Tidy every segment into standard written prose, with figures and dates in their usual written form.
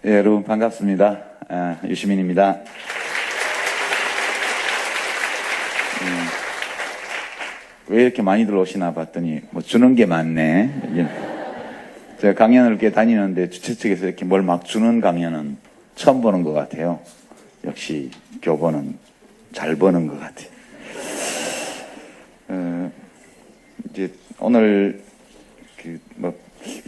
예, 여러분 반갑습니다. 유시민입니다. 왜 이렇게 많이들 오시나 봤더니 뭐 주는 게 많네. 제가 강연을 이렇게 다니는데 주최 측에서 이렇게 뭘 막 주는 강연은 처음 보는 것 같아요. 역시 교본은 잘 보는 것 같아요. 이제 오늘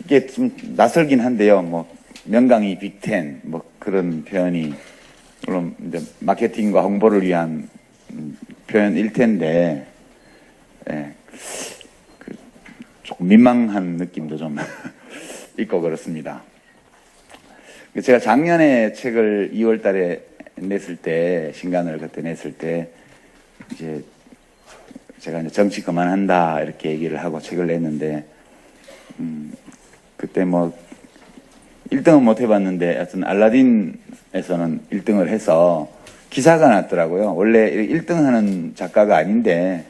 이게 좀 낯설긴 한데요. 명강의 빅텐 그런 표현이 물론 이제 마케팅과 홍보를 위한 표현일 텐데, 조금 민망한 느낌도 좀 있고 그렇습니다. 제가 작년에 책을 2월 달에 냈을 때, 신간을 그때 냈을 때, 이제 제가 이제 정치 그만한다 이렇게 얘기를 하고 책을 냈는데, 그때 1등은 못 해봤는데, 하여튼 알라딘에서는 1등을 해서 기사가 났더라고요. 원래 1등 하는 작가가 아닌데,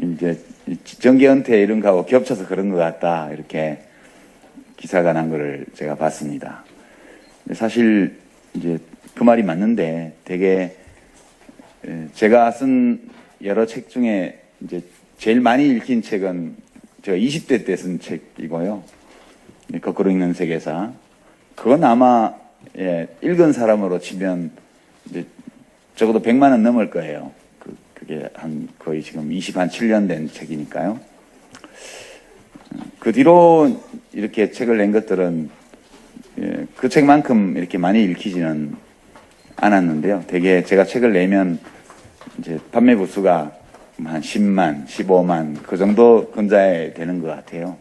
이제 정계 은퇴 이런 거하고 겹쳐서 그런 것 같다. 이렇게 기사가 난 거를 제가 봤습니다. 사실 이제 그 말이 맞는데 되게 제가 쓴 여러 책 중에 이제 제일 많이 읽힌 책은 제가 20대 때 쓴 책이고요. 거꾸로 읽는 세계사. 그건 아마 읽은 사람으로 치면 이제 적어도 100만 원 넘을 거예요. 그게 거의 지금 27년 된 책이니까요. 그 뒤로 이렇게 책을 낸 것들은 그 책만큼 이렇게 많이 읽히지는 않았는데요. 되게 제가 책을 내면 이제 판매 부수가 한 10만, 15만 그 정도 근자에 되는 것 같아요.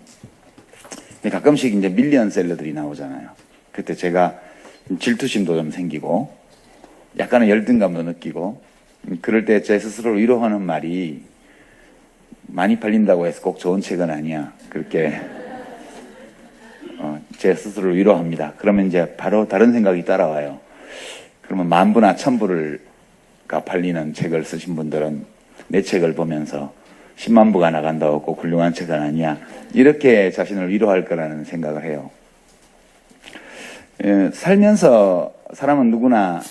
근데 가끔씩 이제 밀리언셀러들이 나오잖아요. 그때 제가 질투심도 좀 생기고 약간의 열등감도 느끼고, 그럴 때 제 스스로를 위로하는 말이 많이 팔린다고 해서 꼭 좋은 책은 아니야. 그렇게 제 스스로를 위로합니다. 그러면 이제 바로 다른 생각이 따라와요. 그러면 10,000부나 1,000부가 팔리는 책을 쓰신 분들은 내 책을 보면서 10만 부가 나간다고 꼭 훌륭한 책은 아니야. 이렇게 자신을 위로할 거라는 생각을 해요. 살면서 사람은 누구나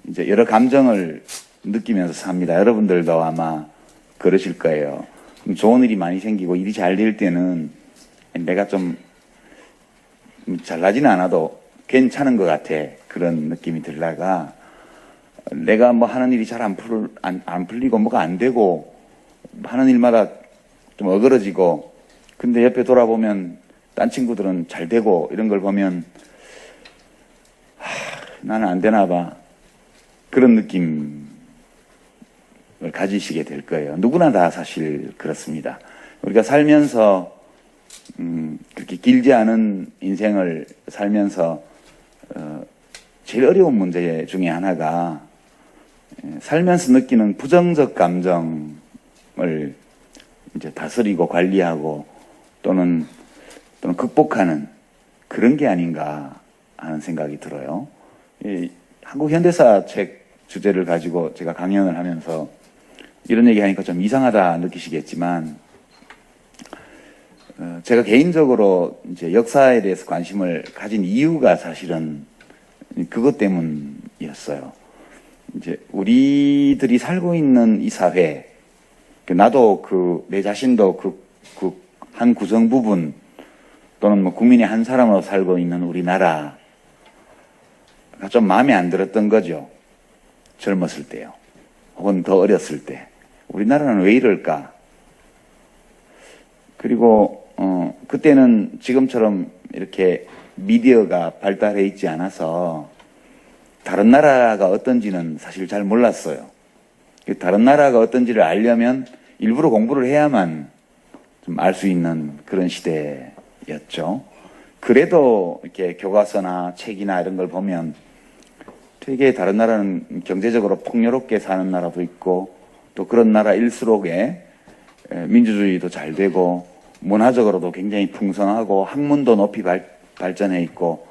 이제 여러 감정을 느끼면서 삽니다. 여러분들도 아마 그러실 거예요. 좋은 일이 많이 생기고 일이 잘 될 때는 내가 좀 잘나지는 않아도 괜찮은 것 같아. 그런 느낌이 들다가 내가 하는 일이 잘 안 풀리고 뭐가 안 되고 하는 일마다 좀 어그러지고, 근데 옆에 돌아보면 딴 친구들은 잘 되고 이런 걸 보면 나는 안 되나 봐. 그런 느낌을 가지시게 될 거예요. 누구나 다 사실 그렇습니다. 우리가 살면서 그렇게 길지 않은 인생을 살면서 제일 어려운 문제 중에 하나가 살면서 느끼는 부정적 감정을 이제 다스리고 관리하고 또는 극복하는 그런 게 아닌가 하는 생각이 들어요. 이 한국 현대사 책 주제를 가지고 제가 강연을 하면서 이런 얘기 하니까 좀 이상하다 느끼시겠지만, 제가 개인적으로 이제 역사에 대해서 관심을 가진 이유가 사실은 그것 때문이었어요. 이제 우리들이 살고 있는 이 사회, 나도 내 자신도 한 구성 부분 또는 국민의 한 사람으로 살고 있는 우리나라가 좀 마음에 안 들었던 거죠. 젊었을 때요. 혹은 더 어렸을 때. 우리나라는 왜 이럴까? 그리고 그때는 지금처럼 이렇게 미디어가 발달해 있지 않아서 다른 나라가 어떤지는 사실 잘 몰랐어요. 다른 나라가 어떤지를 알려면 일부러 공부를 해야만 좀 알 수 있는 그런 시대였죠. 그래도 이렇게 교과서나 책이나 이런 걸 보면 되게 다른 나라는 경제적으로 풍요롭게 사는 나라도 있고, 또 그런 나라일수록에 민주주의도 잘 되고 문화적으로도 굉장히 풍성하고 학문도 높이 발전해 있고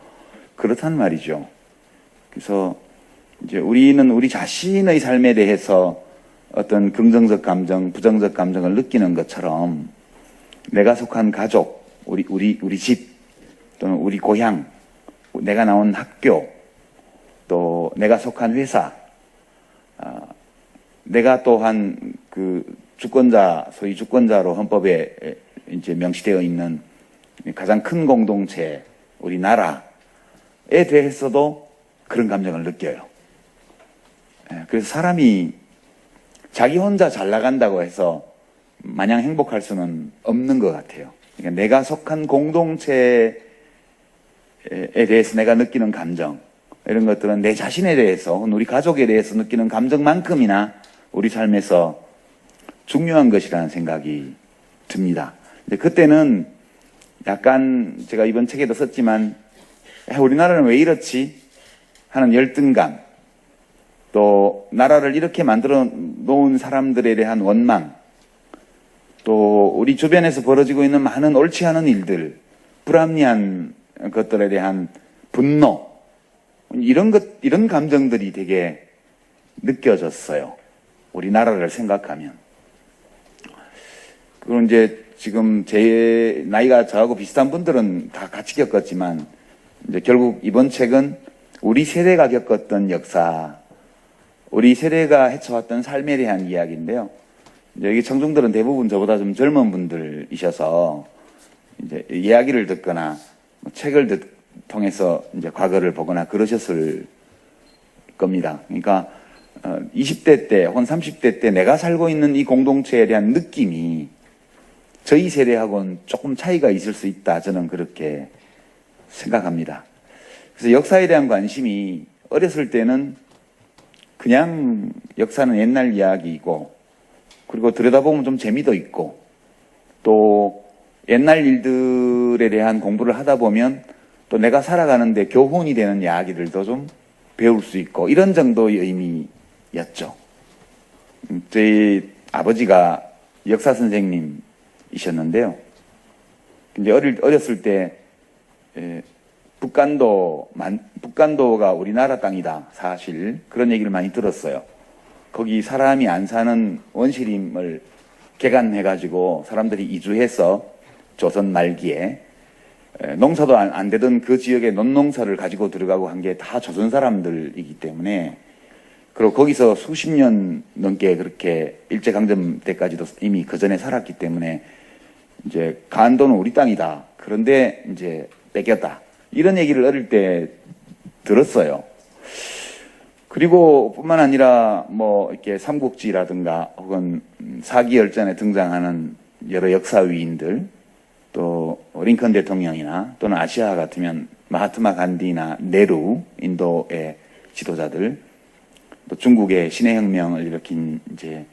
그렇단 말이죠. 그래서 이제 우리는 우리 자신의 삶에 대해서 어떤 긍정적 감정, 부정적 감정을 느끼는 것처럼 내가 속한 가족, 우리 집 또는 우리 고향 내가 나온 학교, 또 내가 속한 회사, 내가 또한 그 주권자, 소위 주권자로 헌법에 이제 명시되어 있는 가장 큰 공동체, 우리나라에 대해서도 그런 감정을 느껴요. 그래서 사람이 자기 혼자 잘 나간다고 해서 마냥 행복할 수는 없는 것 같아요. 그러니까 내가 속한 공동체에 대해서 내가 느끼는 감정, 이런 것들은 내 자신에 대해서, 우리 가족에 대해서 느끼는 감정만큼이나 우리 삶에서 중요한 것이라는 생각이 듭니다. 근데 그때는 약간 제가 이번 책에도 썼지만 우리나라는 왜 이렇지? 하는 열등감, 또 나라를 이렇게 만들어 놓은 사람들에 대한 원망, 또 우리 주변에서 벌어지고 있는 많은 옳지 않은 일들, 불합리한 것들에 대한 분노, 이런 감정들이 되게 느껴졌어요. 우리나라를 생각하면. 그리고 이제 지금 제 나이가 저하고 비슷한 분들은 다 같이 겪었지만, 이제 결국 이번 책은 우리 세대가 겪었던 역사, 우리 세대가 헤쳐왔던 삶에 대한 이야기인데요. 여기 청중들은 대부분 저보다 좀 젊은 분들이셔서 이제 이야기를 듣거나 책을 통해서 이제 과거를 보거나 그러셨을 겁니다. 그러니까 20대 때 혹은 30대 때 내가 살고 있는 이 공동체에 대한 느낌이 저희 세대하고는 조금 차이가 있을 수 있다. 저는 그렇게 생각합니다. 그래서 역사에 대한 관심이 어렸을 때는 그냥 역사는 옛날 이야기이고, 그리고 들여다보면 좀 재미도 있고, 또 옛날 일들에 대한 공부를 하다 보면 또 내가 살아가는데 교훈이 되는 이야기들도 좀 배울 수 있고, 이런 정도의 의미였죠. 저희 아버지가 역사 선생님이셨는데요. 이제 어렸을 때 북간도가 우리나라 땅이다. 사실 그런 얘기를 많이 들었어요. 거기 사람이 안 사는 원시림을 개간해가지고 사람들이 이주해서 조선 말기에 농사도 안 되던 그 지역에 논농사를 가지고 들어가고 한 게 다 조선 사람들이기 때문에, 그리고 거기서 수십 년 넘게 그렇게 일제강점 때까지도 이미 그 전에 살았기 때문에 이제 간도는 우리 땅이다. 그런데 이제 뺏겼다. 이런 얘기를 어릴 때 들었어요. 그리고 뿐만 아니라 뭐 이렇게 삼국지라든가 혹은 사기열전에 등장하는 여러 역사 위인들, 또 링컨 대통령이나 또는 아시아 같으면 마하트마 간디나 네루, 인도의 지도자들, 또 중국의 신의 혁명을 일으킨 이제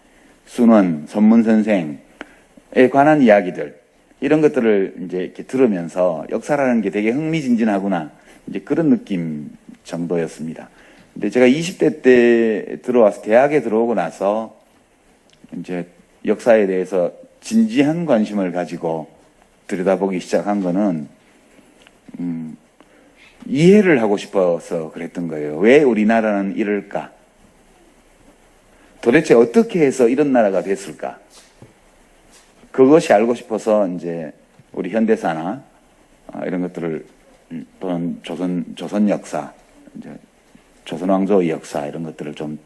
순원, 선문 선생에 관한 이야기들, 이런 것들을 이제 이렇게 들으면서 역사라는 게 되게 흥미진진하구나, 이제 그런 느낌 정도였습니다. 근데 제가 20대 때 들어와서 대학에 들어오고 나서 이제 역사에 대해서 진지한 관심을 가지고 들여다보기 시작한 거는 이해를 하고 싶어서 그랬던 거예요. 왜 우리나라는 이럴까? 도대체 어떻게 해서 이런 나라가 됐을까? 그것이 알고 싶어서 이제 우리 현대사나 이런 것들을, 또는 조선 역사, 이제 조선 왕조의 역사, 이런 것들을 좀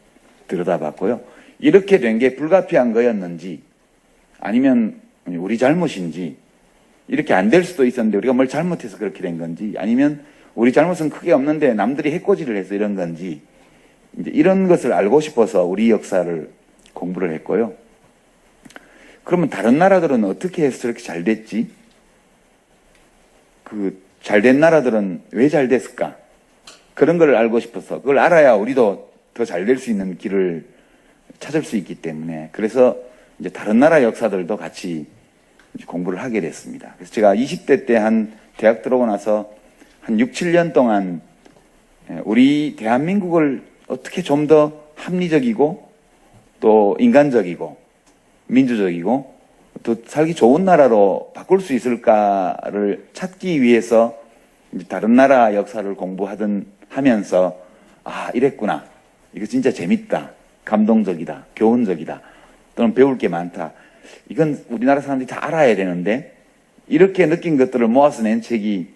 들여다봤고요. 이렇게 된 게 불가피한 거였는지, 아니면 우리 잘못인지, 이렇게 안 될 수도 있었는데 우리가 뭘 잘못해서 그렇게 된 건지, 아니면 우리 잘못은 크게 없는데 남들이 해코지를 해서 이런 건지, 이제 이런 것을 알고 싶어서 우리 역사를 공부를 했고요. 그러면 다른 나라들은 어떻게 해서 저렇게 잘 됐지? 그 잘된 나라들은 왜 잘 됐을까? 그런 걸 알고 싶어서, 그걸 알아야 우리도 더 잘 될 수 있는 길을 찾을 수 있기 때문에, 그래서 이제 다른 나라 역사들도 같이 공부를 하게 됐습니다. 그래서 제가 20대 때 대학 들어오고 나서 한 6, 7년 동안 우리 대한민국을 어떻게 좀 더 합리적이고 또 인간적이고 민주적이고 또 살기 좋은 나라로 바꿀 수 있을까를 찾기 위해서 이제 다른 나라 역사를 하면서, 아, 이랬구나. 이거 진짜 재밌다. 감동적이다. 교훈적이다. 또는 배울 게 많다. 이건 우리나라 사람들이 다 알아야 되는데, 이렇게 느낀 것들을 모아서 낸 책이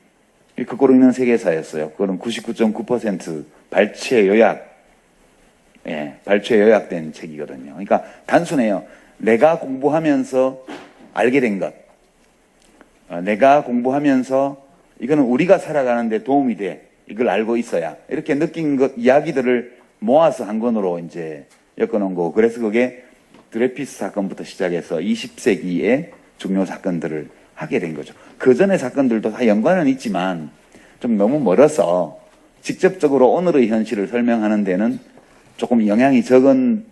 거꾸로 읽는 세계사였어요. 그거는 99.9% 발췌 요약, 발췌 요약된 책이거든요. 그러니까 단순해요. 내가 공부하면서 알게 된 것. 내가 공부하면서 이거는 우리가 살아가는데 도움이 돼. 이걸 알고 있어야. 이렇게 느낀 것, 이야기들을 모아서 한 권으로 이제 엮어놓은 거고. 그래서 그게 드레피스 사건부터 시작해서 20세기의 중요 사건들을 하게 된 거죠. 그 전의 사건들도 다 연관은 있지만 좀 너무 멀어서 직접적으로 오늘의 현실을 설명하는 데는 조금 영향이 적은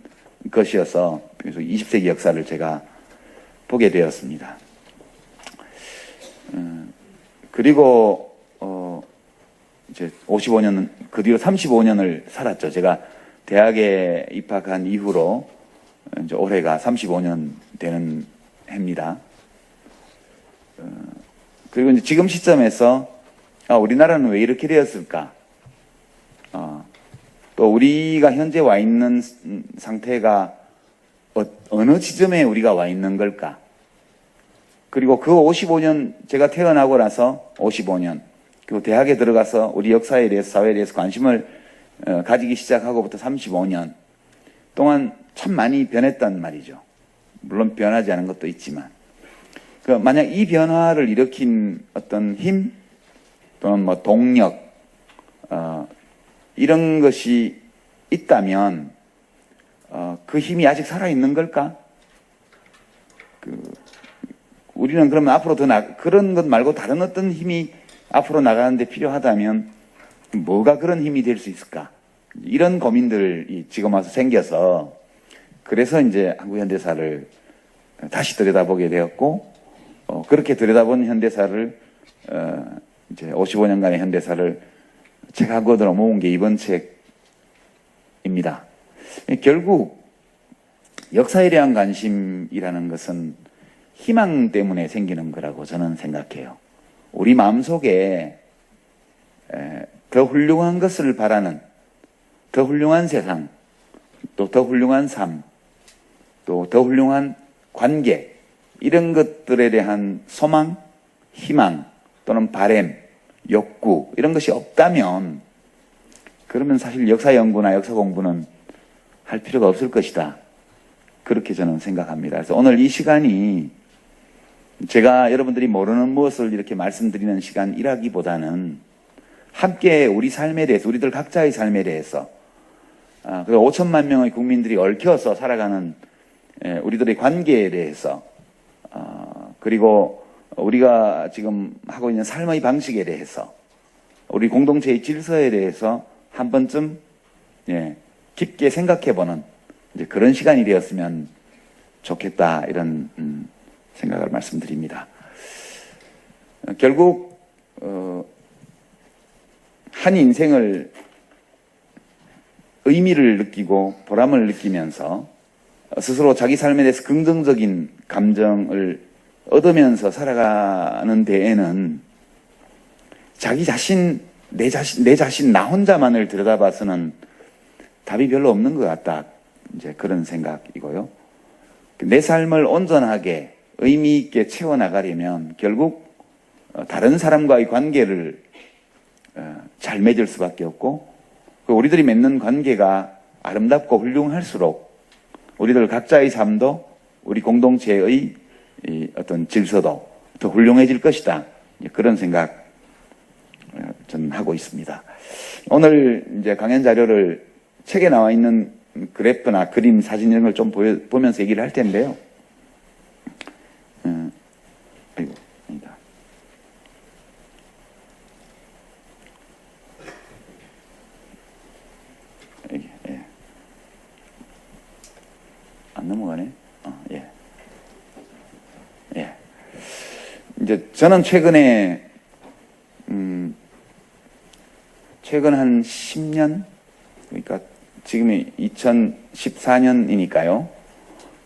것이어서 그래서 20세기 역사를 제가 보게 되었습니다. 그리고 이제 55년, 그 뒤로 35년을 살았죠. 제가 대학에 입학한 이후로 이제 올해가 35년 되는 해입니다. 그리고 이제 지금 시점에서 우리나라는 왜 이렇게 되었을까? 또 우리가 현재 와 있는 상태가 어느 지점에 우리가 와 있는 걸까? 그리고 그 55년, 제가 태어나고 나서 55년, 그리고 대학에 들어가서 우리 역사에 대해서, 사회에 대해서 관심을 가지기 시작하고부터 35년 동안 참 많이 변했단 말이죠. 물론 변하지 않은 것도 있지만. 만약 이 변화를 일으킨 어떤 힘, 또는 뭐 동력, 이런 것이 있다면, 그 힘이 아직 살아있는 걸까? 우리는 그러면 앞으로 그런 것 말고 다른 어떤 힘이 앞으로 나가는데 필요하다면, 뭐가 그런 힘이 될 수 있을까? 이런 고민들이 지금 와서 생겨서, 그래서 이제 한국 현대사를 다시 들여다보게 되었고, 그렇게 들여다본 현대사를, 이제 55년간의 현대사를 책 한 권으로 모은 게 이번 책입니다. 결국 역사에 대한 관심이라는 것은 희망 때문에 생기는 거라고 저는 생각해요. 우리 마음속에 더 훌륭한 것을 바라는, 더 훌륭한 세상, 또 더 훌륭한 삶, 또 더 훌륭한 관계, 이런 것들에 대한 소망, 희망 또는 바램, 욕구, 이런 것이 없다면 그러면 사실 역사 연구나 역사 공부는 할 필요가 없을 것이다. 그렇게 저는 생각합니다. 그래서 오늘 이 시간이 제가 여러분들이 모르는 무엇을 이렇게 말씀드리는 시간이라기보다는 함께 우리 삶에 대해서, 우리들 각자의 삶에 대해서, 그리고 5천만 명의 국민들이 얽혀서 살아가는 우리들의 관계에 대해서, 그리고 우리가 지금 하고 있는 삶의 방식에 대해서, 우리 공동체의 질서에 대해서 한 번쯤 깊게 생각해보는 이제 그런 시간이 되었으면 좋겠다, 이런 생각을 말씀드립니다. 결국 한 인생을 의미를 느끼고 보람을 느끼면서 스스로 자기 삶에 대해서 긍정적인 감정을 얻으면서 살아가는 데에는 자기 자신, 내 자신, 나 혼자만을 들여다봐서는 답이 별로 없는 것 같다. 이제 그런 생각이고요. 내 삶을 온전하게 의미 있게 채워나가려면 결국 다른 사람과의 관계를 잘 맺을 수밖에 없고, 우리들이 맺는 관계가 아름답고 훌륭할수록 우리들 각자의 삶도 우리 공동체의 어떤 질서도 더 훌륭해질 것이다. 그런 생각 저는 하고 있습니다. 오늘 이제 강연 자료를 책에 나와 있는 그래프나 그림, 사진 이런 걸 좀 보면서 얘기를 할 텐데요. 아이고, 아니다. 예. 안 넘어가네. 예. 예. 이제 저는 최근에 최근 한 10년, 그러니까 지금이 2014년이니까요.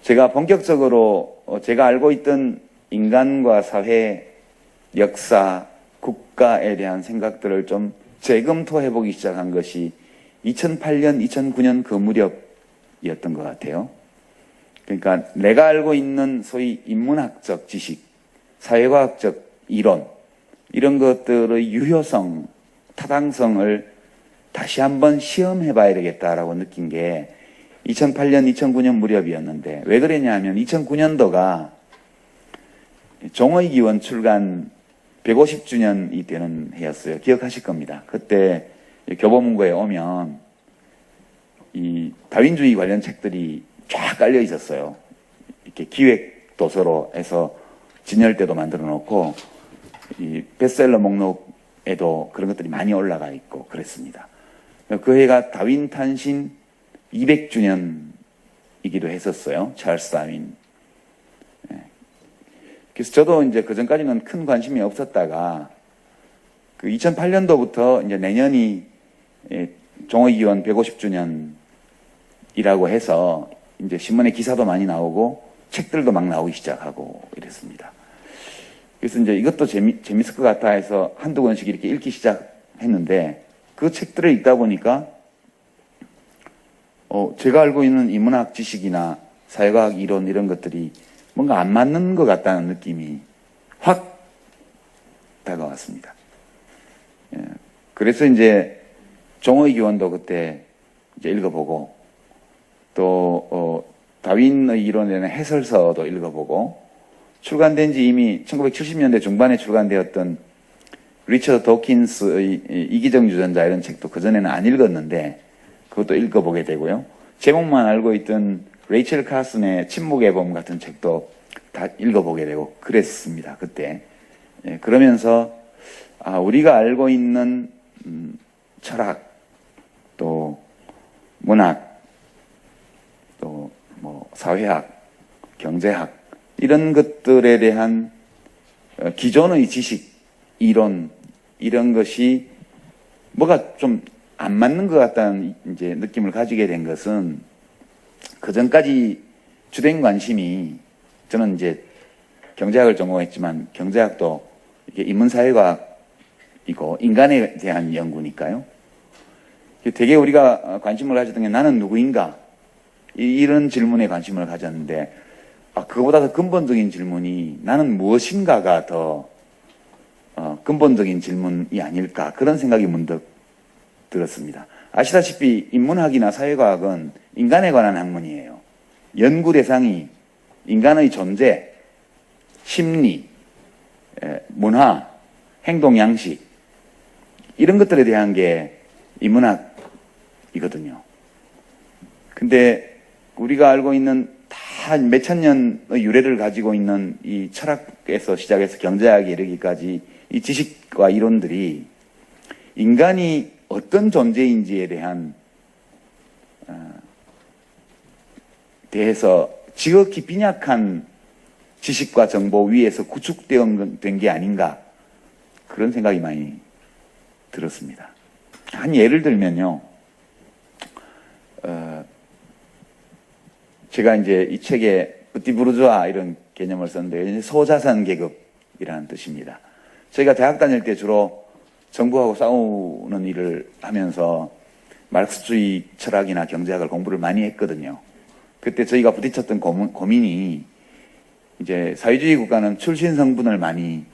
제가 본격적으로 제가 알고 있던 인간과 사회, 역사, 국가에 대한 생각들을 좀 재검토해보기 시작한 것이 2008년, 2009년 그 무렵이었던 것 같아요. 그러니까 내가 알고 있는 소위 인문학적 지식, 사회과학적 이론, 이런 것들의 유효성, 타당성을 다시 한번 시험해 봐야 되겠다라고 느낀 게 2008년, 2009년 무렵이었는데, 왜 그랬냐 하면 2009년도가 종의기원 출간 150주년이 되는 해였어요. 기억하실 겁니다. 그때 교보문고에 오면 이 다윈주의 관련 책들이 쫙 깔려 있었어요. 이렇게 기획 도서로 해서 진열대도 만들어 놓고, 이 베스트셀러 목록에도 그런 것들이 많이 올라가 있고 그랬습니다. 그 해가 다윈 탄신 200주년이기도 했었어요. 찰스 다윈. 그래서 저도 이제 그 전까지는 큰 관심이 없었다가 그 2008년도부터 이제 내년이 종의기원 150주년이라고 해서 이제 신문에 기사도 많이 나오고 책들도 막 나오기 시작하고 이랬습니다. 그래서 이제 이것도 재밌을 것 같아 해서 한두 권씩 이렇게 읽기 시작했는데, 그 책들을 읽다 보니까 제가 알고 있는 인문학 지식이나 사회과학 이론 이런 것들이 뭔가 안 맞는 것 같다는 느낌이 확 다가왔습니다. 예, 그래서 이제 종의기원도 그때 이제 읽어보고, 또 다윈의 이론에 대한 해설서도 읽어보고, 출간된 지 이미 1970년대 중반에 출간되었던 리처드 도킨스의 이기적 유전자 이런 책도 그전에는 안 읽었는데 그것도 읽어보게 되고요. 제목만 알고 있던 레이첼 카슨의 침묵의 봄 같은 책도 다 읽어보게 되고 그랬습니다. 그때. 예, 그러면서 우리가 알고 있는 철학, 또 문학, 또 뭐 사회학, 경제학 이런 것들에 대한 기존의 지식, 이론 이런 것이 뭐가 좀 안 맞는 것 같다는 이제 느낌을 가지게 된 것은, 그 전까지 주된 관심이, 저는 이제 경제학을 전공했지만 경제학도 이게 인문사회과이고 인간에 대한 연구니까요. 되게 우리가 관심을 가졌던 게 나는 누구인가? 이런 질문에 관심을 가졌는데, 그거보다 더 근본적인 질문이 나는 무엇인가가 더 근본적인 질문이 아닐까, 그런 생각이 문득 들었습니다. 아시다시피 인문학이나 사회과학은 인간에 관한 학문이에요. 연구 대상이 인간의 존재, 심리, 문화, 행동 양식 이런 것들에 대한 게 인문학이거든요. 근데 우리가 알고 있는 다 몇천 년의 유래를 가지고 있는 이 철학에서 시작해서 경제학에 이르기까지 이 지식과 이론들이 인간이 어떤 존재인지에 대해서 지극히 빈약한 지식과 정보 위에서 구축된 게 아닌가, 그런 생각이 많이 들었습니다. 한 예를 들면요, 제가 이제 이 책에 뿌띠부르주아 이런 개념을 썼는데, 소자산 계급이라는 뜻입니다. 저희가 대학 다닐 때 주로 정부하고 싸우는 일을 하면서 마르크스주의 철학이나 경제학을 공부를 많이 했거든요. 그때 저희가 부딪혔던 고민이, 이제 사회주의 국가는 출신 성분을 많이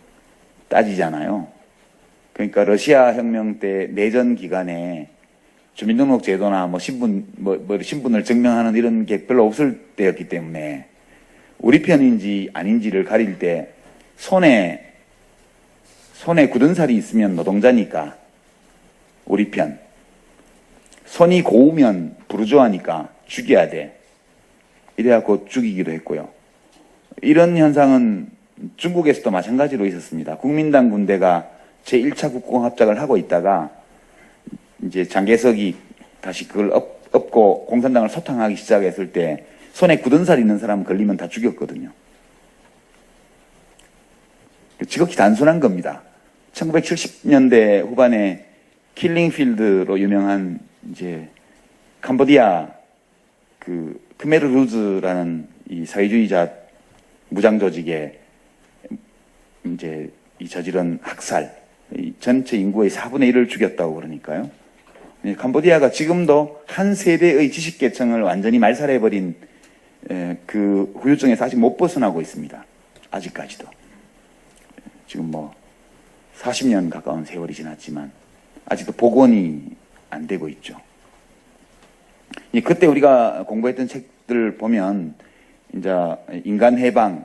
따지잖아요. 그러니까 러시아 혁명 때 내전 기간에 주민등록 제도나 신분을 증명하는 이런 게 별로 없을 때였기 때문에 우리 편인지 아닌지를 가릴 때 손에 굳은 살이 있으면 노동자니까 우리 편, 손이 고우면 부르주아니까 죽여야 돼, 이래갖고 죽이기도 했고요. 이런 현상은 중국에서도 마찬가지로 있었습니다. 국민당 군대가 제1차 국공합작을 하고 있다가 이제 장개석이 다시 그걸 엎고 공산당을 소탕하기 시작했을 때 손에 굳은 살 있는 사람 걸리면 다 죽였거든요. 지극히 단순한 겁니다. 1970년대 후반에 킬링필드로 유명한 이제 캄보디아 그 크메르 루즈라는 이 사회주의자 무장 조직에 이제 이 저지른 학살, 이 전체 인구의 4분의 1을 죽였다고 그러니까요. 캄보디아가 지금도 한 세대의 지식계층을 완전히 말살해버린 그 후유증에서 아직 못 벗어나고 있습니다. 아직까지도. 지금 40년 가까운 세월이 지났지만 아직도 복원이 안 되고 있죠. 그때 우리가 공부했던 책들 보면 이제 인간 해방을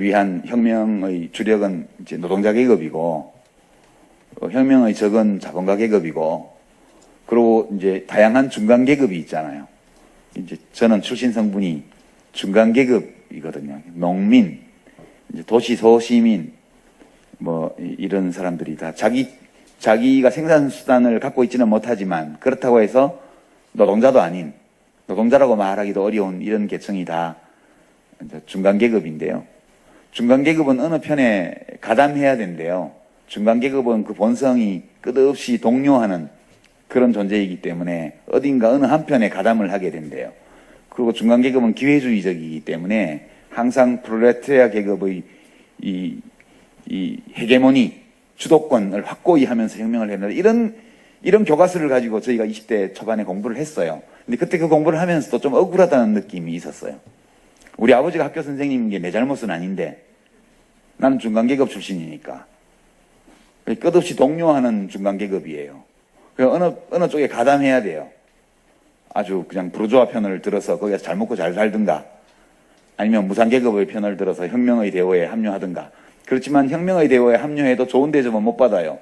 위한 혁명의 주력은 이제 노동자 계급이고 혁명의 적은 자본가 계급이고 그리고 이제 다양한 중간 계급이 있잖아요. 이제 저는 출신 성분이 중간 계급이거든요. 농민, 이제 도시 소시민 뭐 이런 사람들이 다 자기가 생산 수단을 갖고 있지는 못하지만 그렇다고 해서 노동자도 아닌 노동자라고 말하기도 어려운 이런 계층이 다 중간 계급인데요. 중간 계급은 어느 편에 가담해야 된대요. 중간 계급은 그 본성이 끝없이 동요하는 그런 존재이기 때문에 어딘가 어느 한편에 가담을 하게 된대요. 그리고 중간 계급은 기회주의적이기 때문에 항상 프롤레타리아 계급의 이 헤게모니 주도권을 확고히 하면서 혁명을 했는데 이런 교과서를 가지고 저희가 20대 초반에 공부를 했어요. 근데 그때 그 공부를 하면서도 좀 억울하다는 느낌이 있었어요. 우리 아버지가 학교 선생님인 게 내 잘못은 아닌데 나는 중간계급 출신이니까 끝없이 동요하는 중간계급이에요. 어느 쪽에 가담해야 돼요. 아주 그냥 부르주아 편을 들어서 거기서 잘 먹고 잘 살든가 아니면 무상계급의 편을 들어서 혁명의 대오에 합류하든가. 그렇지만 혁명의 대오에 합류해도 좋은 대접은 못 받아요.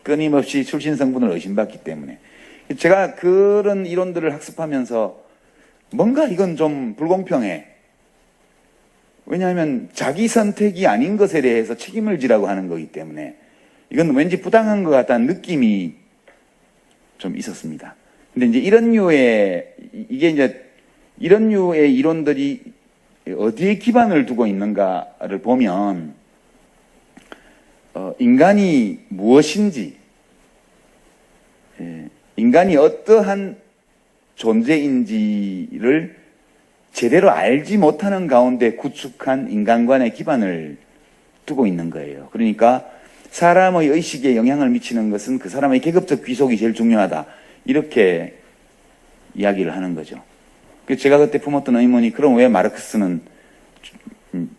끊임없이 출신 성분을 의심받기 때문에. 제가 그런 이론들을 학습하면서 뭔가 이건 좀 불공평해. 왜냐하면 자기 선택이 아닌 것에 대해서 책임을 지라고 하는 거기 때문에 이건 왠지 부당한 것 같다는 느낌이 좀 있었습니다. 근데 이제 이런 류의 이론들이 어디에 기반을 두고 있는가를 보면 인간이 무엇인지, 인간이 어떠한 존재인지를 제대로 알지 못하는 가운데 구축한 인간관의 기반을 두고 있는 거예요. 그러니까 사람의 의식에 영향을 미치는 것은 그 사람의 계급적 귀속이 제일 중요하다. 이렇게 이야기를 하는 거죠. 제가 그때 품었던 의문이 그럼 왜 마르크스는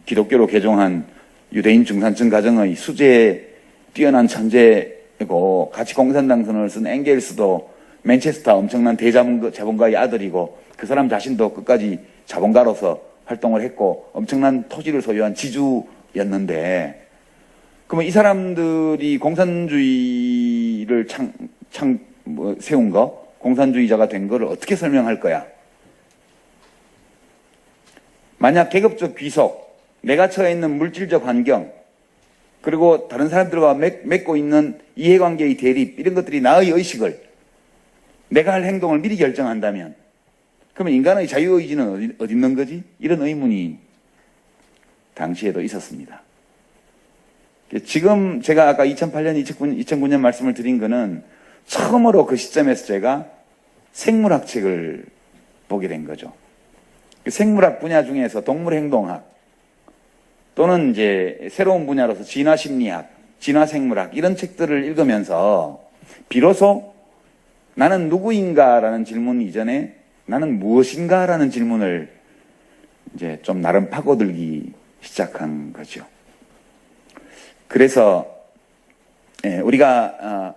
기독교로 개종한 유대인 중산층 가정의 수재에 뛰어난 천재고 같이 공산당선을 쓴 엥겔스도 맨체스터 엄청난 대자본가의 아들이고 그 사람 자신도 끝까지 자본가로서 활동을 했고 엄청난 토지를 소유한 지주였는데 그러면 이 사람들이 공산주의를 세운 거, 공산주의자가 된 거를 어떻게 설명할 거야? 만약 계급적 귀속, 내가 처해 있는 물질적 환경, 그리고 다른 사람들과 맺고 있는 이해관계의 대립, 이런 것들이 나의 의식을, 내가 할 행동을 미리 결정한다면, 그러면 인간의 자유의지는 어디 있는 거지? 이런 의문이 당시에도 있었습니다. 지금 제가 아까 2008년, 2009년 말씀을 드린 거는 처음으로 그 시점에서 제가 생물학 책을 보게 된 거죠. 생물학 분야 중에서 동물행동학 또는 이제 새로운 분야로서 진화심리학, 진화생물학 이런 책들을 읽으면서 비로소 나는 누구인가라는 질문 이전에 나는 무엇인가라는 질문을 이제 좀 나름 파고들기 시작한 거죠. 그래서 우리가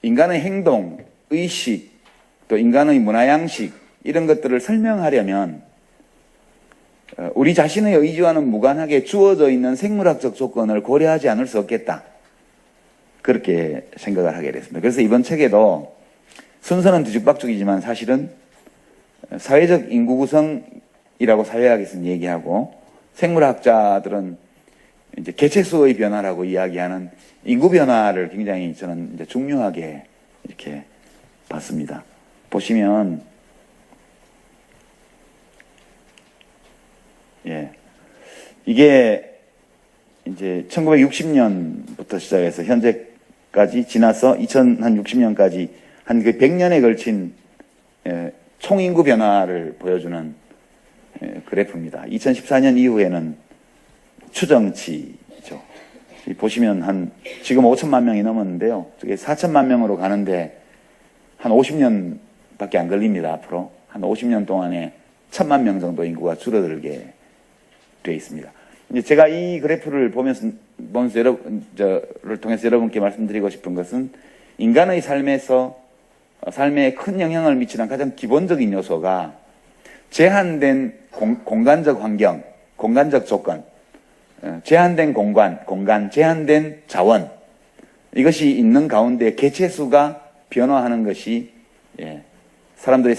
인간의 행동, 의식, 또 인간의 문화양식 이런 것들을 설명하려면 우리 자신의 의지와는 무관하게 주어져 있는 생물학적 조건을 고려하지 않을 수 없겠다. 그렇게 생각을 하게 됐습니다. 그래서 이번 책에도 순서는 뒤죽박죽이지만 사실은 사회적 인구 구성이라고 사회학에서는 얘기하고 생물학자들은 이제 개체수의 변화라고 이야기하는 인구 변화를 굉장히 저는 이제 중요하게 이렇게 봤습니다. 보시면 이게 이제 1960년부터 시작해서 현재까지 지나서 2060년까지 한 그 100년에 걸친 총인구 변화를 보여주는 그래프입니다. 2014년 이후에는 추정치죠. 보시면 지금 5천만 명이 넘었는데요. 저게 4천만 명으로 가는데 한 50년밖에 안 걸립니다. 앞으로 한 50년 동안에 1,000만 명 정도 인구가 줄어들게 돼 있습니다. 이제 제가 이 그래프를 보면서 저를 통해서 여러분께 말씀드리고 싶은 것은 인간의 삶에 큰 영향을 미치는 가장 기본적인 요소가 제한된 공간적 환경, 공간적 조건, 제한된 공간, 제한된 자원, 이것이 있는 가운데 개체수가 변화하는 것이 사람들의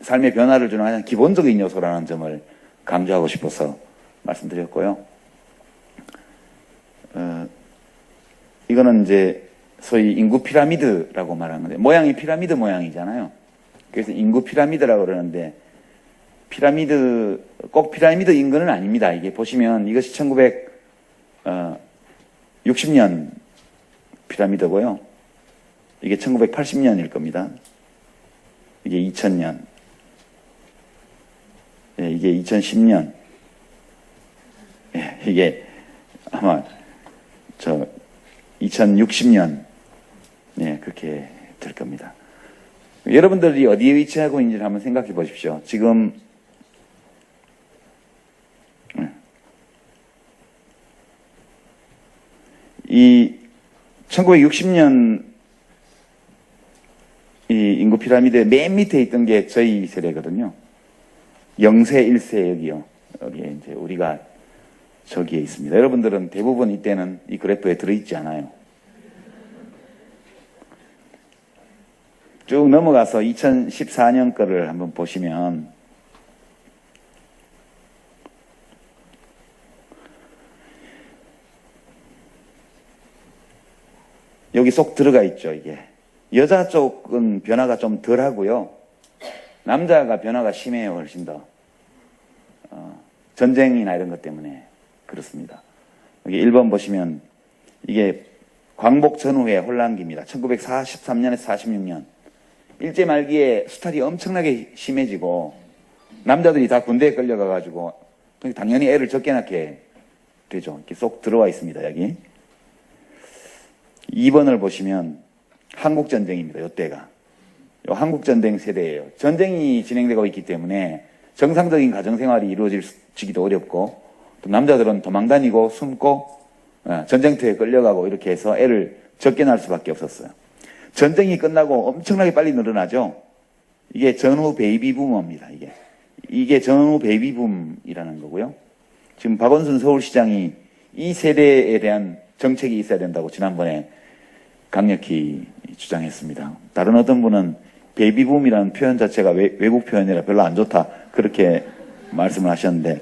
삶의 변화를 주는 가장 기본적인 요소라는 점을 강조하고 싶어서 말씀드렸고요. 이거는 이제 소위 인구 피라미드라고 말하는 건데, 모양이 피라미드 모양이잖아요. 그래서 인구 피라미드라고 그러는데, 꼭 피라미드 인근은 아닙니다. 이게 보시면 이것이 1960년 피라미드고요. 이게 1980년일 겁니다. 이게 2000년. 이게 2010년. 이게 아마 2060년 그렇게 될 겁니다. 여러분들이 어디에 위치하고 있는지를 한번 생각해 보십시오. 지금 이 1960년 이 인구 피라미드의 맨 밑에 있던 게 저희 세대거든요. 0세, 1세 여기요. 여기에 이제 우리가 저기에 있습니다. 여러분들은 대부분 이때는 이 그래프에 들어있지 않아요. 쭉 넘어가서 2014년 거를 한번 보시면 여기 쏙 들어가 있죠, 이게. 여자 쪽은 변화가 좀 덜 하고요. 남자가 변화가 심해요, 훨씬 더. 전쟁이나 이런 것 때문에 그렇습니다. 여기 1번 보시면 이게 광복 전후의 혼란기입니다. 1943년에서 46년. 일제 말기에 수탈이 엄청나게 심해지고 남자들이 다 군대에 끌려가가지고 당연히 애를 적게 낳게 되죠. 이렇게 쏙 들어와 있습니다, 여기. 2번을 보시면 한국전쟁입니다. 이때가. 한국전쟁 세대예요. 전쟁이 진행되고 있기 때문에 정상적인 가정생활이 이루어지기도 어렵고 또 남자들은 도망다니고 숨고 전쟁터에 끌려가고 이렇게 해서 애를 적게 낳을 수밖에 없었어요. 전쟁이 끝나고 엄청나게 빨리 늘어나죠. 이게 전후 베이비 부머입니다. 이게 전후 베이비 붐이라는 거고요. 지금 박원순 서울시장이 이 세대에 대한 정책이 있어야 된다고 지난번에 강력히 주장했습니다. 다른 어떤 분은 베이비붐이라는 표현 자체가 외국 표현이라 별로 안 좋다 그렇게 말씀을 하셨는데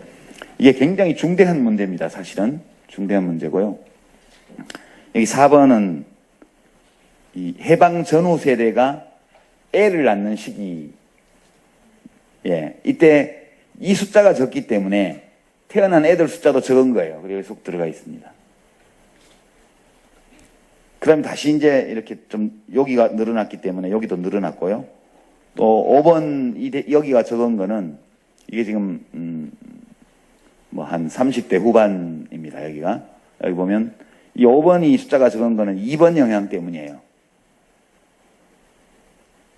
이게 굉장히 중대한 문제입니다. 사실은 중대한 문제고요. 여기 4번은 이 해방 전후 세대가 애를 낳는 시기, 이때 이 숫자가 적기 때문에 태어난 애들 숫자도 적은 거예요. 그리고 쏙 들어가 있습니다. 그 다음에 다시 이제 이렇게 좀 여기가 늘어났기 때문에 여기도 늘어났고요. 또 5번 여기가 적은 거는 이게 지금 뭐 한 30대 후반입니다. 여기가. 여기 보면 이 5번이 숫자가 적은 거는 2번 영향 때문이에요.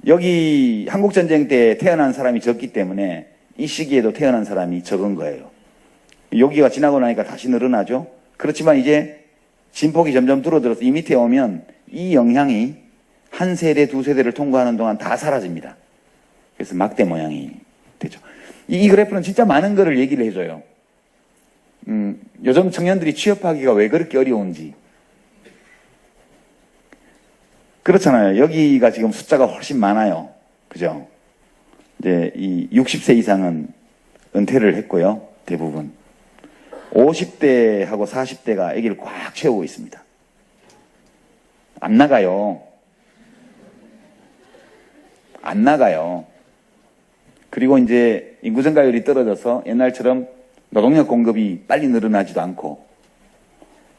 여기 한국전쟁 때 태어난 사람이 적기 때문에 이 시기에도 태어난 사람이 적은 거예요. 여기가 지나고 나니까 다시 늘어나죠. 그렇지만 이제 진폭이 점점 줄어들어서 이 밑에 오면 이 영향이 한 세대, 두 세대를 통과하는 동안 다 사라집니다. 그래서 막대 모양이 되죠. 이 그래프는 진짜 많은 거를 얘기를 해줘요. 요즘 청년들이 취업하기가 왜 그렇게 어려운지. 그렇잖아요. 여기가 지금 숫자가 훨씬 많아요. 그죠? 이제 이 60세 이상은 은퇴를 했고요. 대부분. 50대하고 40대가 아기를 꽉 채우고 있습니다. 안 나가요. 안 나가요. 그리고 이제 인구 증가율이 떨어져서 옛날처럼 노동력 공급이 빨리 늘어나지도 않고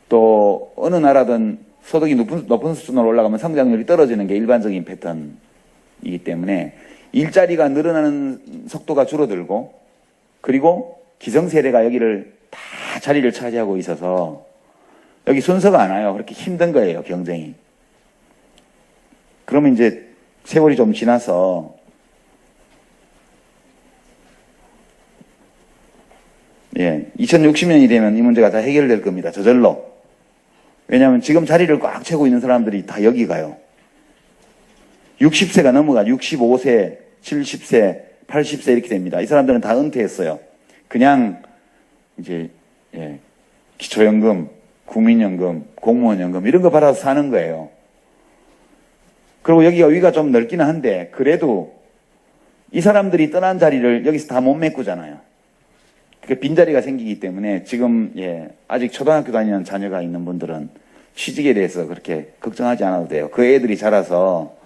또 어느 나라든 소득이 높은 수준으로 올라가면 성장률이 떨어지는 게 일반적인 패턴이기 때문에 일자리가 늘어나는 속도가 줄어들고 그리고 기성세대가 여기를 다 자리를 차지하고 있어서 여기 순서가 안 와요. 그렇게 힘든 거예요, 경쟁이. 그러면 이제 세월이 좀 지나서 예, 2060년이 되면 이 문제가 다 해결될 겁니다. 저절로. 왜냐하면 지금 자리를 꽉 채고 있는 사람들이 다 여기 가요. 60세가 넘어가 65세, 70세, 80세 이렇게 됩니다. 이 사람들은 다 은퇴했어요. 그냥 이제 예, 기초연금, 국민연금, 공무원연금 이런 거 받아서 사는 거예요. 그리고 여기가 위가 좀 넓기는 한데 그래도 이 사람들이 떠난 자리를 여기서 다 못 메꾸잖아요. 그러니까 빈자리가 생기기 때문에 지금 예, 아직 초등학교 다니는 자녀가 있는 분들은 취직에 대해서 그렇게 걱정하지 않아도 돼요. 그 애들이 자라서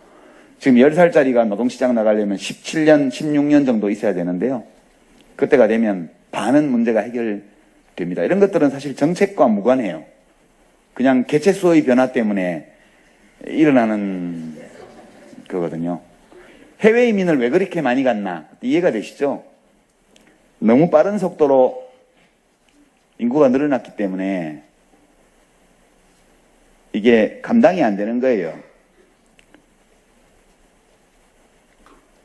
지금 10살짜리가 노동시장 나가려면 17년, 16년 정도 있어야 되는데요. 그때가 되면 반은 문제가 해결됩니다. 이런 것들은 사실 정책과 무관해요. 그냥 개체수의 변화 때문에 일어나는 거거든요. 해외 이민을 왜 그렇게 많이 갔나 이해가 되시죠? 너무 빠른 속도로 인구가 늘어났기 때문에 이게 감당이 안 되는 거예요.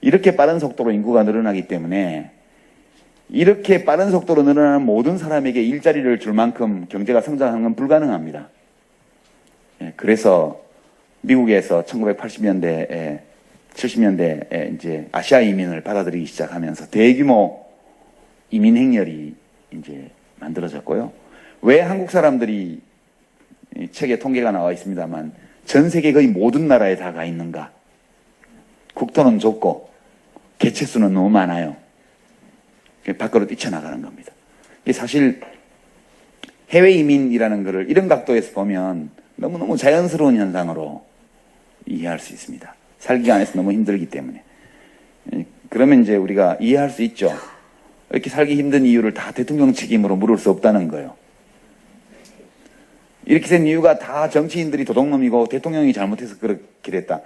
이렇게 빠른 속도로 인구가 늘어나기 때문에 이렇게 빠른 속도로 늘어나는 모든 사람에게 일자리를 줄 만큼 경제가 성장하는 건 불가능합니다. 그래서 미국에서 1980년대에 70년대에 이제 아시아 이민을 받아들이기 시작하면서 대규모 이민 행렬이 이제 만들어졌고요. 왜 한국 사람들이 이 책에 통계가 나와 있습니다만 전 세계 거의 모든 나라에 다 가 있는가? 국토는 좁고 개체수는 너무 많아요. 밖으로 뛰쳐나가는 겁니다. 사실 해외 이민이라는 것을 이런 각도에서 보면 너무너무 자연스러운 현상으로 이해할 수 있습니다. 살기 안에서 너무 힘들기 때문에. 그러면 이제 우리가 이해할 수 있죠. 이렇게 살기 힘든 이유를 다 대통령 책임으로 물을 수 없다는 거예요. 이렇게 된 이유가 다 정치인들이 도둑놈이고 대통령이 잘못해서 그렇게 됐다.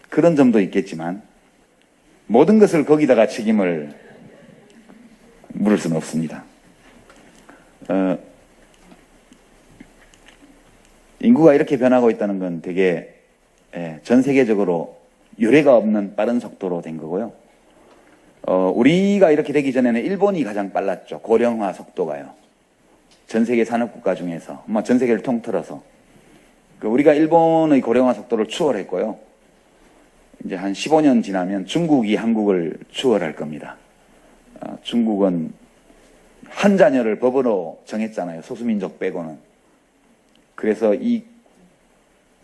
그런 점도 있겠지만 모든 것을 거기다가 책임을 물을 수는 없습니다. 인구가 이렇게 변하고 있다는 건 되게 전 세계적으로 유례가 없는 빠른 속도로 된 거고요. 우리가 이렇게 되기 전에는 일본이 가장 빨랐죠. 고령화 속도가요. 전 세계 산업국가 중에서, 전 세계를 통틀어서. 우리가 일본의 고령화 속도를 추월했고요. 이제 한 15년 지나면 중국이 한국을 추월할 겁니다. 중국은 한 자녀를 법으로 정했잖아요. 소수민족 빼고는. 그래서 이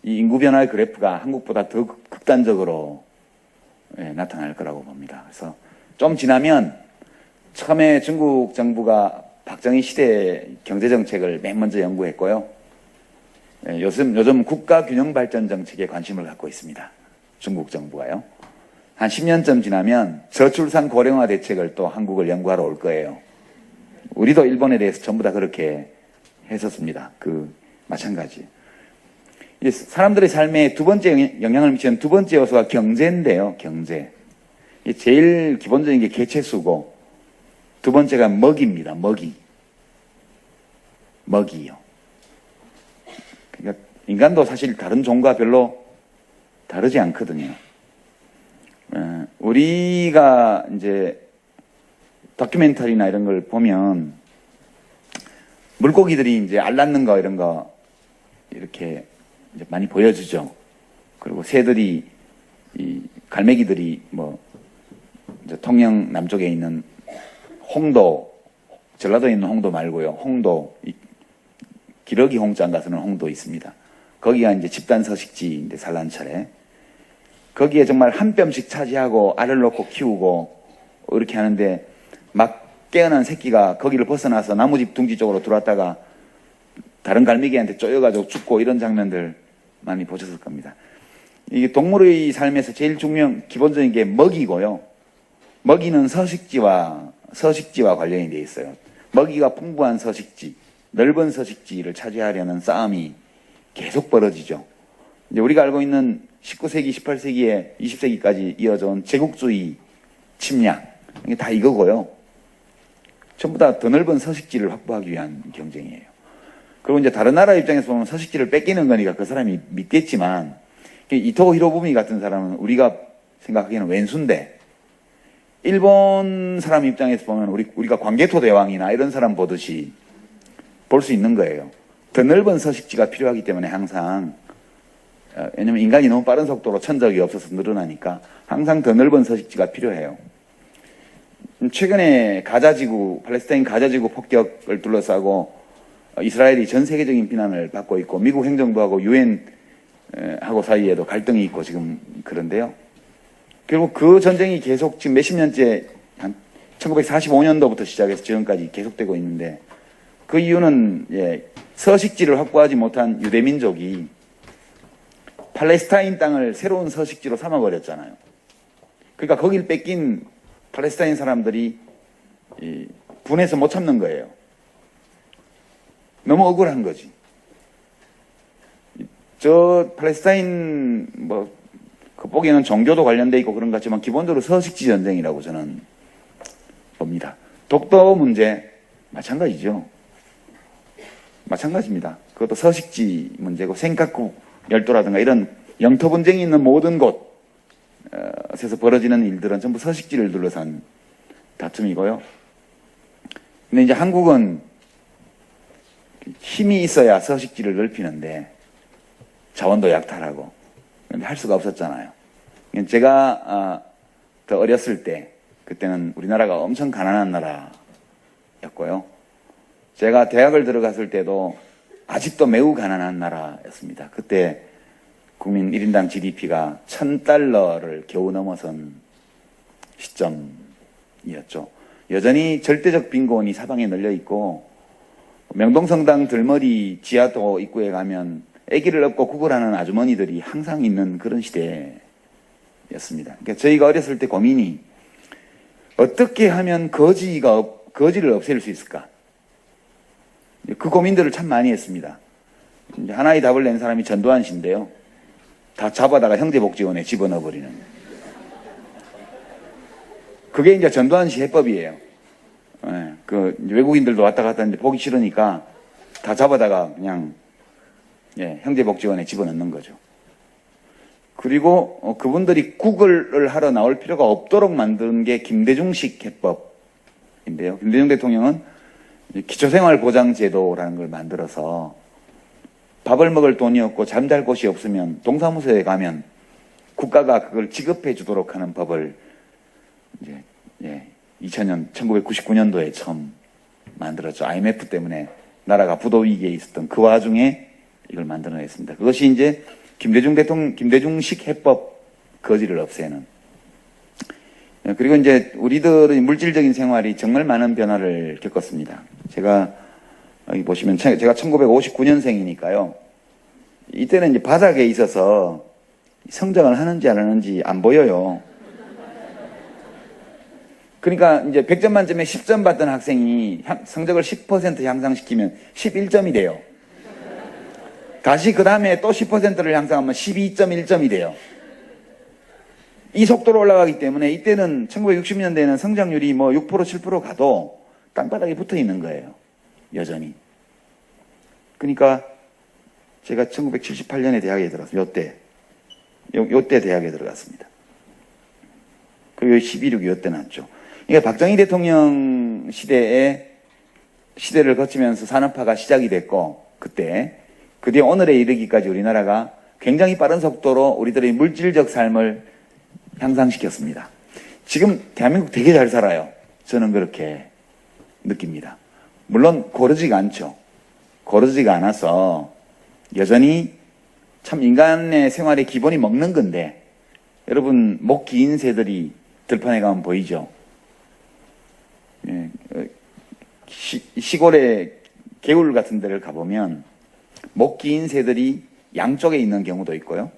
인구 변화의 그래프가 한국보다 더 극단적으로 나타날 거라고 봅니다. 그래서 좀 지나면 처음에 중국 정부가 박정희 시대 경제정책을 맨 먼저 연구했고요. 요즘 국가균형발전 정책에 관심을 갖고 있습니다. 중국 정부가요. 한 10년쯤 지나면 저출산 고령화 대책을 또 한국을 연구하러 올 거예요. 우리도 일본에 대해서 전부 다 그렇게 했었습니다. 마찬가지. 사람들의 삶에 두 번째 영향을 미치는 두 번째 요소가 경제인데요. 경제. 제일 기본적인 게 개체수고 두 번째가 먹이입니다. 먹이요. 그러니까 인간도 사실 다른 종과 별로 다르지 않거든요. 우리가 이제 다큐멘터리나 이런 걸 보면 물고기들이 이제 알 낳는 거 이런 거 이렇게 이제 많이 보여주죠. 그리고 새들이 갈매기들이 이제 통영 남쪽에 있는 홍도, 전라도에 있는 홍도 말고요. 홍도, 기러기 홍자인 가서는 홍도 있습니다. 거기가 이제 집단 서식지인데 산란철에 거기에 정말 한 뼘씩 차지하고 알을 놓고 키우고 이렇게 하는데 막 깨어난 새끼가 거기를 벗어나서 나무집 둥지 쪽으로 들어왔다가 다른 갈매기한테 쪼여가지고 죽고 이런 장면들 많이 보셨을 겁니다. 이게 동물의 삶에서 제일 기본적인 게 먹이고요. 먹이는 서식지와 관련이 되어 있어요. 먹이가 풍부한 서식지, 넓은 서식지를 차지하려는 싸움이 계속 벌어지죠. 이제 우리가 알고 있는 19세기, 18세기에 20세기까지 이어져 온 제국주의 침략, 이게 다 이거고요. 전부 다 더 넓은 서식지를 확보하기 위한 경쟁이에요. 그리고 이제 다른 나라 입장에서 보면 서식지를 뺏기는 거니까 그 사람이 믿겠지만, 이토 히로부미 같은 사람은 우리가 생각하기에는 왼수인데, 일본 사람 입장에서 보면 우리가 광개토 대왕이나 이런 사람 보듯이 볼 수 있는 거예요. 더 넓은 서식지가 필요하기 때문에 항상 왜냐면 인간이 너무 빠른 속도로 천적이 없어서 늘어나니까 항상 더 넓은 서식지가 필요해요. 최근에 팔레스타인 가자지구 폭격을 둘러싸고 이스라엘이 전 세계적인 비난을 받고 있고 미국 행정부하고 유엔하고 사이에도 갈등이 있고 지금 그런데요. 결국 그 전쟁이 계속 지금 몇십 년째 한 1945년도부터 시작해서 지금까지 계속되고 있는데 그 이유는 서식지를 확보하지 못한 유대민족이 팔레스타인 땅을 새로운 서식지로 삼아버렸잖아요. 그러니까 거길 뺏긴 팔레스타인 사람들이 분해서 못 참는 거예요. 너무 억울한 거지. 저 팔레스타인 그 보기에는 종교도 관련돼 있고 그런 것 같지만 기본적으로 서식지 전쟁이라고 저는 봅니다. 독도 문제 마찬가지죠. 마찬가지입니다. 그것도 서식지 문제고 생각국 열도라든가 이런 영토 분쟁이 있는 모든 곳에서 벌어지는 일들은 전부 서식지를 둘러싼 다툼이고요. 근데 이제 한국은 힘이 있어야 서식지를 넓히는데 자원도 약탈하고 근데 할 수가 없었잖아요. 제가 더 어렸을 때 그때는 우리나라가 엄청 가난한 나라였고요. 제가 대학을 들어갔을 때도 아직도 매우 가난한 나라였습니다. 그때 국민 1인당 GDP가 $1,000를 겨우 넘어선 시점이었죠. 여전히 절대적 빈곤이 사방에 널려 있고 명동성당 들머리 지하도 입구에 가면 아기를 업고 구걸하는 아주머니들이 항상 있는 그런 시대였습니다. 그러니까 저희가 어렸을 때 고민이 어떻게 하면 거지를 없앨 수 있을까? 그 고민들을 참 많이 했습니다. 이제 하나의 답을 낸 사람이 전두환 씨인데요. 다 잡아다가 형제복지원에 집어넣어버리는. 그게 이제 전두환 씨 해법이에요. 외국인들도 왔다 갔다 하는데 보기 싫으니까 다 잡아다가 그냥 형제복지원에 집어넣는 거죠. 그리고 그분들이 구걸을 하러 나올 필요가 없도록 만든 게 김대중식 해법인데요. 김대중 대통령은 기초생활보장제도라는 걸 만들어서 밥을 먹을 돈이 없고 잠잘 곳이 없으면 동사무소에 가면 국가가 그걸 지급해 주도록 하는 법을 이제 1999년도에 처음 만들었죠. IMF 때문에 나라가 부도 위기에 있었던 그 와중에 이걸 만들어냈습니다. 그것이 이제 김대중식 해법 거지를 없애는. 그리고 이제 우리들의 물질적인 생활이 정말 많은 변화를 겪었습니다. 제가 여기 보시면 제가 1959년생이니까요. 이때는 이제 바닥에 있어서 성장을 하는지 안 하는지 안 보여요. 그러니까 이제 100점 만점에 10점 받던 학생이 성적을 10% 향상시키면 11점이 돼요. 다시 그 다음에 또 10%를 향상하면 12.1점이 돼요. 이 속도로 올라가기 때문에 이때는 1960년대에는 성장률이 6% 7% 가도 땅바닥에 붙어 있는 거예요. 여전히. 그러니까 제가 1978년에 대학에 들어갔어요. 요때 대학에 들어갔습니다. 그리고 12.6 요때 났죠. 그러니까 박정희 대통령 시대를 거치면서 산업화가 시작이 됐고 그때 그 뒤에 오늘에 이르기까지 우리나라가 굉장히 빠른 속도로 우리들의 물질적 삶을 향상시켰습니다. 지금 대한민국 되게 잘 살아요. 저는 그렇게 느낍니다. 물론 고르지가 않죠. 고르지가 않아서 여전히 참 인간의 생활의 기본이 먹는 건데 여러분 목 긴 새들이 들판에 가면 보이죠. 시골의 개울 같은 데를 가보면 목 긴 새들이 양쪽에 있는 경우도 있고요.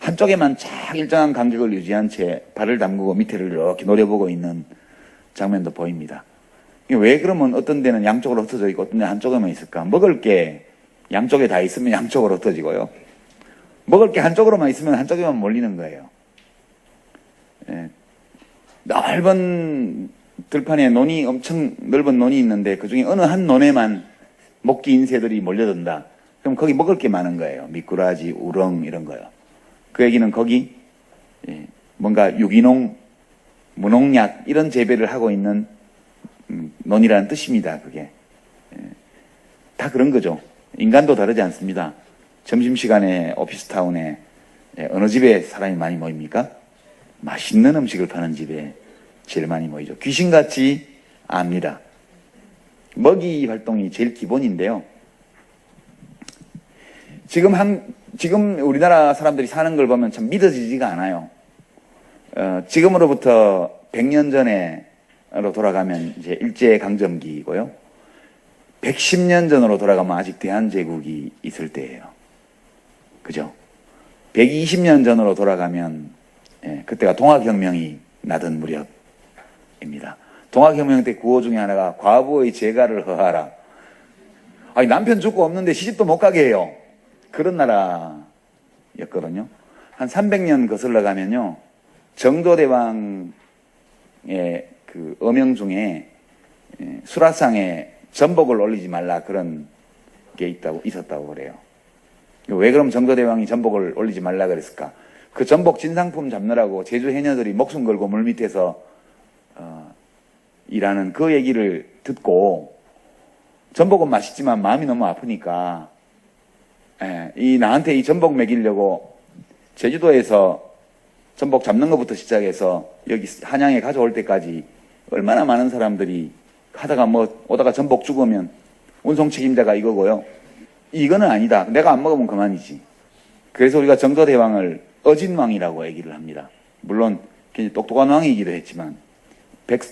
한쪽에만 쫙 일정한 간격을 유지한 채 발을 담그고 밑에를 이렇게 노려보고 있는 장면도 보입니다. 왜 그러면 어떤 데는 양쪽으로 흩어져 있고 어떤 데는 한쪽에만 있을까? 먹을 게 양쪽에 다 있으면 양쪽으로 흩어지고요. 먹을 게 한쪽으로만 있으면 한쪽에만 몰리는 거예요. 넓은 들판에 엄청 넓은 논이 있는데 그 중에 어느 한 논에만 목 긴 새들이 몰려든다. 그럼 거기 먹을 게 많은 거예요. 미꾸라지, 우렁 이런 거요. 그 얘기는 거기 뭔가 유기농 무농약 이런 재배를 하고 있는 논이라는 뜻입니다. 그게 다 그런 거죠. 인간도 다르지 않습니다. 점심시간에 오피스타운에 어느 집에 사람이 많이 모입니까? 맛있는 음식을 파는 집에 제일 많이 모이죠. 귀신같이 압니다. 먹이 활동이 제일 기본인데요. 지금 우리나라 사람들이 사는 걸 보면 참 믿어지지가 않아요. 지금으로부터 100년 전으로 돌아가면 이제 일제강점기이고요. 110년 전으로 돌아가면 아직 대한제국이 있을 때예요. 그죠? 120년 전으로 돌아가면 그때가 동학혁명이 나던 무렵입니다. 동학혁명 때 구호 중에 하나가 과부의 재가를 허하라. 아니 남편 죽고 없는데 시집도 못 가게 해요. 그런 나라였거든요. 한 300년 거슬러 가면요. 정조대왕의 그 어명 중에 수라상에 전복을 올리지 말라 그런 게 있었다고 그래요. 왜 그럼 정조대왕이 전복을 올리지 말라 그랬을까? 그 전복 진상품 잡느라고 제주 해녀들이 목숨 걸고 물 밑에서 일하는 그 얘기를 듣고 전복은 맛있지만 마음이 너무 아프니까 나한테 이 전복 먹이려고 제주도에서 전복 잡는 것부터 시작해서 여기 한양에 가져올 때까지 얼마나 많은 사람들이 하다가 오다가 전복 죽으면 운송 책임자가 이거고요. 이거는 아니다. 내가 안 먹으면 그만이지. 그래서 우리가 정조대왕을 어진왕이라고 얘기를 합니다. 물론 굉장히 똑똑한 왕이기도 했지만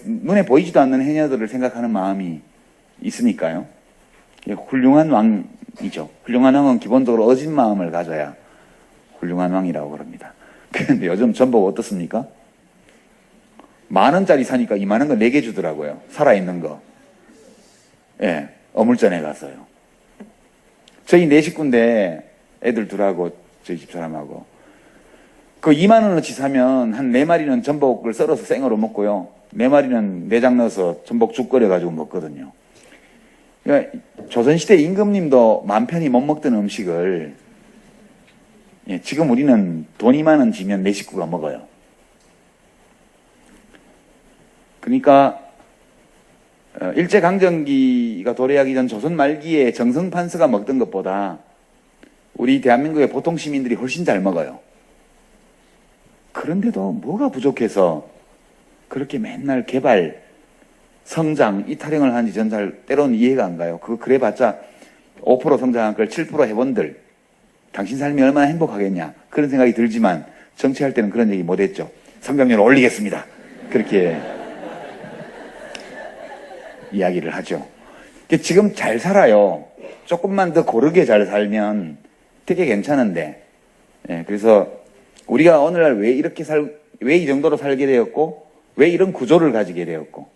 눈에 보이지도 않는 해녀들을 생각하는 마음이 있으니까요. 훌륭한 왕이죠. 훌륭한 왕은 기본적으로 어진 마음을 가져야 훌륭한 왕이라고 그럽니다. 그런데 요즘 전복 어떻습니까? 10,000원짜리 사니까 20,000원 거 4개 주더라고요. 살아있는 거. 어물전에 가서요. 저희 4식구인데 애들 둘하고 저희 집사람하고 그 20,000원어치 사면 한 4마리는 전복을 썰어서 생으로 먹고요. 4마리는 내장 넣어서 전복죽 끓여가지고 먹거든요. 그러니까 조선시대 임금님도 맘 편히 못 먹던 음식을 지금 우리는 돈 20,000원 지면 4식구가 먹어요. 그러니까 일제강점기가 도래하기 전 조선 말기에 정성판서가 먹던 것보다 우리 대한민국의 보통 시민들이 훨씬 잘 먹어요. 그런데도 뭐가 부족해서 그렇게 맨날 개발, 성장, 이 타령을 하는지 전 잘 때로는 이해가 안 가요. 그래봤자 5% 성장한 걸 7% 해본들 당신 삶이 얼마나 행복하겠냐 그런 생각이 들지만 정치할 때는 그런 얘기 못했죠. 성장률을 올리겠습니다. 그렇게 이야기를 하죠. 지금 잘 살아요. 조금만 더 고르게 잘 살면 되게 괜찮은데 그래서 우리가 오늘날 왜 이 정도로 살게 되었고 왜 이런 구조를 가지게 되었고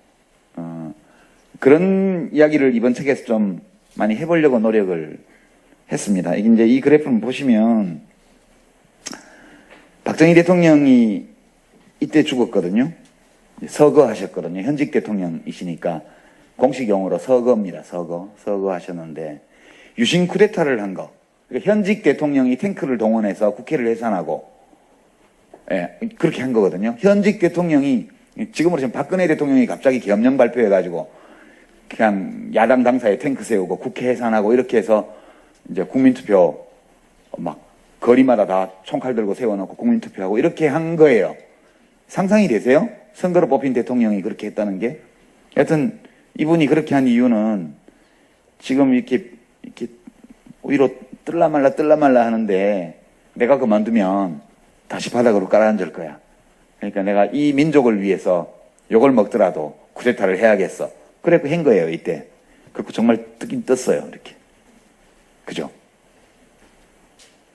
그런 이야기를 이번 책에서 좀 많이 해보려고 노력을 했습니다. 이제 이 그래프를 보시면 박정희 대통령이 이때 죽었거든요. 서거하셨거든요. 현직 대통령이시니까 공식 용어로 서거입니다. 서거 하셨는데 유신 쿠데타를 한 거. 그러니까 현직 대통령이 탱크를 동원해서 국회를 해산하고 그렇게 한 거거든요. 현직 대통령이 지금으로 지금 박근혜 대통령이 갑자기 계엄령 발표해가지고 그냥 야당 당사에 탱크 세우고 국회 해산하고 이렇게 해서 이제 국민투표 막 거리마다 다 총칼 들고 세워놓고 국민투표하고 이렇게 한 거예요. 상상이 되세요? 선거로 뽑힌 대통령이 그렇게 했다는 게? 하여튼 이분이 그렇게 한 이유는 지금 이렇게 위로 뜰라 말라 하는데 내가 그만두면 다시 바닥으로 깔아앉을 거야. 그러니까 내가 이 민족을 위해서 욕을 먹더라도 쿠데타를 해야겠어. 그래서 한 거예요, 이때. 그리고 정말 뜨긴 떴어요, 이렇게. 그죠?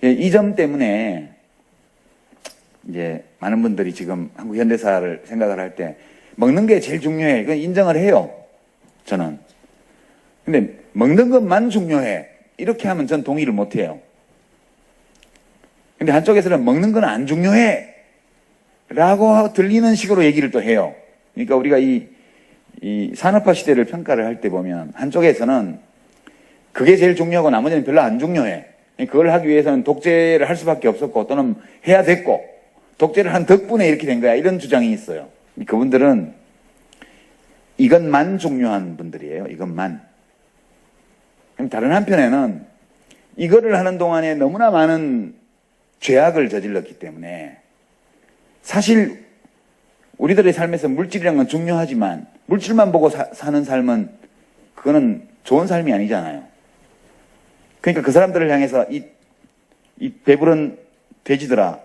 이 점 때문에 이제 많은 분들이 지금 한국 현대사를 생각을 할 때 먹는 게 제일 중요해. 그건 인정을 해요. 저는. 근데 먹는 것만 중요해. 이렇게 하면 전 동의를 못 해요. 근데 한쪽에서는 먹는 건 안 중요해. 라고 들리는 식으로 얘기를 또 해요. 그러니까 우리가 이 산업화 시대를 평가를 할 때 보면 한쪽에서는 그게 제일 중요하고 나머지는 별로 안 중요해. 그걸 하기 위해서는 독재를 할 수밖에 없었고 또는 해야 됐고 독재를 한 덕분에 이렇게 된 거야. 이런 주장이 있어요. 그분들은 이것만 중요한 분들이에요. 이것만. 다른 한편에는 이거를 하는 동안에 너무나 많은 죄악을 저질렀기 때문에 사실 우리들의 삶에서 물질이란 건 중요하지만 물질만 보고 사는 삶은 그거는 좋은 삶이 아니잖아요. 그러니까 그 사람들을 향해서 이 배부른 돼지들아,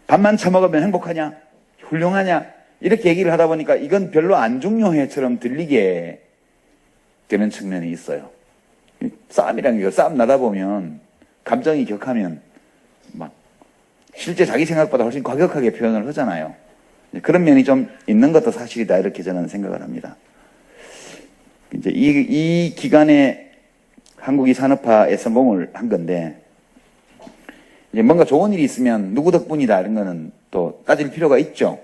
밥만 처먹으면 행복하냐? 훌륭하냐? 이렇게 얘기를 하다 보니까 이건 별로 안 중요해처럼 들리게 되는 측면이 있어요. 싸움이라는 게 싸움 나다 보면 감정이 격하면 막 실제 자기 생각보다 훨씬 과격하게 표현을 하잖아요. 그런 면이 좀 있는 것도 사실이다 이렇게 저는 생각을 합니다. 이제 이 기간에 한국이 산업화에 성공을 한 건데 이제 뭔가 좋은 일이 있으면 누구 덕분이다 이런 거는 또 따질 필요가 있죠.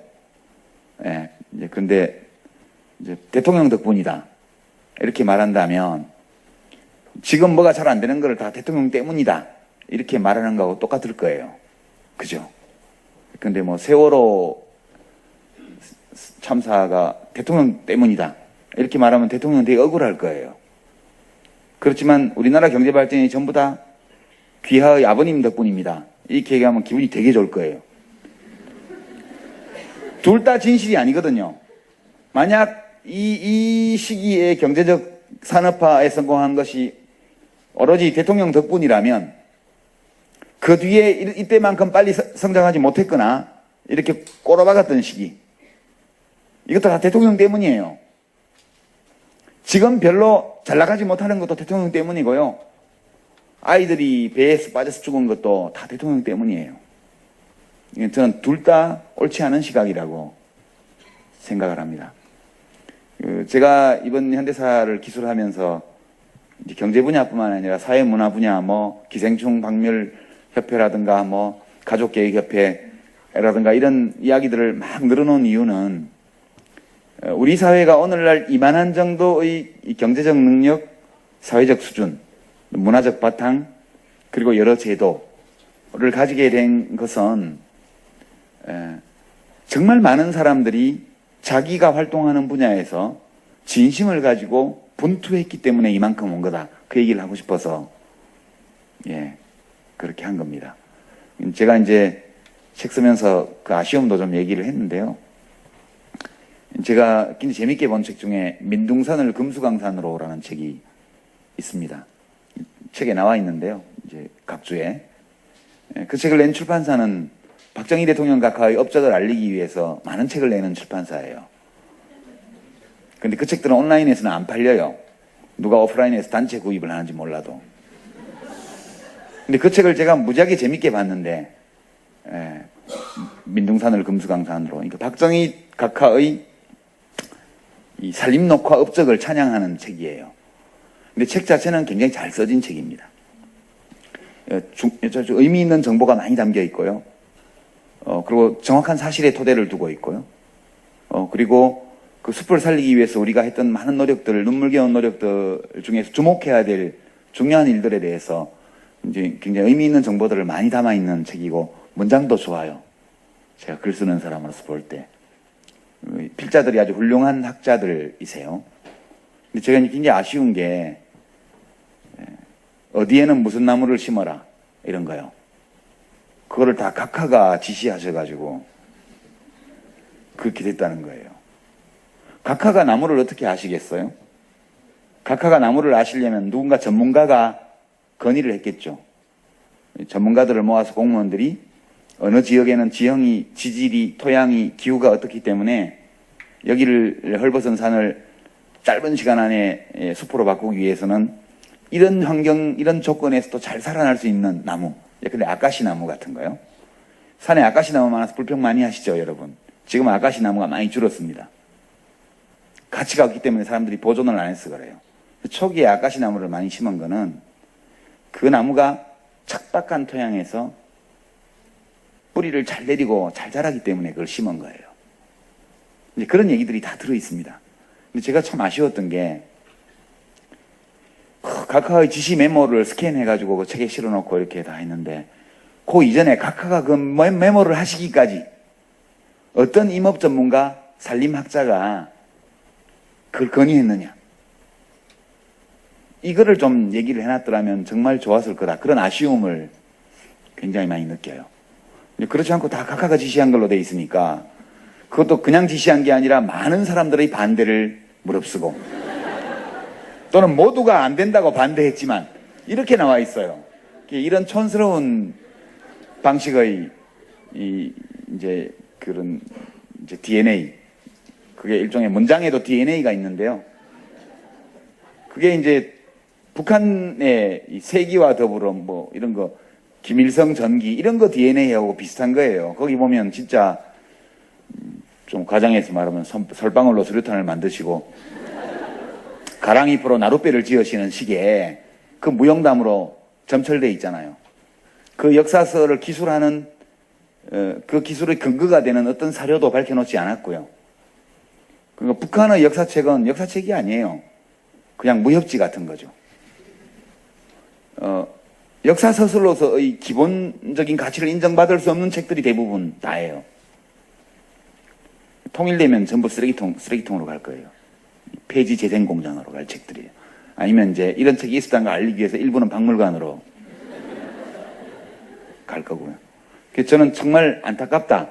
예. 이제 근데 이제 대통령 덕분이다 이렇게 말한다면 지금 뭐가 잘 안 되는 걸 다 대통령 때문이다 이렇게 말하는 거하고 똑같을 거예요. 그죠? 근데 뭐 세월호 참사가 대통령 때문이다 이렇게 말하면 대통령 되게 억울할 거예요. 그렇지만 우리나라 경제 발전이 전부 다 귀하의 아버님 덕분입니다. 이렇게 얘기하면 기분이 되게 좋을 거예요. 둘 다 진실이 아니거든요. 만약 이 시기에 경제적 산업화에 성공한 것이 오로지 대통령 덕분이라면 그 뒤에 이때만큼 빨리 성장하지 못했거나 이렇게 꼬라박았던 시기 이것도 다 대통령 때문이에요. 지금 별로 잘 나가지 못하는 것도 대통령 때문이고요. 아이들이 배에서 빠져서 죽은 것도 다 대통령 때문이에요. 저는 둘 다 옳지 않은 시각이라고 생각을 합니다. 제가 이번 현대사를 기술하면서 이제 경제 분야뿐만 아니라 사회문화 분야, 뭐 기생충 박멸 협회라든가 뭐 가족계획협회라든가 이런 이야기들을 막 늘어놓은 이유는 우리 사회가 오늘날 이만한 정도의 경제적 능력, 사회적 수준, 문화적 바탕, 그리고 여러 제도를 가지게 된 것은 정말 많은 사람들이 자기가 활동하는 분야에서 진심을 가지고 분투했기 때문에 이만큼 온 거다. 그 얘기를 하고 싶어서 그렇게 한 겁니다. 제가 이제 책 쓰면서 그 아쉬움도 좀 얘기를 했는데요. 제가 굉장히 재밌게 본 책 중에 민둥산을 금수강산으로라는 책이 있습니다. 책에 나와 있는데요. 이제 각주에. 그 책을 낸 출판사는 박정희 대통령 각하의 업적을 알리기 위해서 많은 책을 내는 출판사예요. 근데 그 책들은 온라인에서는 안 팔려요. 누가 오프라인에서 단체 구입을 하는지 몰라도. 근데 그 책을 제가 무지하게 재밌게 봤는데, 민둥산을 금수강산으로. 그러니까 박정희 각하의 이 산림녹화 업적을 찬양하는 책이에요. 근데 책 자체는 굉장히 잘 써진 책입니다. 의미 있는 정보가 많이 담겨 있고요. 그리고 정확한 사실의 토대를 두고 있고요. 그리고 그 숲을 살리기 위해서 우리가 했던 많은 노력들, 눈물겨운 노력들 중에서 주목해야 될 중요한 일들에 대해서 이제 굉장히 의미 있는 정보들을 많이 담아 있는 책이고 문장도 좋아요. 제가 글 쓰는 사람으로서 볼 때. 필자들이 아주 훌륭한 학자들이세요. 근데 제가 굉장히 아쉬운 게 어디에는 무슨 나무를 심어라 이런 거요. 그거를 다 각하가 지시하셔가지고 그렇게 됐다는 거예요. 각하가 나무를 어떻게 아시겠어요? 각하가 나무를 아시려면 누군가 전문가가 건의를 했겠죠. 전문가들을 모아서 공무원들이 어느 지역에는 지형이, 지질이, 토양이, 기후가 어떻기 때문에 여기를 헐벗은 산을 짧은 시간 안에 숲으로 바꾸기 위해서는 이런 환경, 이런 조건에서도 잘 살아날 수 있는 나무. 근데 아카시 나무 같은 거요. 산에 아카시 나무 많아서 불평 많이 하시죠, 여러분. 지금은 아카시 나무가 많이 줄었습니다. 가치가 없기 때문에 사람들이 보존을 안 해서 그래요. 초기에 아카시 나무를 많이 심은 거는 그 나무가 척박한 토양에서 뿌리를 잘 내리고 잘 자라기 때문에 그걸 심은 거예요. 이제 그런 얘기들이 다 들어있습니다. 근데 제가 참 아쉬웠던 게 각하의 지시 메모를 스캔해가지고 그 책에 실어놓고 이렇게 다 했는데 그 이전에 각하가 그 메모를 하시기까지 어떤 임업 전문가, 산림학자가 그걸 건의했느냐. 이거를 좀 얘기를 해놨더라면 정말 좋았을 거다. 그런 아쉬움을 굉장히 많이 느껴요. 그렇지 않고 다 각하가 지시한 걸로 돼 있으니까 그것도 그냥 지시한 게 아니라 많은 사람들의 반대를 무릅쓰고 또는 모두가 안 된다고 반대했지만 이렇게 나와 있어요. 이런 촌스러운 방식의 이제 그런 이제 DNA, 그게 일종의 문장에도 DNA가 있는데요. 그게 이제 북한의 이 세기와 더불어 뭐 이런 거 김일성 전기 이런 거 DNA하고 비슷한 거예요. 거기 보면 진짜 좀 과장해서 말하면 설방울로 수류탄을 만드시고 가랑잎으로 나룻배를 지으시는 식의 그 무용담으로 점철되어 있잖아요. 그 역사서를 기술하는 그 기술의 근거가 되는 어떤 사료도 밝혀놓지 않았고요. 그러니까 북한의 역사책은 역사책이 아니에요. 그냥 무협지 같은 거죠. 역사서술로서의 기본적인 가치를 인정받을 수 없는 책들이 대부분 다예요. 통일되면 전부 쓰레기통으로 갈 거예요. 폐지 재생 공장으로 갈 책들이에요. 아니면 이제 이런 책이 있었다는 걸 알리기 위해서 일부는 박물관으로 갈 거고요. 그래서 저는 정말 안타깝다.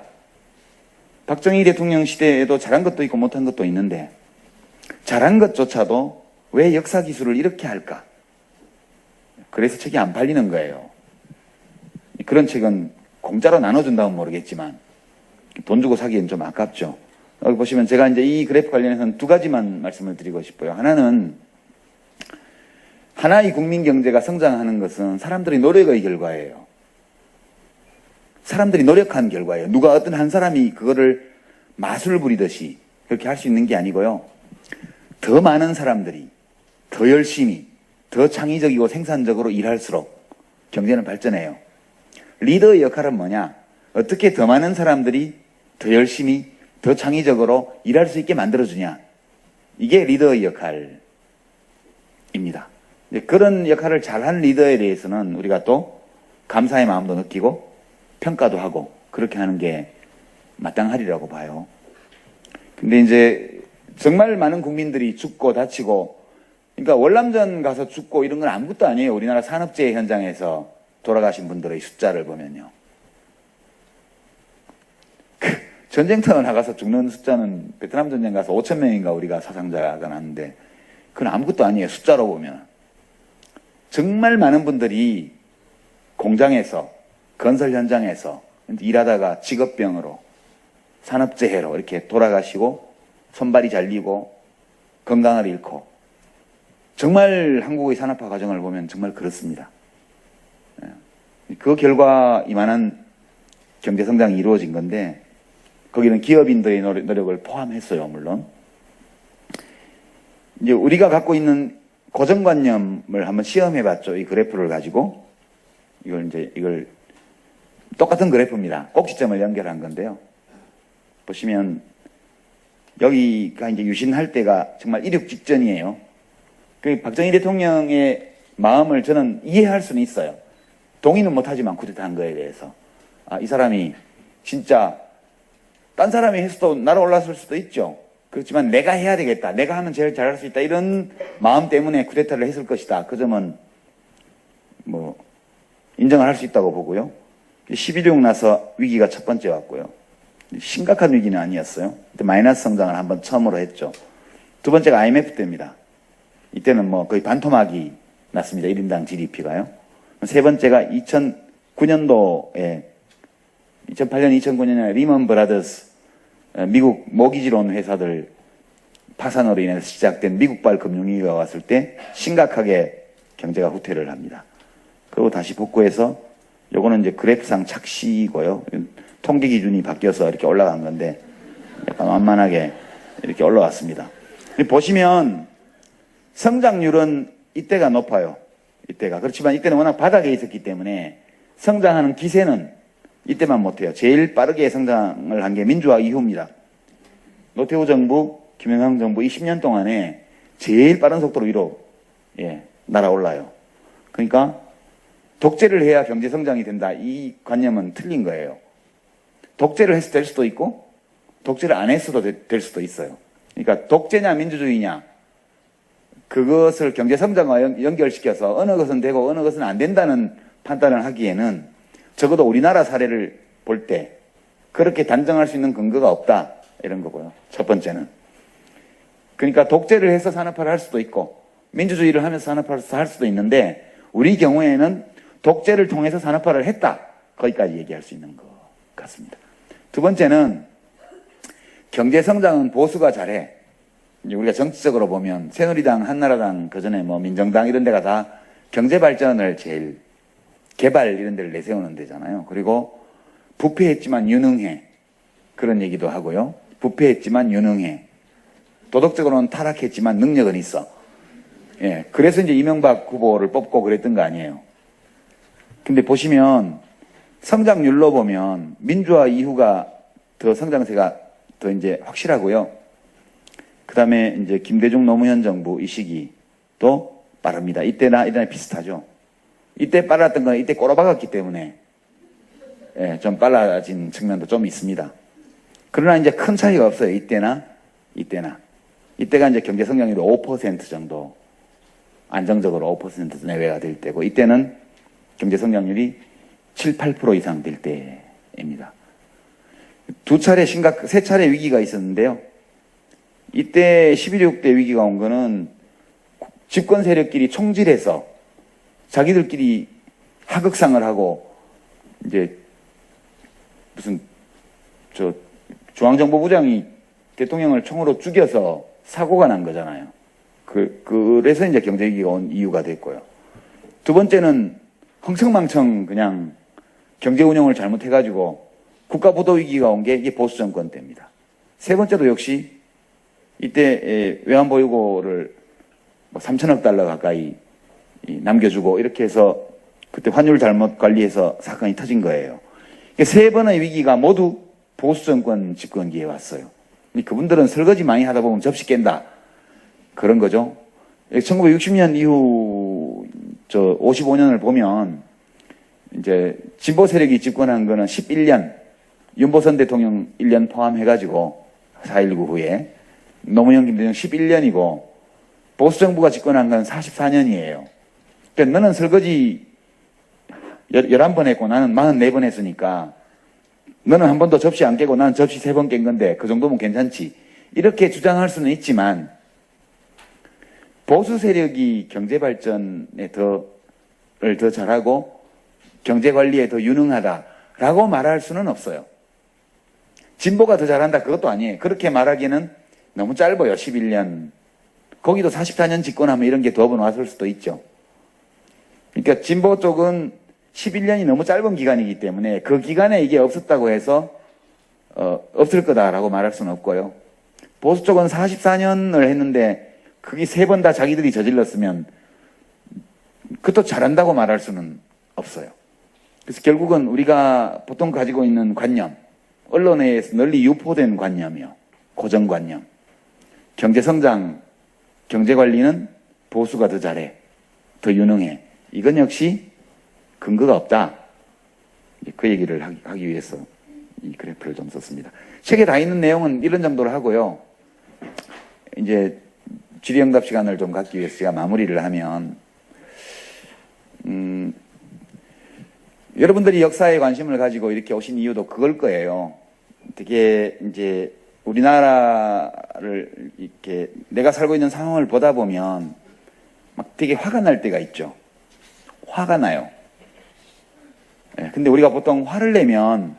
박정희 대통령 시대에도 잘한 것도 있고 못한 것도 있는데 잘한 것조차도 왜 역사 기술을 이렇게 할까? 그래서 책이 안 팔리는 거예요. 그런 책은 공짜로 나눠준다면 모르겠지만 돈 주고 사기엔 좀 아깝죠. 여기 보시면 제가 이제 이 그래프 관련해서는 두 가지만 말씀을 드리고 싶어요. 하나는 하나의 국민 경제가 성장하는 것은 사람들의 노력의 결과예요. 사람들이 노력한 결과예요. 누가 어떤 한 사람이 그거를 마술 부리듯이 그렇게 할 수 있는 게 아니고요. 더 많은 사람들이 더 열심히 더 창의적이고 생산적으로 일할수록 경제는 발전해요. 리더의 역할은 뭐냐? 어떻게 더 많은 사람들이 더 열심히 더 창의적으로 일할 수 있게 만들어주냐. 이게 리더의 역할입니다. 그런 역할을 잘한 리더에 대해서는 우리가 또 감사의 마음도 느끼고 평가도 하고 그렇게 하는 게 마땅하리라고 봐요. 근데 이제 정말 많은 국민들이 죽고 다치고, 그러니까 월남전 가서 죽고 이런 건 아무것도 아니에요. 우리나라 산업재해 현장에서 돌아가신 분들의 숫자를 보면요. 전쟁터에 나가서 죽는 숫자는 베트남 전쟁 가서 5천 명인가 우리가 사상자가 났는데 그건 아무것도 아니에요. 숫자로 보면. 정말 많은 분들이 공장에서 건설 현장에서 일하다가 직업병으로 산업재해로 이렇게 돌아가시고 손발이 잘리고 건강을 잃고 정말 한국의 산업화 과정을 보면 정말 그렇습니다. 그 결과 이만한 경제성장이 이루어진 건데 거기는 기업인들의 노력을 포함했어요. 물론 이제 우리가 갖고 있는 고정관념을 한번 시험해봤죠. 이 그래프를 가지고 이걸 똑같은 그래프입니다. 꼭지점을 연결한 건데요. 보시면 여기가 이제 유신할 때가 정말 이륙 직전이에요. 그 박정희 대통령의 마음을 저는 이해할 수는 있어요. 동의는 못하지만 쿠데타한 거에 대해서 이 사람이 진짜 딴 사람이 했어도 날아올랐을 수도 있죠. 그렇지만 내가 해야 되겠다. 내가 하면 제일 잘할 수 있다. 이런 마음 때문에 쿠데타를 했을 것이다. 그 점은 뭐 인정을 할 수 있다고 보고요. 11.6 나서 위기가 첫 번째 왔고요. 심각한 위기는 아니었어요. 그때 마이너스 성장을 한번 처음으로 했죠. 두 번째가 IMF 때입니다. 이때는 뭐 거의 반토막이 났습니다. 1인당 GDP가요. 세 번째가 2009년도에 2008년, 2009년에 리먼 브라더스 미국 모기지론 회사들 파산으로 인해서 시작된 미국발 금융위기가 왔을 때 심각하게 경제가 후퇴를 합니다. 그리고 다시 복구해서 요거는 이제 그래프상 착시고요. 통계 기준이 바뀌어서 이렇게 올라간 건데 약간 완만하게 이렇게 올라왔습니다. 보시면 성장률은 이때가 높아요. 이때가. 그렇지만 이때는 워낙 바닥에 있었기 때문에 성장하는 기세는 이때만 못해요. 제일 빠르게 성장을 한 게 민주화 이후입니다. 노태우 정부, 김영삼 정부 이 10년 동안에 제일 빠른 속도로 위로 날아올라요. 그러니까 독재를 해야 경제 성장이 된다. 이 관념은 틀린 거예요. 독재를 해서 될 수도 있고 독재를 안 했어도 될 수도 있어요. 그러니까 독재냐 민주주의냐 그것을 경제성장과 연결시켜서 어느 것은 되고 어느 것은 안 된다는 판단을 하기에는 적어도 우리나라 사례를 볼 때 그렇게 단정할 수 있는 근거가 없다 이런 거고요. 첫 번째는. 그러니까 독재를 해서 산업화를 할 수도 있고 민주주의를 하면서 산업화를 할 수도 있는데 우리 경우에는 독재를 통해서 산업화를 했다. 거기까지 얘기할 수 있는 것 같습니다. 두 번째는 경제성장은 보수가 잘해. 이제 우리가 정치적으로 보면 새누리당, 한나라당, 그전에 뭐 민정당 이런 데가 다 경제발전을 제일 개발 이런 데를 내세우는 데잖아요. 그리고 부패했지만 유능해. 그런 얘기도 하고요. 부패했지만 유능해. 도덕적으로는 타락했지만 능력은 있어. 예. 그래서 이제 이명박 후보를 뽑고 그랬던 거 아니에요. 근데 보시면 성장률로 보면 민주화 이후가 더 성장세가 더 이제 확실하고요. 그 다음에 이제 김대중 노무현 정부 이 시기도 빠릅니다. 이때나 비슷하죠. 이때 빨랐던 건 이때 꼬라박았기 때문에 예, 좀 빨라진 측면도 좀 있습니다. 그러나 이제 큰 차이가 없어요. 이때가 이제 경제 성장률이 5% 정도 안정적으로 5% 내외가 될 때고 이때는 경제 성장률이 7, 8% 이상 될 때입니다. 세 차례 위기가 있었는데요. 이때 11.26대 위기가 온 거는 집권 세력끼리 총질해서 자기들끼리 하극상을 하고 이제 무슨 중앙정보부장이 대통령을 총으로 죽여서 사고가 난 거잖아요. 그래서 이제 경제위기가 온 이유가 됐고요. 두 번째는 흥청망청 그냥 경제 운영을 잘못해가지고 국가부도위기가 온 게 이게 보수정권 때입니다. 세 번째도 역시 이때 외환보유고를 뭐 3천억 달러 가까이 남겨주고 이렇게 해서 그때 환율 잘못 관리해서 사건이 터진 거예요. 세 번의 위기가 모두 보수정권 집권기에 왔어요. 그분들은 설거지 많이 하다 보면 접시 깬다. 그런 거죠. 1960년 이후 55년을 보면 이제 진보 세력이 집권한 거는 11년, 윤보선 대통령 1년 포함해가지고 4.19 후에 노무현 김대중 11년이고 보수 정부가 집권한 건 44년이에요. 그러니까 너는 설거지 11번 했고 나는 44번 했으니까 너는 한 번도 접시 안 깨고 나는 접시 3번 깬 건데 그 정도면 괜찮지. 이렇게 주장할 수는 있지만 보수 세력이 경제 발전에 더 잘하고 경제 관리에 더 유능하다라고 말할 수는 없어요. 진보가 더 잘한다 그것도 아니에요. 그렇게 말하기는 너무 짧아요. 11년. 거기도 44년 집권하면 이런 게 더 번 왔을 수도 있죠. 그러니까 진보 쪽은 11년이 너무 짧은 기간이기 때문에 그 기간에 이게 없었다고 해서 없을 거다라고 말할 수는 없고요. 보수 쪽은 44년을 했는데 그게 3번 다 자기들이 저질렀으면 그것도 잘한다고 말할 수는 없어요. 그래서 결국은 우리가 보통 가지고 있는 관념, 언론에 널리 유포된 관념이요. 고정관념. 경제성장, 경제관리는 보수가 더 잘해. 더 유능해. 이건 역시 근거가 없다. 그 얘기를 하기 위해서 이 그래프를 좀 썼습니다. 책에 다 있는 내용은 이런 정도로 하고요. 이제 질의응답 시간을 좀 갖기 위해서 제가 마무리를 하면 여러분들이 역사에 관심을 가지고 이렇게 오신 이유도 그걸 거예요. 되게 이제 우리나라를 이렇게 내가 살고 있는 상황을 보다 보면 막 되게 화가 날 때가 있죠. 화가 나요. 근데 우리가 보통 화를 내면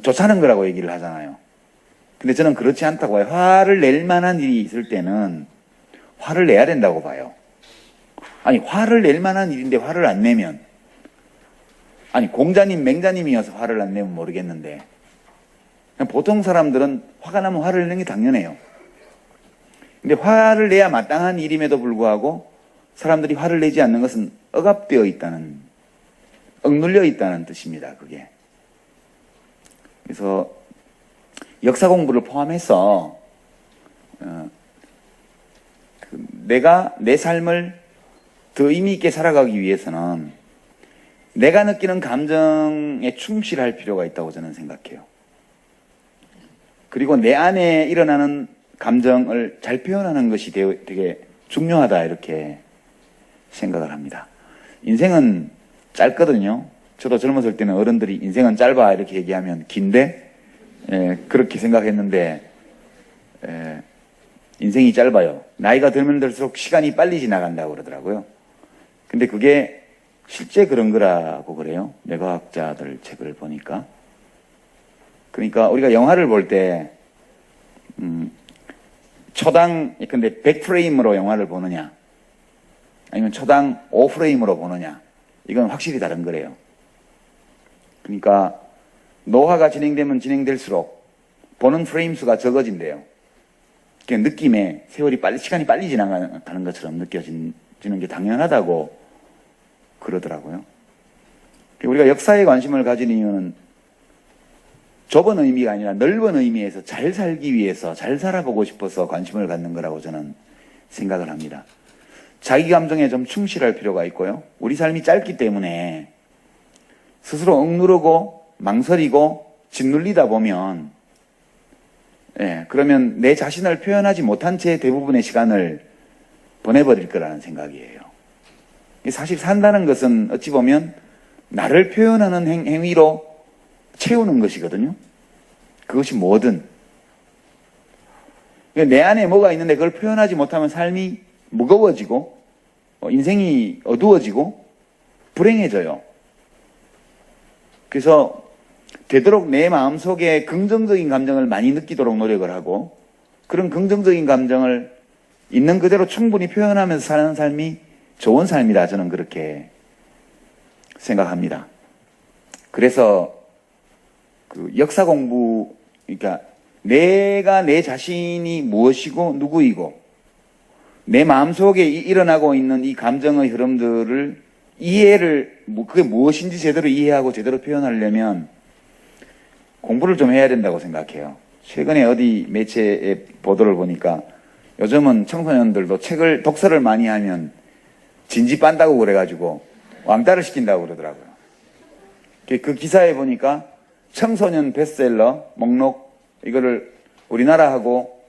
좋다는 거라고 얘기를 하잖아요. 근데 저는 그렇지 않다고 해요. 화를 낼 만한 일이 있을 때는 화를 내야 된다고 봐요. 아니, 화를 낼 만한 일인데 화를 안 내면, 아니, 공자님, 맹자님이어서 화를 안 내면 모르겠는데, 보통 사람들은 화가 나면 화를 내는 게 당연해요. 근데 화를 내야 마땅한 일임에도 불구하고 사람들이 화를 내지 않는 것은 억압되어 있다는, 억눌려 있다는 뜻입니다, 그게. 그래서 역사 공부를 포함해서 내가 내 삶을 더 의미 있게 살아가기 위해서는 내가 느끼는 감정에 충실할 필요가 있다고 저는 생각해요. 그리고 내 안에 일어나는 감정을 잘 표현하는 것이 되게 중요하다 이렇게 생각을 합니다. 인생은 짧거든요. 저도 젊었을 때는 어른들이 인생은 짧아 이렇게 얘기하면 긴데 그렇게 생각했는데 인생이 짧아요. 나이가 들면 들수록 시간이 빨리 지나간다고 그러더라고요. 근데 그게 실제 그런 거라고 그래요. 뇌과학자들 책을 보니까. 그러니까 우리가 영화를 볼 때 초당 근데 100프레임으로 영화를 보느냐 아니면 초당 5프레임으로 보느냐 이건 확실히 다른 거래요. 그러니까 노화가 진행되면 진행될수록 보는 프레임 수가 적어진대요. 그러니까 느낌에 시간이 빨리 지나가는 것처럼 느껴지는 게 당연하다고 그러더라고요. 우리가 역사에 관심을 가진 이유는 좁은 의미가 아니라 넓은 의미에서 잘 살기 위해서 잘 살아보고 싶어서 관심을 갖는 거라고 저는 생각을 합니다. 자기 감정에 좀 충실할 필요가 있고요. 우리 삶이 짧기 때문에 스스로 억누르고 망설이고 짓눌리다 보면 그러면 내 자신을 표현하지 못한 채 대부분의 시간을 보내버릴 거라는 생각이에요. 사실 산다는 것은 어찌 보면 나를 표현하는 행위로 채우는 것이거든요. 그것이 뭐든. 내 안에 뭐가 있는데 그걸 표현하지 못하면 삶이 무거워지고 인생이 어두워지고 불행해져요. 그래서 되도록 내 마음속에 긍정적인 감정을 많이 느끼도록 노력을 하고 그런 긍정적인 감정을 있는 그대로 충분히 표현하면서 사는 삶이 좋은 삶이다. 저는 그렇게 생각합니다. 그래서 그 역사 공부, 그러니까 내가 내 자신이 무엇이고 누구이고 내 마음속에 일어나고 있는 이 감정의 흐름들을 그게 무엇인지 제대로 이해하고 제대로 표현하려면 공부를 좀 해야 된다고 생각해요. 최근에 어디 매체의 보도를 보니까 요즘은 청소년들도 독서를 많이 하면 진지 빤다고 그래가지고 왕따를 시킨다고 그러더라고요. 그 기사에 보니까 청소년 베스트셀러 목록 이거를 우리나라하고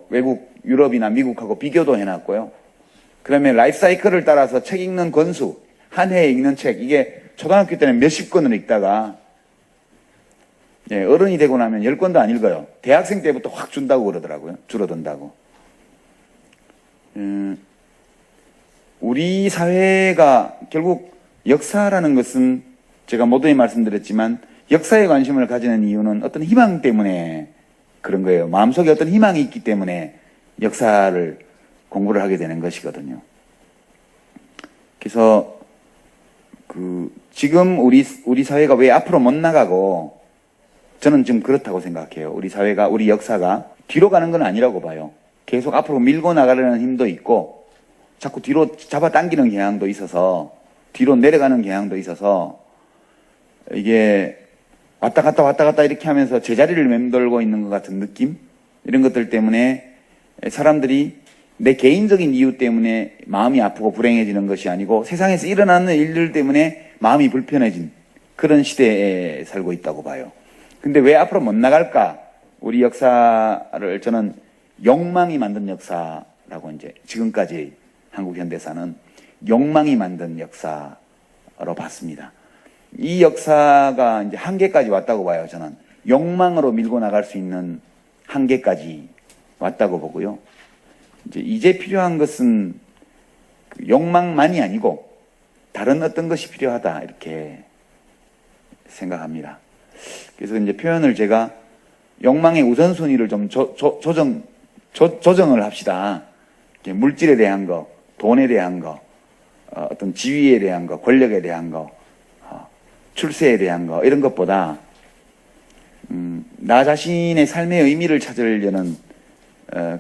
외국 유럽이나 미국하고 비교도 해놨고요. 그러면 라이프 사이클을 따라서 책 읽는 권수 한 해에 읽는 책 이게 초등학교 때는 몇십 권을 읽다가 어른이 되고 나면 10권도 안 읽어요. 대학생 때부터 확 준다고 그러더라고요. 줄어든다고. 우리 사회가 결국 역사라는 것은 제가 모두에 말씀드렸지만 역사에 관심을 가지는 이유는 어떤 희망 때문에 그런 거예요. 마음속에 어떤 희망이 있기 때문에 역사를 공부를 하게 되는 것이거든요. 그래서 지금 우리 사회가 왜 앞으로 못 나가고 저는 좀 그렇다고 생각해요. 우리 역사가 뒤로 가는 건 아니라고 봐요. 계속 앞으로 밀고 나가려는 힘도 있고 자꾸 뒤로 잡아당기는 경향도 있어서 뒤로 내려가는 경향도 있어서 이게 왔다 갔다 이렇게 하면서 제자리를 맴돌고 있는 것 같은 느낌? 이런 것들 때문에 사람들이 내 개인적인 이유 때문에 마음이 아프고 불행해지는 것이 아니고 세상에서 일어나는 일들 때문에 마음이 불편해진 그런 시대에 살고 있다고 봐요. 근데 왜 앞으로 못 나갈까? 우리 역사를 저는 욕망이 만든 역사라고 이제 지금까지 한국 현대사는 욕망이 만든 역사로 봤습니다. 이 역사가 이제 한계까지 왔다고 봐요. 저는 욕망으로 밀고 나갈 수 있는 한계까지 왔다고 보고요. 이제 필요한 것은 그 욕망만이 아니고 다른 어떤 것이 필요하다 이렇게 생각합니다. 그래서 이제 표현을 제가 욕망의 우선순위를 좀 조정을 합시다. 물질에 대한 거, 돈에 대한 거, 어떤 지위에 대한 거, 권력에 대한 거, 출세에 대한 거 이런 것보다 나 자신의 삶의 의미를 찾으려는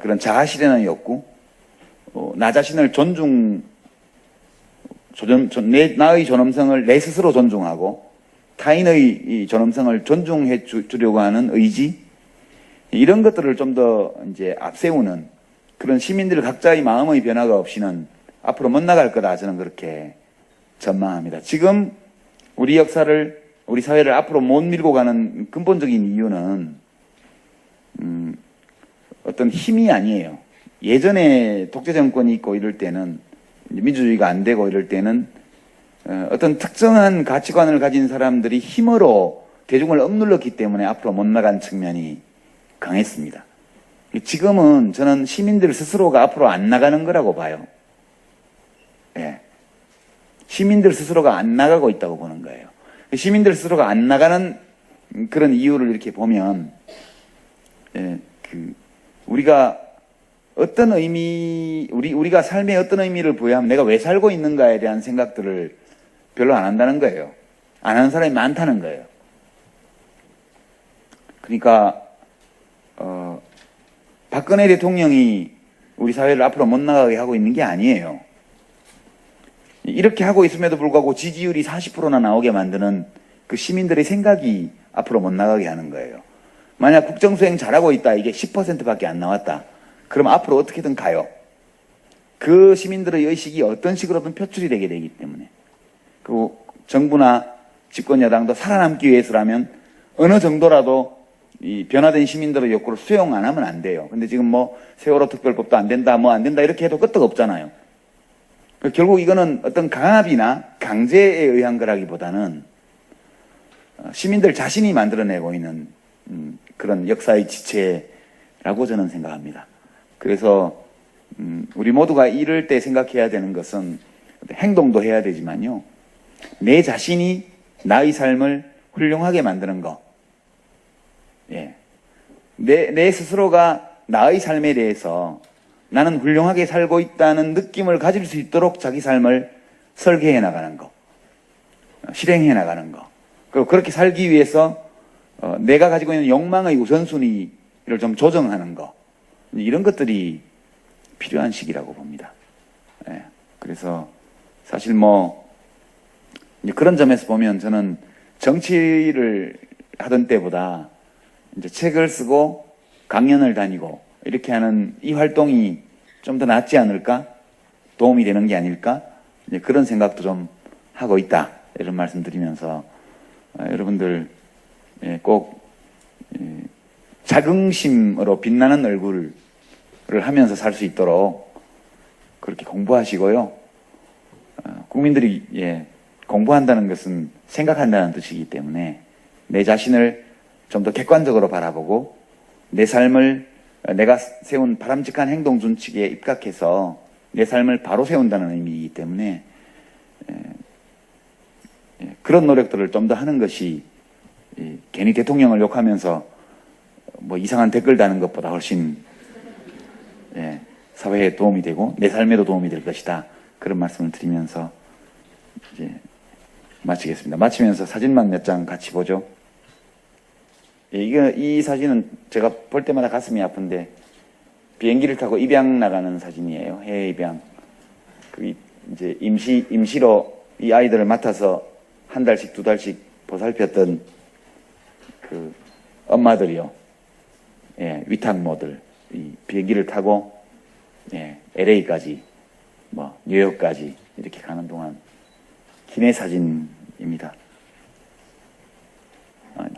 그런 자아 실현의 욕구, 나 자신을 나의 존엄성을 내 스스로 존중하고 타인의 존엄성을 존중해 주려고 하는 의지 이런 것들을 좀 더 이제 앞세우는 그런 시민들 각자의 마음의 변화가 없이는 앞으로 못 나갈 거다 저는 그렇게 전망합니다. 지금 우리 사회를 앞으로 못 밀고 가는 근본적인 이유는 어떤 힘이 아니에요. 예전에 독재 정권이 있고 이럴 때는 민주주의가 안 되고 이럴 때는 어떤 특정한 가치관을 가진 사람들이 힘으로 대중을 억눌렀기 때문에 앞으로 못 나간 측면이 강했습니다. 지금은 저는 시민들 스스로가 앞으로 안 나가는 거라고 봐요. 예. 시민들 스스로가 안 나가고 있다고 보는 거예요. 시민들 스스로가 안 나가는 그런 이유를 이렇게 보면, 우리가 어떤 우리가 삶에 어떤 의미를 부여하면 내가 왜 살고 있는가에 대한 생각들을 별로 안 한다는 거예요. 안 하는 사람이 많다는 거예요. 그러니까, 박근혜 대통령이 우리 사회를 앞으로 못 나가게 하고 있는 게 아니에요. 이렇게 하고 있음에도 불구하고 지지율이 40%나 나오게 만드는 그 시민들의 생각이 앞으로 못 나가게 하는 거예요. 만약 국정수행 잘하고 있다, 이게 10%밖에 안 나왔다. 그럼 앞으로 어떻게든 가요. 그 시민들의 의식이 어떤 식으로든 표출이 되게 되기 때문에. 그리고 정부나 집권 여당도 살아남기 위해서라면 어느 정도라도 이 변화된 시민들의 욕구를 수용 안 하면 안 돼요. 근데 지금 뭐 세월호 특별법도 안 된다, 뭐 안 된다 이렇게 해도 끄떡 없잖아요. 결국 이거는 어떤 강압이나 강제에 의한 거라기보다는 시민들 자신이 만들어내고 있는 그런 역사의 지체라고 저는 생각합니다. 그래서 우리 모두가 이럴 때 생각해야 되는 것은 행동도 해야 되지만요. 내 자신이 나의 삶을 훌륭하게 만드는 거. 예. 내 스스로가 나의 삶에 대해서 나는 훌륭하게 살고 있다는 느낌을 가질 수 있도록 자기 삶을 설계해 나가는 거. 실행해 나가는 거. 그리고 그렇게 살기 위해서 내가 가지고 있는 욕망의 우선순위를 좀 조정하는 거. 이런 것들이 필요한 시기라고 봅니다. 예. 그래서 사실 뭐 이제 그런 점에서 보면 저는 정치를 하던 때보다 이제 책을 쓰고 강연을 다니고 이렇게 하는 이 활동이 좀 더 낫지 않을까? 도움이 되는 게 아닐까? 이제 그런 생각도 좀 하고 있다. 이런 말씀 드리면서 여러분들 꼭 자긍심으로 빛나는 얼굴을 하면서 살 수 있도록 그렇게 공부하시고요. 국민들이 공부한다는 것은 생각한다는 뜻이기 때문에 내 자신을 좀 더 객관적으로 바라보고 내 삶을 내가 세운 바람직한 행동 준칙에 입각해서 내 삶을 바로 세운다는 의미이기 때문에 그런 노력들을 좀 더 하는 것이 괜히 대통령을 욕하면서 뭐 이상한 댓글 다는 것보다 훨씬 사회에 도움이 되고 내 삶에도 도움이 될 것이다. 그런 말씀을 드리면서 이제 마치겠습니다. 마치면서 사진만 몇 장 같이 보죠. 이 사진은 제가 볼 때마다 가슴이 아픈데 비행기를 타고 입양 나가는 사진이에요. 해외 입양. 이제 임시로 이 아이들을 맡아서 한 달씩 두 달씩 보살폈던 그 엄마들이요. 위탁모들 이 비행기를 타고 LA까지 뭐 뉴욕까지 이렇게 가는 동안 기내 사진입니다.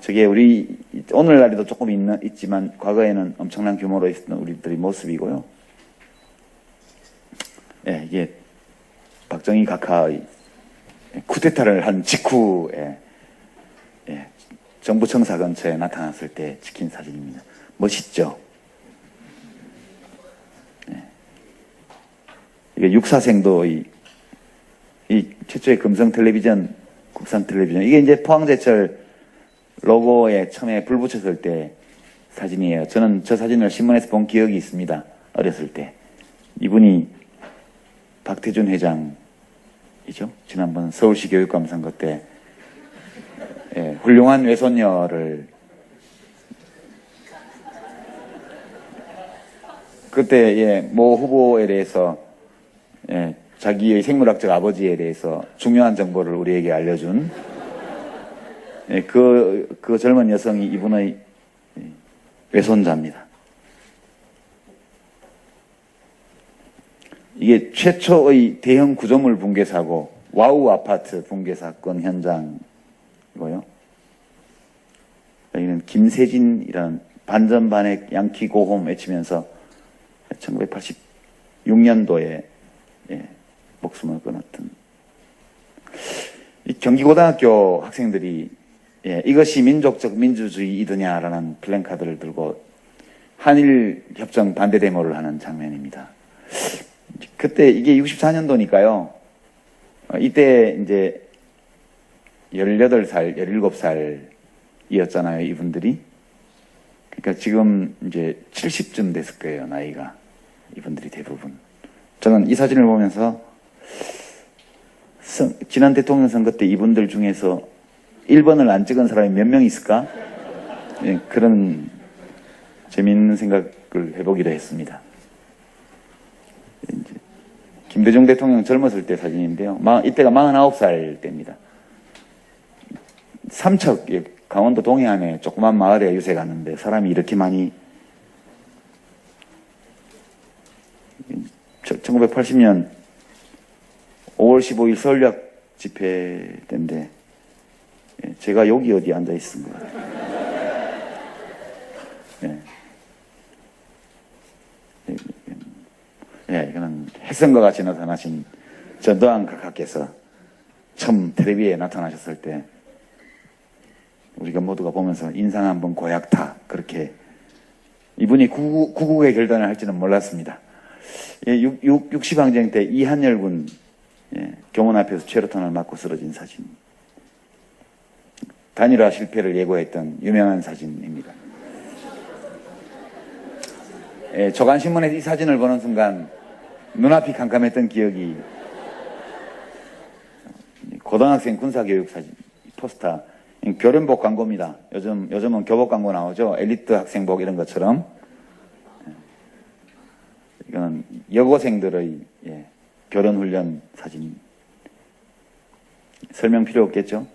저게 우리 오늘날에도 조금 있지만 과거에는 엄청난 규모로 있었던 우리들의 모습이고요. 이게 박정희 각하의 쿠데타를 한 직후에 정부 청사 근처에 나타났을 때 찍힌 사진입니다. 멋있죠? 이게 육사생도 이 최초의 금성 텔레비전, 국산 텔레비전, 이게 이제 포항제철 로고에 처음에 불 붙였을 때 사진이에요. 저는 저 사진을 신문에서 본 기억이 있습니다. 어렸을 때. 이분이 박태준 회장이죠. 지난번 서울시 교육감 선거 때 훌륭한 외손녀를 그때 모 후보에 대해서 자기의 생물학적 아버지에 대해서 중요한 정보를 우리에게 알려준 그 젊은 여성이 이분의 외손자입니다. 이게 최초의 대형 구조물 붕괴 사고, 와우 아파트 붕괴 사건 현장이고요. 여기는 김세진이라는 반전반핵 양키 고홈 외치면서 1986년도에 목숨을 끊었던 이 경기고등학교 학생들이 이것이 민족적 민주주의이더냐라는 플랜카드를 들고 한일 협정 반대 데모를 하는 장면입니다. 그때 이게 64년도니까요. 이때 이제 18살, 17살이었잖아요, 이분들이. 그러니까 지금 이제 70쯤 됐을 거예요, 나이가. 이분들이 대부분. 저는 이 사진을 보면서 지난 대통령 선거 때 이분들 중에서 1번을 안 찍은 사람이 몇 명 있을까? 그런 재미있는 생각을 해보기도 했습니다. 이제 김대중 대통령 젊었을 때 사진인데요. 이때가 49살 때입니다. 삼척, 강원도 동해안에 조그만 마을에 유세 갔는데 사람이 이렇게 많이 1980년 5월 15일 서울역 집회 때인데 제가 여기 어디 앉아 있은 것 같아요. 이거는 햇선과 같이 나타나신 전두환 각하께서 처음 텔레비에 나타나셨을 때 우리가 모두가 보면서 인상 한번 고약타 그렇게 이분이 구국의 결단을 할지는 몰랐습니다. 60항쟁 때 이한열군 교문 앞에서 최루탄을 맞고 쓰러진 사진. 단일화 실패를 예고했던 유명한 사진입니다. 조간신문에서 이 사진을 보는 순간 눈앞이 캄캄했던 기억이 고등학생 군사교육 사진 포스터 교련복 광고입니다. 요즘은 교복 광고 나오죠. 엘리트 학생복 이런 것처럼. 이거는 여고생들의 교련훈련 사진. 설명 필요 없겠죠?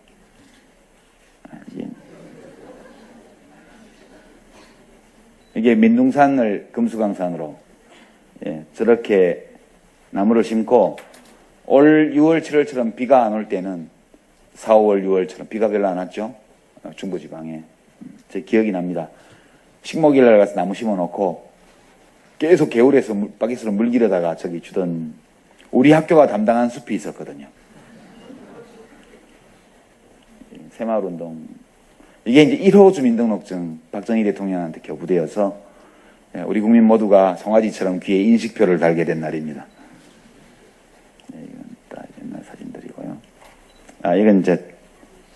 이게 민둥산을 금수강산으로 저렇게 나무를 심고 올 6월, 7월처럼 비가 안 올 때는 4, 5월, 6월처럼 비가 별로 안 왔죠? 중부지방에. 제 기억이 납니다. 식목일 날 가서 나무 심어놓고 계속 개울에서 바퀴스로 물 기르다가 저기 주던 우리 학교가 담당한 숲이 있었거든요. 새마을운동. 이게 이제 1호 주민등록증 박정희 대통령한테 교부되어서 우리 국민 모두가 송아지처럼 귀에 인식표를 달게 된 날입니다. 이건 다 옛날 사진들이고요. 이건 이제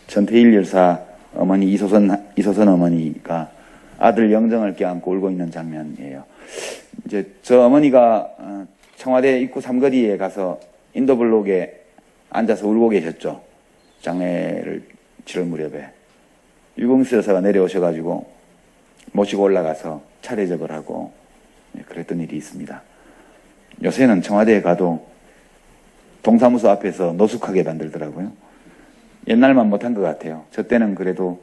전태일 열사 어머니 이소선 어머니가 아들 영정을 껴안고 울고 있는 장면이에요. 이제 저 어머니가 청와대 입구 삼거리에 가서 인도블록에 앉아서 울고 계셨죠. 장례를 치를 무렵에. 유공수 여사가 내려오셔가지고 모시고 올라가서 차례접을 하고 그랬던 일이 있습니다. 요새는 청와대에 가도 동사무소 앞에서 노숙하게 만들더라고요. 옛날만 못한 것 같아요. 저 때는 그래도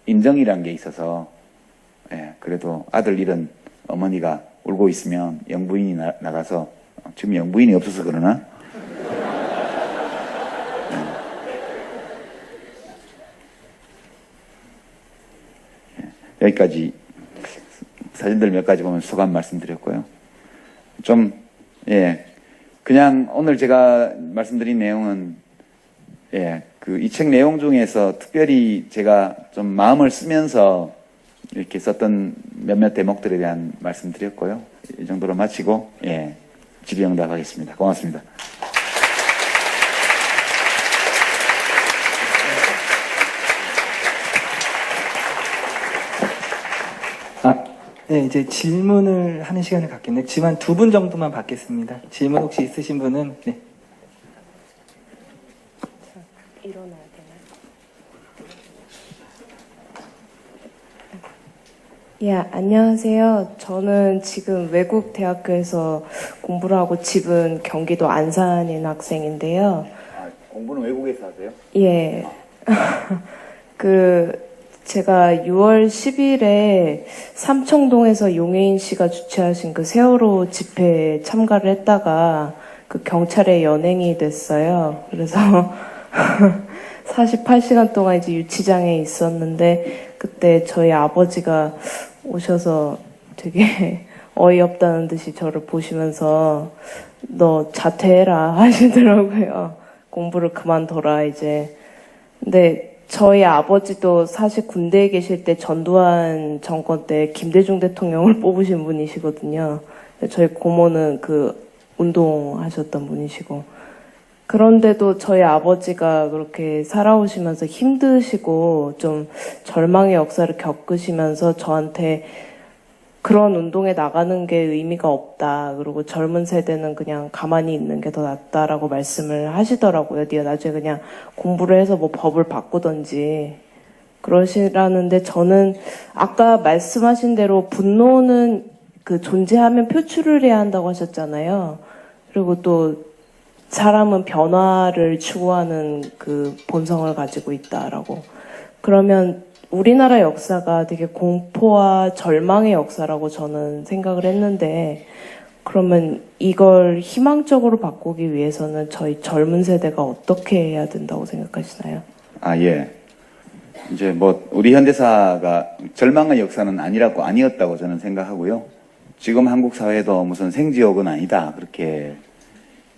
인정이란 게 있어서 그래도 아들 잃은 어머니가 울고 있으면 영부인이 나가서 지금 영부인이 없어서 그러나? 여기까지 사진들 몇 가지 보면 소감 말씀드렸고요. 그냥 오늘 제가 말씀드린 내용은 이 책 내용 중에서 특별히 제가 좀 마음을 쓰면서 이렇게 썼던 몇몇 대목들에 대한 말씀드렸고요. 이 정도로 마치고 질의응답하겠습니다. 고맙습니다. 네, 이제 질문을 하는 시간을 갖겠네요. 지금 한 2분 정도만 받겠습니다. 질문 혹시 있으신 분은, 네. 일어나야 되나요? 예, 안녕하세요. 저는 지금 외국 대학교에서 공부를 하고 집은 경기도 안산에 있는 학생인데요. 공부는 외국에서 하세요? 예. 제가 6월 10일에 삼청동에서 용해인 씨가 주최하신 그 세월호 집회에 참가를 했다가 그 경찰에 연행이 됐어요. 그래서 48시간 동안 이제 유치장에 있었는데 그때 저희 아버지가 오셔서 되게 어이없다는 듯이 저를 보시면서 너 자퇴해라 하시더라고요. 공부를 그만둬라 이제. 근데 저희 아버지도 사실 군대에 계실 때 전두환 정권 때 김대중 대통령을 뽑으신 분이시거든요. 저희 고모는 그 운동하셨던 분이시고. 그런데도 저희 아버지가 그렇게 살아오시면서 힘드시고 좀 절망의 역사를 겪으시면서 저한테 그런 운동에 나가는 게 의미가 없다. 그리고 젊은 세대는 그냥 가만히 있는 게 더 낫다라고 말씀을 하시더라고요. 네가 나중에 그냥 공부를 해서 뭐 법을 바꾸던지 그러시라는데 저는 아까 말씀하신 대로 분노는 그 존재하면 표출을 해야 한다고 하셨잖아요. 그리고 또 사람은 변화를 추구하는 그 본성을 가지고 있다라고. 그러면 우리나라 역사가 되게 공포와 절망의 역사라고 저는 생각을 했는데, 그러면 이걸 희망적으로 바꾸기 위해서는 저희 젊은 세대가 어떻게 해야 된다고 생각하시나요? 아, 예. 이제 뭐, 우리 현대사가 절망의 역사는 아니었다고 저는 생각하고요. 지금 한국 사회도 무슨 생지옥은 아니다. 그렇게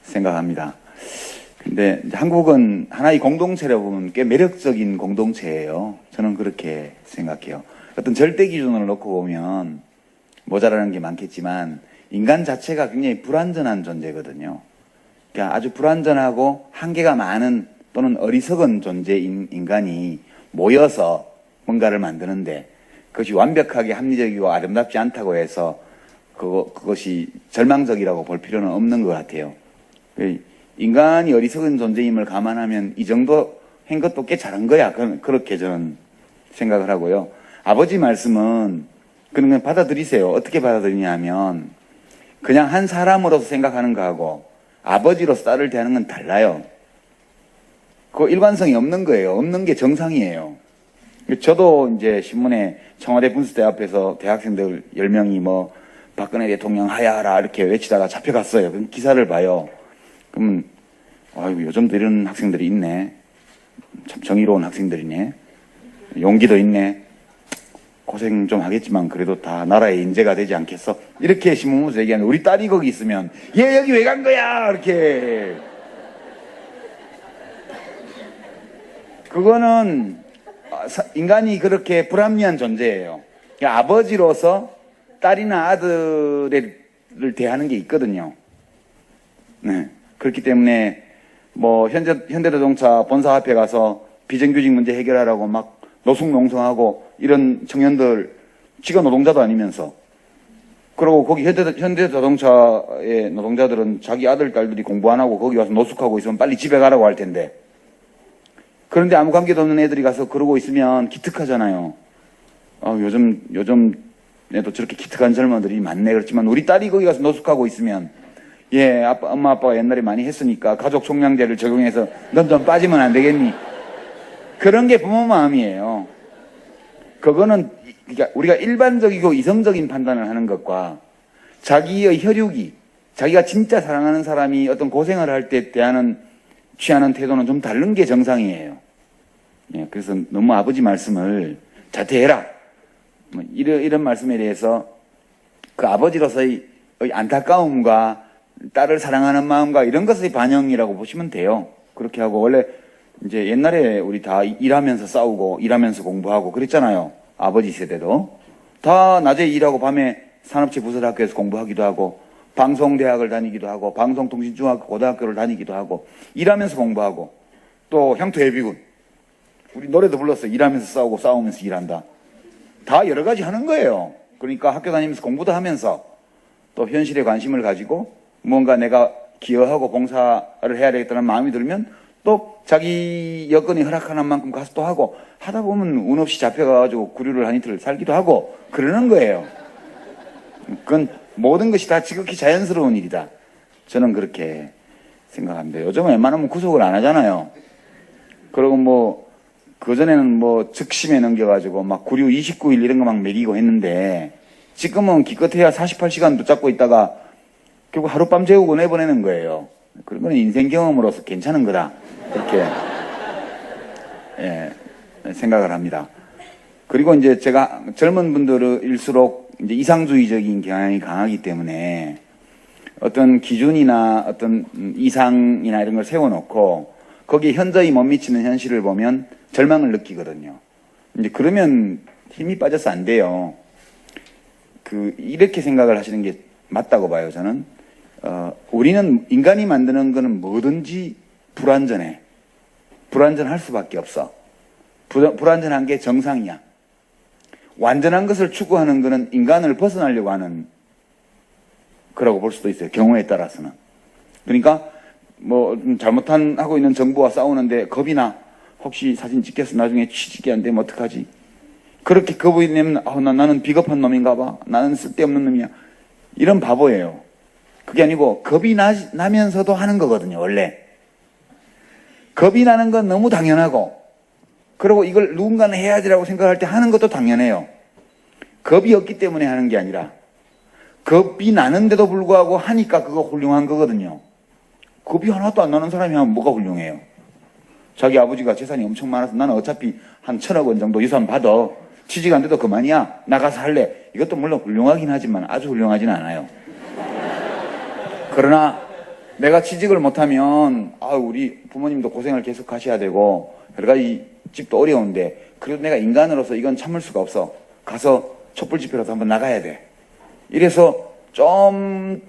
생각합니다. 근데 이제 한국은 하나의 공동체라고 보면 꽤 매력적인 공동체예요. 저는 그렇게 생각해요. 어떤 절대 기준을 놓고 보면 모자라는 게 많겠지만 인간 자체가 굉장히 불완전한 존재거든요. 그러니까 아주 불완전하고 한계가 많은 또는 어리석은 존재인 인간이 모여서 뭔가를 만드는데 그것이 완벽하게 합리적이고 아름답지 않다고 해서 그것이 절망적이라고 볼 필요는 없는 것 같아요. 인간이 어리석은 존재임을 감안하면 이 정도 한 것도 꽤 잘한 거야. 그렇게 저는 생각을 하고요. 아버지 말씀은 그런 건 받아들이세요. 어떻게 받아들이냐 하면 그냥 한 사람으로서 생각하는 거하고 아버지로서 딸을 대하는 건 달라요. 그 일관성이 없는 거예요. 없는 게 정상이에요. 저도 이제 신문에 청와대 분수대 앞에서 대학생들 10명이 뭐 박근혜 대통령 하야하라 이렇게 외치다가 잡혀갔어요. 그럼 기사를 봐요. 그러면 아이고 요즘도 이런 학생들이 있네. 참 정의로운 학생들이네. 용기도 있네. 고생 좀 하겠지만 그래도 다 나라의 인재가 되지 않겠어? 이렇게 신문에서 얘기하는데 우리 딸이 거기 있으면 얘 여기 왜 간 거야? 이렇게. 그거는 인간이 그렇게 불합리한 존재예요. 그러니까 아버지로서 딸이나 아들을 대하는 게 있거든요. 네. 그렇기 때문에 뭐 현대자동차 본사 앞에 가서 비정규직 문제 해결하라고 막 노숙농성하고 이런 청년들 지가 노동자도 아니면서 그리고 거기 현대자동차의 노동자들은 자기 아들 딸들이 공부 안 하고 거기 와서 노숙하고 있으면 빨리 집에 가라고 할 텐데 그런데 아무 관계도 없는 애들이 가서 그러고 있으면 기특하잖아요. 요즘 애도 저렇게 기특한 젊은들이 많네. 그렇지만 우리 딸이 거기 가서 노숙하고 있으면 예, 엄마 아빠가 옛날에 많이 했으니까 가족 총량제를 적용해서 넌 좀 빠지면 안 되겠니? 그런 게 부모 마음이에요. 그거는 그러니까 우리가 일반적이고 이성적인 판단을 하는 것과 자기의 혈육이 자기가 진짜 사랑하는 사람이 어떤 고생을 할 때 취하는 태도는 좀 다른 게 정상이에요. 예, 그래서 너무 아버지 말씀을 자퇴해라. 뭐 이런 말씀에 대해서 그 아버지로서의 안타까움과 딸을 사랑하는 마음과 이런 것의 반영이라고 보시면 돼요. 그렇게 하고 원래 이제 옛날에 우리 다 일하면서 싸우고 일하면서 공부하고 그랬잖아요. 아버지 세대도 다 낮에 일하고 밤에 산업체 부설학교에서 공부하기도 하고 방송대학을 다니기도 하고 방송통신중학교 고등학교를 다니기도 하고 일하면서 공부하고 또 향토예비군 우리 노래도 불렀어요. 일하면서 싸우고 싸우면서 일한다. 다 여러 가지 하는 거예요. 그러니까 학교 다니면서 공부도 하면서 또 현실에 관심을 가지고 뭔가 내가 기여하고 봉사를 해야 되겠다는 마음이 들면 또 자기 여건이 허락하는 만큼 가서 또 하고 하다 보면 운 없이 잡혀가지고 구류를 한 이틀 살기도 하고 그러는 거예요. 그건 모든 것이 다 지극히 자연스러운 일이다. 저는 그렇게 생각합니다. 요즘은 웬만하면 구속을 안 하잖아요. 그리고 뭐 그전에는 뭐 즉심에 넘겨가지고 막 구류 29일 이런 거 막 매기고 했는데 지금은 기껏해야 48시간 붙잡고 있다가 결국 하룻밤 재우고 내보내는 거예요. 그런 건 인생 경험으로서 괜찮은 거다. 그렇게 예, 생각을 합니다. 그리고 이제 제가 젊은 분들일수록 이제 이상주의적인 경향이 강하기 때문에 어떤 기준이나 어떤 이상이나 이런 걸 세워놓고 거기에 현저히 못 미치는 현실을 보면 절망을 느끼거든요. 이제 그러면 힘이 빠져서 안 돼요. 이렇게 생각을 하시는 게 맞다고 봐요, 저는. 우리는 인간이 만드는 거는 뭐든지 불완전해. 불완전할 수밖에 없어. 불완전한 게 정상이야. 완전한 것을 추구하는 거는 인간을 벗어나려고 하는 거라고 볼 수도 있어요. 경우에 따라서는. 그러니까 뭐 하고 있는 정부와 싸우는데 겁이 나. 혹시 사진 찍혀서 나중에 취직이 안 되면 어떡하지? 그렇게 겁이 내면 나는 비겁한 놈인가 봐. 나는 쓸데없는 놈이야. 이런 바보예요. 그게 아니고 겁이 나면서도 하는 거거든요. 원래. 겁이 나는 건 너무 당연하고 그리고 이걸 누군가는 해야지라고 생각할 때 하는 것도 당연해요. 겁이 없기 때문에 하는 게 아니라 겁이 나는데도 불구하고 하니까 그거 훌륭한 거거든요. 겁이 하나도 안 나는 사람이 하면 뭐가 훌륭해요? 자기 아버지가 재산이 엄청 많아서 나는 어차피 한 1,000억 원 정도 유산 받아. 취직 안 돼도 그만이야. 나가서 할래. 이것도 물론 훌륭하긴 하지만 아주 훌륭하진 않아요. 그러나 내가 취직을 못하면 우리 부모님도 고생을 계속 하셔야 되고 여러 가지 집도 어려운데 그래도 내가 인간으로서 이건 참을 수가 없어. 가서 촛불 집회라도 한번 나가야 돼. 이래서 좀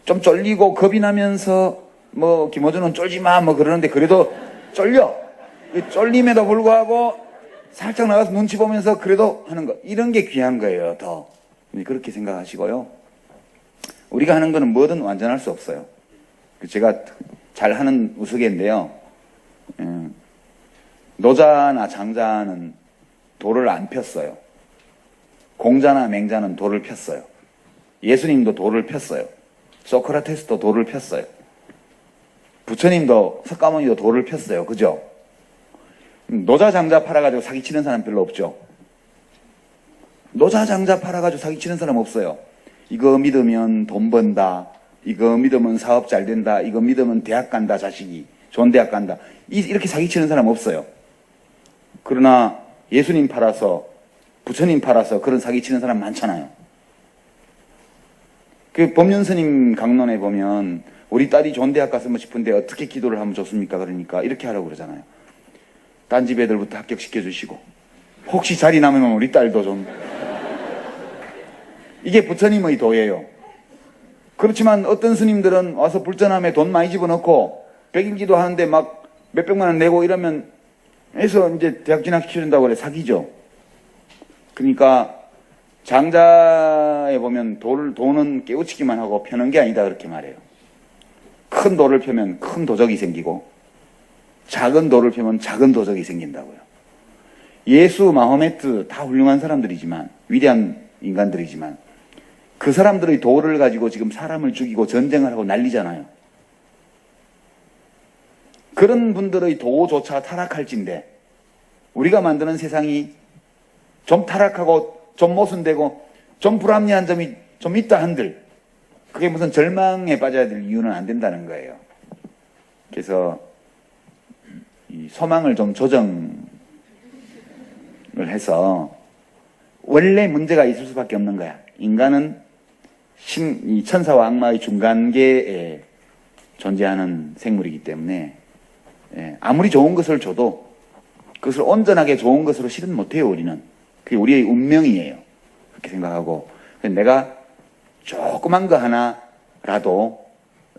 쫄리고 겁이 나면서 뭐 김어준은 쫄지 마 뭐 그러는데 그래도 쫄려. 쫄림에도 불구하고 살짝 나가서 눈치 보면서 그래도 하는 거. 이런 게 귀한 거예요. 더. 그렇게 생각하시고요. 우리가 하는 거는 뭐든 완전할 수 없어요. 제가 잘 하는 우스개인데요. 노자나 장자는 돌을 안 폈어요. 공자나 맹자는 돌을 폈어요. 예수님도 돌을 폈어요. 소크라테스도 돌을 폈어요. 부처님도 석가모니도 돌을 폈어요. 그죠? 노자 장자 팔아가지고 사기치는 사람 별로 없죠. 노자 장자 팔아가지고 사기치는 사람 없어요. 이거 믿으면 돈 번다. 이거 믿으면 사업 잘 된다. 이거 믿으면 대학 간다. 자식이 좋은 대학 간다. 이렇게 사기치는 사람 없어요. 그러나 예수님 팔아서 부처님 팔아서 그런 사기치는 사람 많잖아요. 그 법륜스님 강론에 보면 우리 딸이 좋은 대학 갔으면 싶은데 어떻게 기도를 하면 좋습니까? 그러니까 이렇게 하라고 그러잖아요. 딴 집 애들부터 합격시켜 주시고 혹시 자리 남으면 우리 딸도 좀. 이게 부처님의 도예요. 그렇지만 어떤 스님들은 와서 불전함에 돈 많이 집어넣고 백일기도 하는데 막 몇백만 원 내고 이러면 해서 이제 대학 진학시켜준다고 그래. 사기죠. 그러니까 장자에 보면 돈은 깨우치기만 하고 펴는 게 아니다 그렇게 말해요. 큰 돌을 펴면 큰 도적이 생기고 작은 돌을 펴면 작은 도적이 생긴다고요. 예수, 마호메트 다 훌륭한 사람들이지만 위대한 인간들이지만 그 사람들의 도를 가지고 지금 사람을 죽이고 전쟁을 하고 난리잖아요. 그런 분들의 도조차 타락할진데 우리가 만드는 세상이 좀 타락하고 좀 모순되고 좀 불합리한 점이 좀 있다 한들 그게 무슨 절망에 빠져야 될 이유는 안 된다는 거예요. 그래서 이 소망을 좀 조정을 해서 원래 문제가 있을 수밖에 없는 거야. 인간은 이 천사와 악마의 중간계에 존재하는 생물이기 때문에 아무리 좋은 것을 줘도 그것을 온전하게 좋은 것으로 실은 못해요. 우리는. 그게 우리의 운명이에요. 그렇게 생각하고 내가 조그만 거 하나라도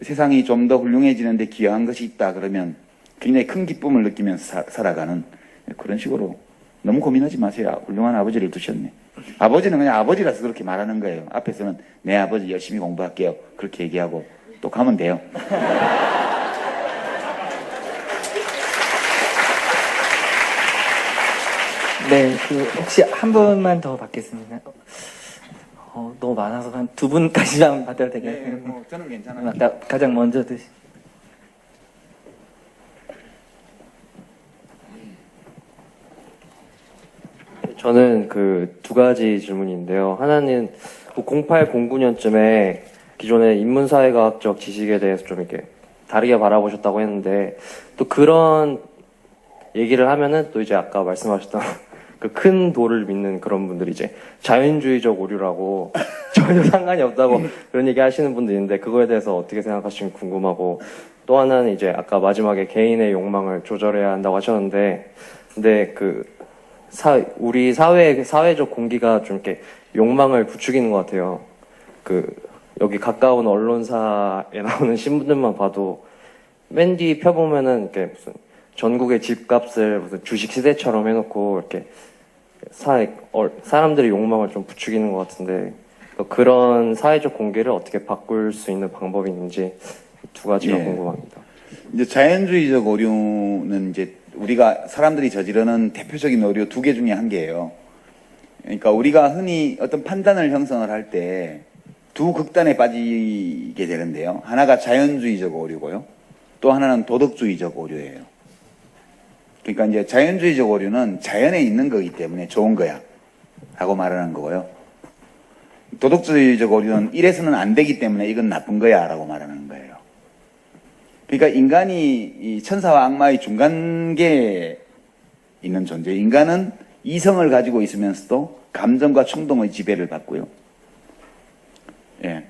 세상이 좀 더 훌륭해지는데 기여한 것이 있다 그러면 굉장히 큰 기쁨을 느끼면서 살아가는 그런 식으로 너무 고민하지 마세요. 훌륭한 아버지를 두셨네. 아버지는 그냥 아버지라서 그렇게 말하는 거예요. 앞에서는 내 아버지 열심히 공부할게요. 그렇게 얘기하고 또 가면 돼요. 네, 혹시 한 분만 더 받겠습니다. 너무 많아서 한 두 분까지만 받아도 되겠네요. 뭐 저는 괜찮아요. 가장 먼저 드시. 저는 그 두 가지 질문인데요. 하나는 08, 09년쯤에 기존의 인문사회과학적 지식에 대해서 좀 이렇게 다르게 바라보셨다고 했는데 또 그런 얘기를 하면은 또 이제 아까 말씀하셨던 그 큰 도를 믿는 그런 분들이 이제 자연주의적 오류라고 전혀 상관이 없다고 그런 얘기 하시는 분도 있는데 그거에 대해서 어떻게 생각하시는지 궁금하고 또 하나는 이제 아까 마지막에 개인의 욕망을 조절해야 한다고 하셨는데 근데 우리 사회적 공기가 좀 이렇게 욕망을 부추기는 것 같아요. 여기 가까운 언론사에 나오는 신문들만 봐도 맨 뒤 펴보면은 이렇게 무슨 전국의 집값을 무슨 주식 시대처럼 해놓고 이렇게 사람들의 욕망을 좀 부추기는 것 같은데 그런 사회적 공기를 어떻게 바꿀 수 있는 방법이 있는지 두 가지가 예. 궁금합니다. 이제 자연주의적 오류는 이제 우리가 사람들이 저지르는 대표적인 오류 두 개 중에 한 개예요. 그러니까 우리가 흔히 어떤 판단을 형성을 할 때 두 극단에 빠지게 되는데요. 하나가 자연주의적 오류고요. 또 하나는 도덕주의적 오류예요. 그러니까 이제 자연주의적 오류는 자연에 있는 거기 때문에 좋은 거야 라고 말하는 거고요. 도덕주의적 오류는 이래서는 안 되기 때문에 이건 나쁜 거야 라고 말하는 거예요. 그러니까 인간이 이 천사와 악마의 중간계에 있는 존재. 인간은 이성을 가지고 있으면서도 감정과衝동의 지배를 받고요. 예,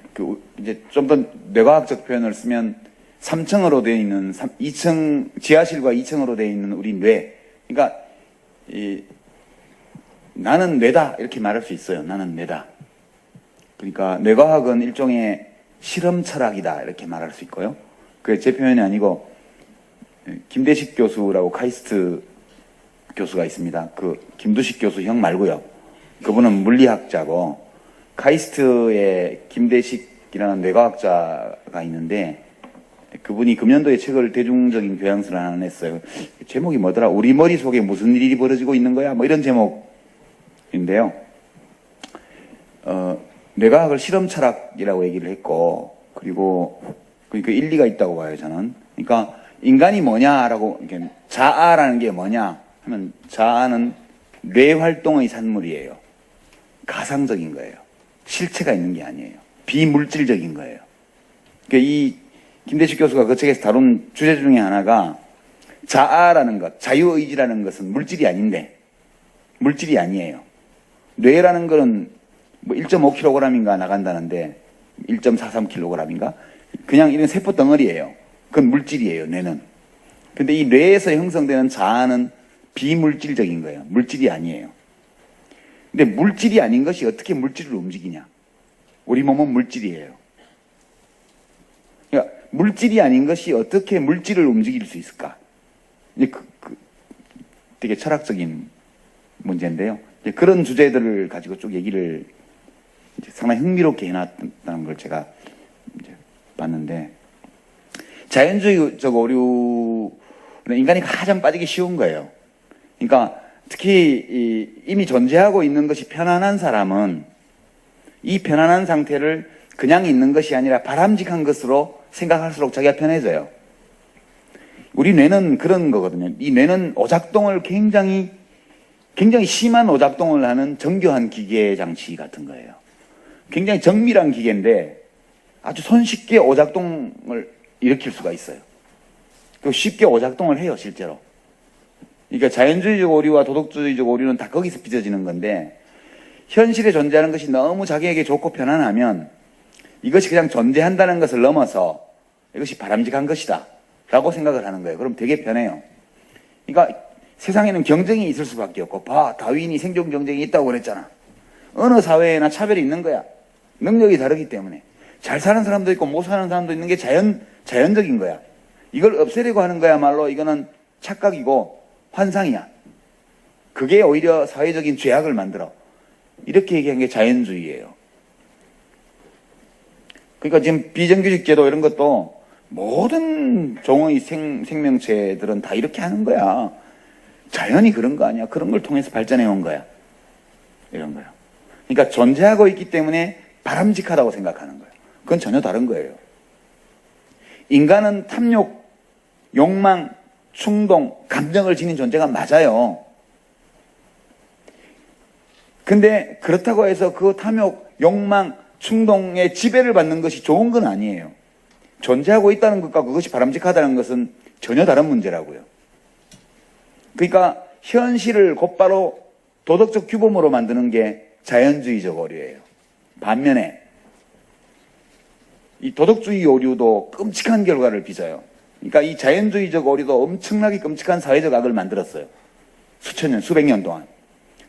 이제 좀 더 뇌과학적 표현을 쓰면 3층으로 되어 있는 2층 지하실과 2층으로 되어 있는 우리 뇌. 그러니까 나는 뇌다 이렇게 말할 수 있어요. 나는 뇌다. 그러니까 뇌과학은 일종의 실험 철학이다 이렇게 말할 수 있고요. 그게 제 표현이 아니고 김대식 교수라고 카이스트 교수가 있습니다. 김두식 교수 형 말고요. 그분은 물리학자고 카이스트의 김대식이라는 뇌과학자가 있는데 그분이 금년도에 책을 대중적인 교양서를 하나 냈어요. 제목이 뭐더라? 우리 머릿속에 무슨 일이 벌어지고 있는 거야? 뭐 이런 제목인데요. 뇌과학을 실험 철학이라고 얘기를 했고 그러니까 일리가 있다고 봐요, 저는. 그러니까 인간이 뭐냐라고 자아라는 게 뭐냐 하면 자아는 뇌 활동의 산물이에요. 가상적인 거예요. 실체가 있는 게 아니에요. 비물질적인 거예요. 그러니까 이 김대식 교수가 그 책에서 다룬 주제 중에 하나가 자아라는 것, 자유의지라는 것은 물질이 아닌데 물질이 아니에요. 뇌라는 거는 뭐 1.5kg인가 나간다는데 1.43kg인가? 그냥 이런 세포 덩어리예요. 그건 물질이에요, 뇌는. 근데 이 뇌에서 형성되는 자아는 비물질적인 거예요. 물질이 아니에요. 근데 물질이 아닌 것이 어떻게 물질을 움직이냐? 우리 몸은 물질이에요. 그러니까 물질이 아닌 것이 어떻게 물질을 움직일 수 있을까? 이제 되게 철학적인 문제인데요. 이제 그런 주제들을 가지고 쭉 얘기를 이제 상당히 흥미롭게 해놨다는 걸 제가 이제 봤는데, 자연주의적 오류는 인간이 가장 빠지기 쉬운 거예요. 그러니까 특히 이미 존재하고 있는 것이 편안한 사람은 이 편안한 상태를 그냥 있는 것이 아니라 바람직한 것으로 생각할수록 자기가 편해져요. 우리 뇌는 그런 거거든요. 이 뇌는 오작동을 굉장히 심한 오작동을 하는 정교한 기계 장치 같은 거예요. 굉장히 정밀한 기계인데 아주 손쉽게 오작동을 일으킬 수가 있어요. 그리고 쉽게 오작동을 해요, 실제로. 그러니까 자연주의적 오류와 도덕주의적 오류는 다 거기서 빚어지는 건데, 현실에 존재하는 것이 너무 자기에게 좋고 편안하면 이것이 그냥 존재한다는 것을 넘어서 이것이 바람직한 것이다 라고 생각을 하는 거예요. 그럼 되게 편해요. 그러니까 세상에는 경쟁이 있을 수밖에 없고, 다윈이 생존 경쟁이 있다고 그랬잖아. 어느 사회에나 차별이 있는 거야. 능력이 다르기 때문에. 잘 사는 사람도 있고 못 사는 사람도 있는 게 자연적인 거야. 이걸 없애려고 하는 거야말로 이거는 착각이고 환상이야. 그게 오히려 사회적인 죄악을 만들어. 이렇게 얘기한 게 자연주의예요. 그러니까 지금 비정규직 제도 이런 것도 모든 종의 생명체들은 다 이렇게 하는 거야. 자연이 그런 거 아니야. 그런 걸 통해서 발전해 온 거야. 이런 거요. 그러니까 존재하고 있기 때문에 바람직하다고 생각하는 거예요. 그건 전혀 다른 거예요. 인간은 탐욕, 욕망, 충동, 감정을 지닌 존재가 맞아요. 근데 그렇다고 해서 그 탐욕, 욕망, 충동의 지배를 받는 것이 좋은 건 아니에요. 존재하고 있다는 것과 그것이 바람직하다는 것은 전혀 다른 문제라고요. 그러니까 현실을 곧바로 도덕적 규범으로 만드는 게 자연주의적 오류예요. 반면에 이 도덕주의 오류도 끔찍한 결과를 빚어요. 그러니까 이 자연주의적 오류도 엄청나게 끔찍한 사회적 악을 만들었어요. 수천 년, 수백 년 동안.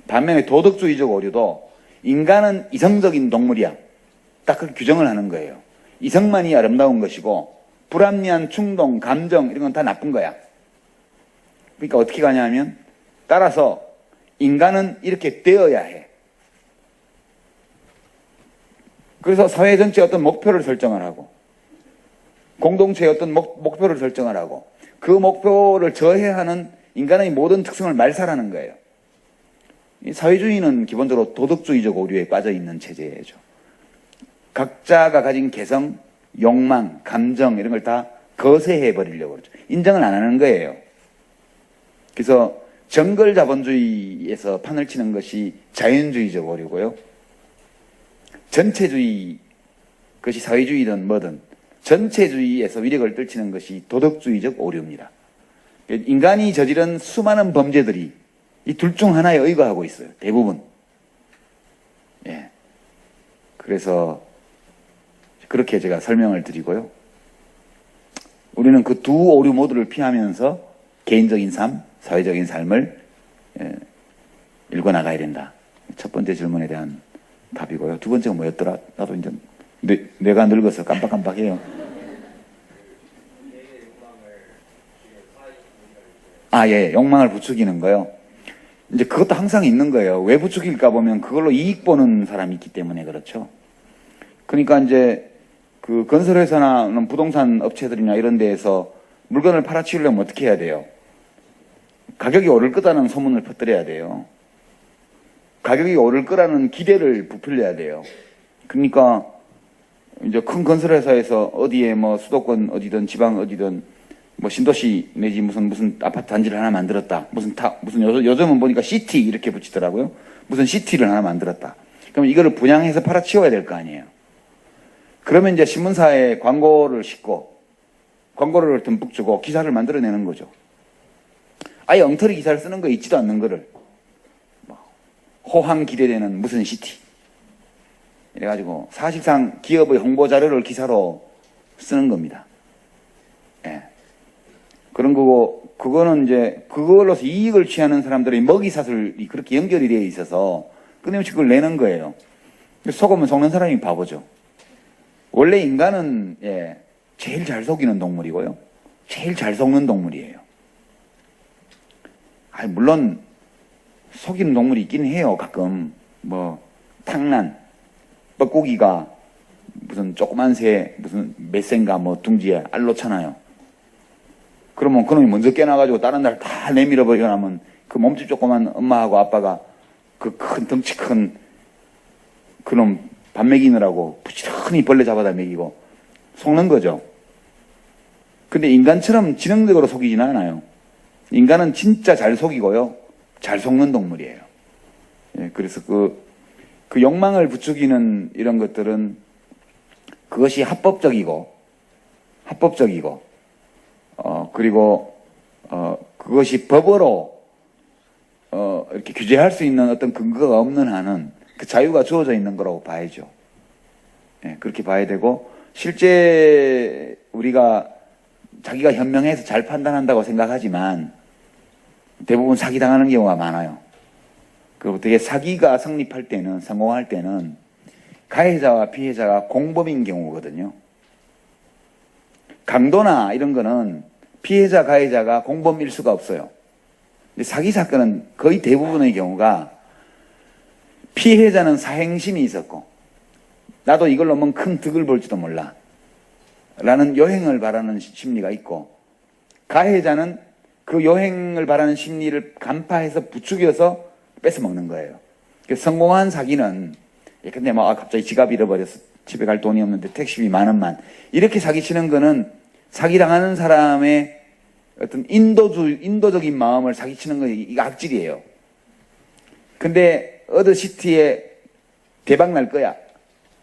반면에 도덕주의적 오류도 인간은 이성적인 동물이야. 딱 그렇게 규정을 하는 거예요. 이성만이 아름다운 것이고 불합리한 충동, 감정 이런 건 다 나쁜 거야. 그러니까 어떻게 가냐 하면 따라서 인간은 이렇게 되어야 해. 그래서 사회 전체에 어떤 목표를 설정을 하고 공동체의 어떤 목표를 설정을 하고 그 목표를 저해하는 인간의 모든 특성을 말살하는 거예요. 이 사회주의는 기본적으로 도덕주의적 오류에 빠져 있는 체제죠. 각자가 가진 개성, 욕망, 감정 이런 걸 다 거세해 버리려고 그러죠. 인정을 안 하는 거예요. 그래서 정글 자본주의에서 판을 치는 것이 자연주의적 오류고요. 전체주의, 그것이 사회주의든 뭐든 전체주의에서 위력을 떨치는 것이 도덕주의적 오류입니다. 인간이 저지른 수많은 범죄들이 이 둘 중 하나에 의거하고 있어요. 대부분. 예. 그래서 그렇게 제가 설명을 드리고요. 우리는 그 두 오류 모두를 피하면서 개인적인 삶, 사회적인 삶을 읽어나가야 된다. 첫 번째 질문에 대한 답이고요. 두 번째가 뭐였더라? 나도 이제 뇌가 늙어서 깜빡깜빡해요. 아, 예. 욕망을 부추기는 거요. 이제 그것도 항상 있는 거예요. 왜 부추길까 보면 그걸로 이익 보는 사람이 있기 때문에 그렇죠. 그러니까 이제 그 건설회사나 부동산 업체들이나 이런 데에서 물건을 팔아치우려면 어떻게 해야 돼요? 가격이 오를 거다는 소문을 퍼뜨려야 돼요. 가격이 오를 거라는 기대를 부풀려야 돼요. 그러니까 이제 큰 건설회사에서 어디에 뭐 수도권 어디든 지방 어디든 뭐 신도시 내지 무슨 아파트 단지를 하나 만들었다. 무슨 요즘은 보니까 시티 이렇게 붙이더라고요. 무슨 시티를 하나 만들었다. 그럼 이거를 분양해서 팔아치워야 될 거 아니에요. 그러면 이제 신문사에 광고를 싣고 광고를 듬뿍 주고 기사를 만들어내는 거죠. 아예 엉터리 기사를 쓰는 거 있지도 않는 거를 호황 기대되는 무슨 시티 이래가지고 사실상 기업의 홍보 자료를 기사로 쓰는 겁니다. 예. 그런 거고 그거는 이제 그걸로서 이익을 취하는 사람들의 먹이사슬이 그렇게 연결이 되어 있어서 끊임없이 그걸 내는 거예요. 속으면 속는 사람이 바보죠. 원래 인간은 제일 잘 속이는 동물이고요. 제일 잘 속는 동물이에요. 물론 속이는 동물이 있기는 해요. 가끔 뭐 탕란, 뻐꾸기가 무슨 조그만 새 무슨 맷새인가 뭐 둥지에 알 놓잖아요. 그러면 그놈이 먼저 깨나가지고 다른 날 다 내밀어 버리고 나면 그 몸집 조그만 엄마하고 아빠가 그 큰 덩치 큰 그놈 밥 먹이느라고 부지런히 벌레 잡아다 먹이고 속는 거죠. 근데 인간처럼 지능적으로 속이지는 않아요. 인간은 진짜 잘 속이고요. 잘 속는 동물이에요. 예, 그래서 그 욕망을 부추기는 이런 것들은 그것이 합법적이고, 그리고, 그것이 법으로, 이렇게 규제할 수 있는 어떤 근거가 없는 한은 그 자유가 주어져 있는 거라고 봐야죠. 예, 그렇게 봐야 되고, 실제 우리가 자기가 현명해서 잘 판단한다고 생각하지만 대부분 사기당하는 경우가 많아요. 그리고 되게 사기가 성립할 때는, 성공할 때는 가해자와 피해자가 공범인 경우거든요. 강도나 이런 거는 피해자, 가해자가 공범일 수가 없어요. 근데 사기 사건은 거의 대부분의 경우가 피해자는 사행심이 있었고 나도 이걸 넘으면 큰 득을 볼지도 몰라 라는 요행을 바라는 심리가 있고 가해자는 그 요행을 바라는 심리를 간파해서 부추겨서 뺏어먹는 거예요. 성공한 사기는 근데 뭐 갑자기 지갑 잃어버려서 집에 갈 돈이 없는데 택시비 10,000원만 이렇게 사기치는 거는 사기당하는 사람의 어떤 인도적인 마음을 사기치는 거 이거 악질이에요. 근데 어드시티에 대박 날 거야.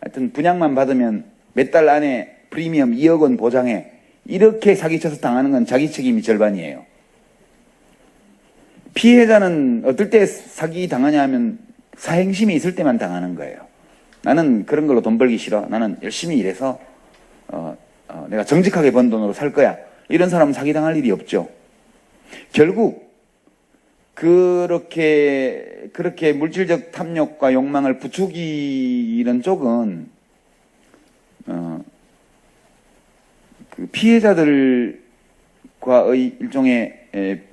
하여튼 분양만 받으면 몇 달 안에 프리미엄 2억 원 보장해. 이렇게 사기쳐서 당하는 건 자기 책임이 절반이에요. 피해자는 어떨 때 사기 당하냐 하면 사행심이 있을 때만 당하는 거예요. 나는 그런 걸로 돈 벌기 싫어. 나는 열심히 일해서 내가 정직하게 번 돈으로 살 거야. 이런 사람은 사기 당할 일이 없죠. 결국 그렇게 물질적 탐욕과 욕망을 부추기는 쪽은 그 피해자들과의 일종의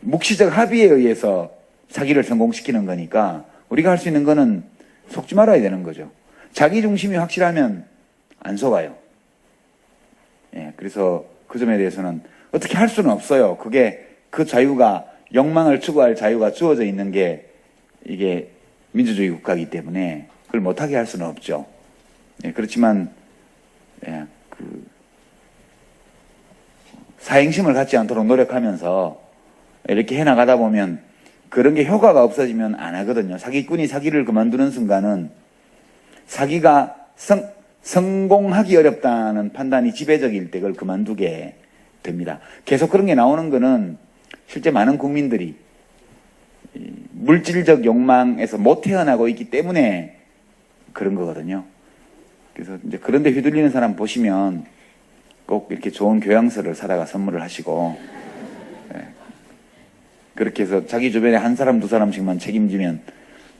묵시적 합의에 의해서 사기를 성공시키는 거니까 우리가 할 수 있는 거는 속지 말아야 되는 거죠. 자기 중심이 확실하면 안 속아요. 예, 그래서 그 점에 대해서는 어떻게 할 수는 없어요. 그게 그 자유가 욕망을 추구할 자유가 주어져 있는 게 이게 민주주의 국가이기 때문에 그걸 못하게 할 수는 없죠. 예, 그렇지만 사행심을 갖지 않도록 노력하면서 이렇게 해나가다 보면 그런 게 효과가 없어지면 안 하거든요. 사기꾼이 사기를 그만두는 순간은 사기가 성공하기 어렵다는 판단이 지배적일 때 그걸 그만두게 됩니다. 계속 그런 게 나오는 거는 실제 많은 국민들이 물질적 욕망에서 못 태어나고 있기 때문에 그런 거거든요. 그래서 이제 그런데 휘둘리는 사람 보시면 꼭 이렇게 좋은 교양서를 사다가 선물을 하시고, 그렇게 해서 자기 주변에 한 사람 두 사람씩만 책임지면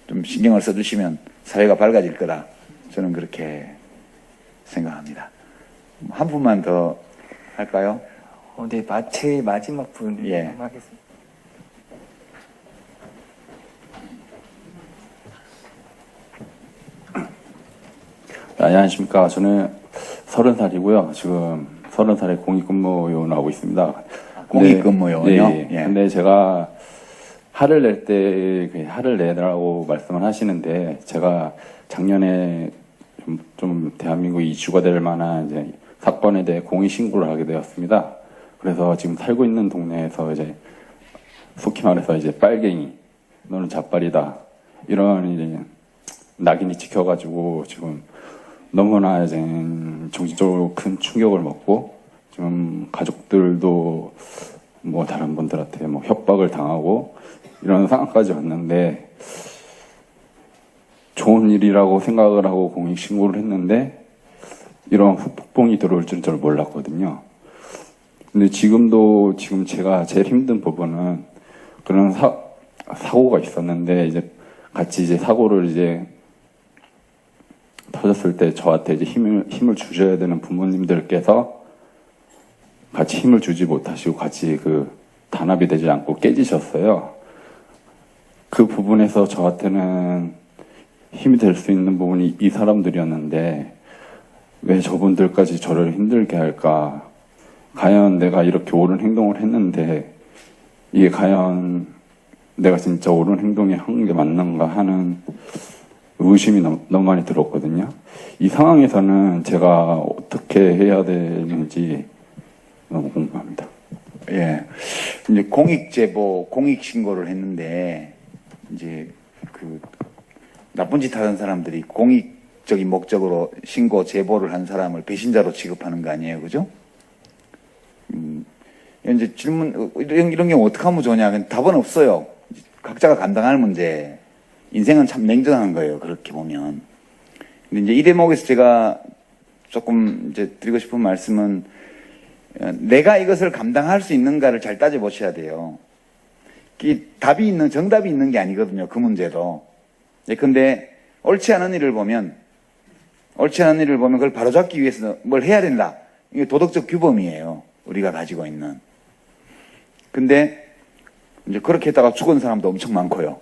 좀 신경을 써주시면 사회가 밝아질 거다. 저는 그렇게 생각합니다. 한 분만 더 할까요? 네, 제일 마지막 분 예. 하겠습니다. 안녕하십니까. 저는 30살이고요. 지금 30살에 공익근무요원 하고 있습니다. 공익근무요원요? 네. 예. 근데 제가 화를 낼 때 화를 내라고 말씀을 하시는데 제가 작년에 좀 대한민국 이슈가 될 만한 이제 사건에 대해 공익 신고를 하게 되었습니다. 그래서 지금 살고 있는 동네에서 이제 속히 말해서 이제 빨갱이, 너는 자빨이다, 이런 이제 낙인이 찍혀가지고 지금 너무나 이제 정신적으로 큰 충격을 먹고 지금 가족들도 뭐 다른 분들한테 뭐 협박을 당하고 이런 상황까지 왔는데 좋은 일이라고 생각을 하고 공익 신고를 했는데 이런 후폭풍이 들어올 줄 잘 몰랐거든요. 근데 지금 제가 제일 힘든 부분은 그런 사고가 있었는데 이제 같이 이제 사고를 이제 터졌을 때 저한테 이제 힘을 주셔야 되는 부모님들께서 같이 힘을 주지 못하시고 같이 그 단합이 되지 않고 깨지셨어요. 그 부분에서 저한테는 힘이 될 수 있는 부분이 이 사람들이었는데 왜 저분들까지 저를 힘들게 할까? 과연 내가 이렇게 옳은 행동을 했는데 이게 과연 내가 진짜 옳은 행동에 한 게 맞는가 하는 의심이 너무 많이 들었거든요. 이 상황에서는 제가 어떻게 해야 되는지 너무 궁금합니다. 예. 이제 공익제보, 공익신고를 했는데, 이제 그 나쁜 짓 하는 사람들이 공익적인 목적으로 신고, 제보를 한 사람을 배신자로 취급하는 거 아니에요. 그죠? 이제 질문, 이런 경우 어떻게 하면 좋냐? 답은 없어요. 각자가 감당할 문제. 인생은 참 냉정한 거예요. 그렇게 보면. 근데 이제 이 대목에서 제가 조금 이제 드리고 싶은 말씀은 내가 이것을 감당할 수 있는가를 잘 따져보셔야 돼요. 정답이 있는 게 아니거든요. 그 문제도. 근데 옳지 않은 일을 보면 그걸 바로잡기 위해서 뭘 해야 된다. 이게 도덕적 규범이에요. 우리가 가지고 있는. 근데 이제 그렇게 했다가 죽은 사람도 엄청 많고요.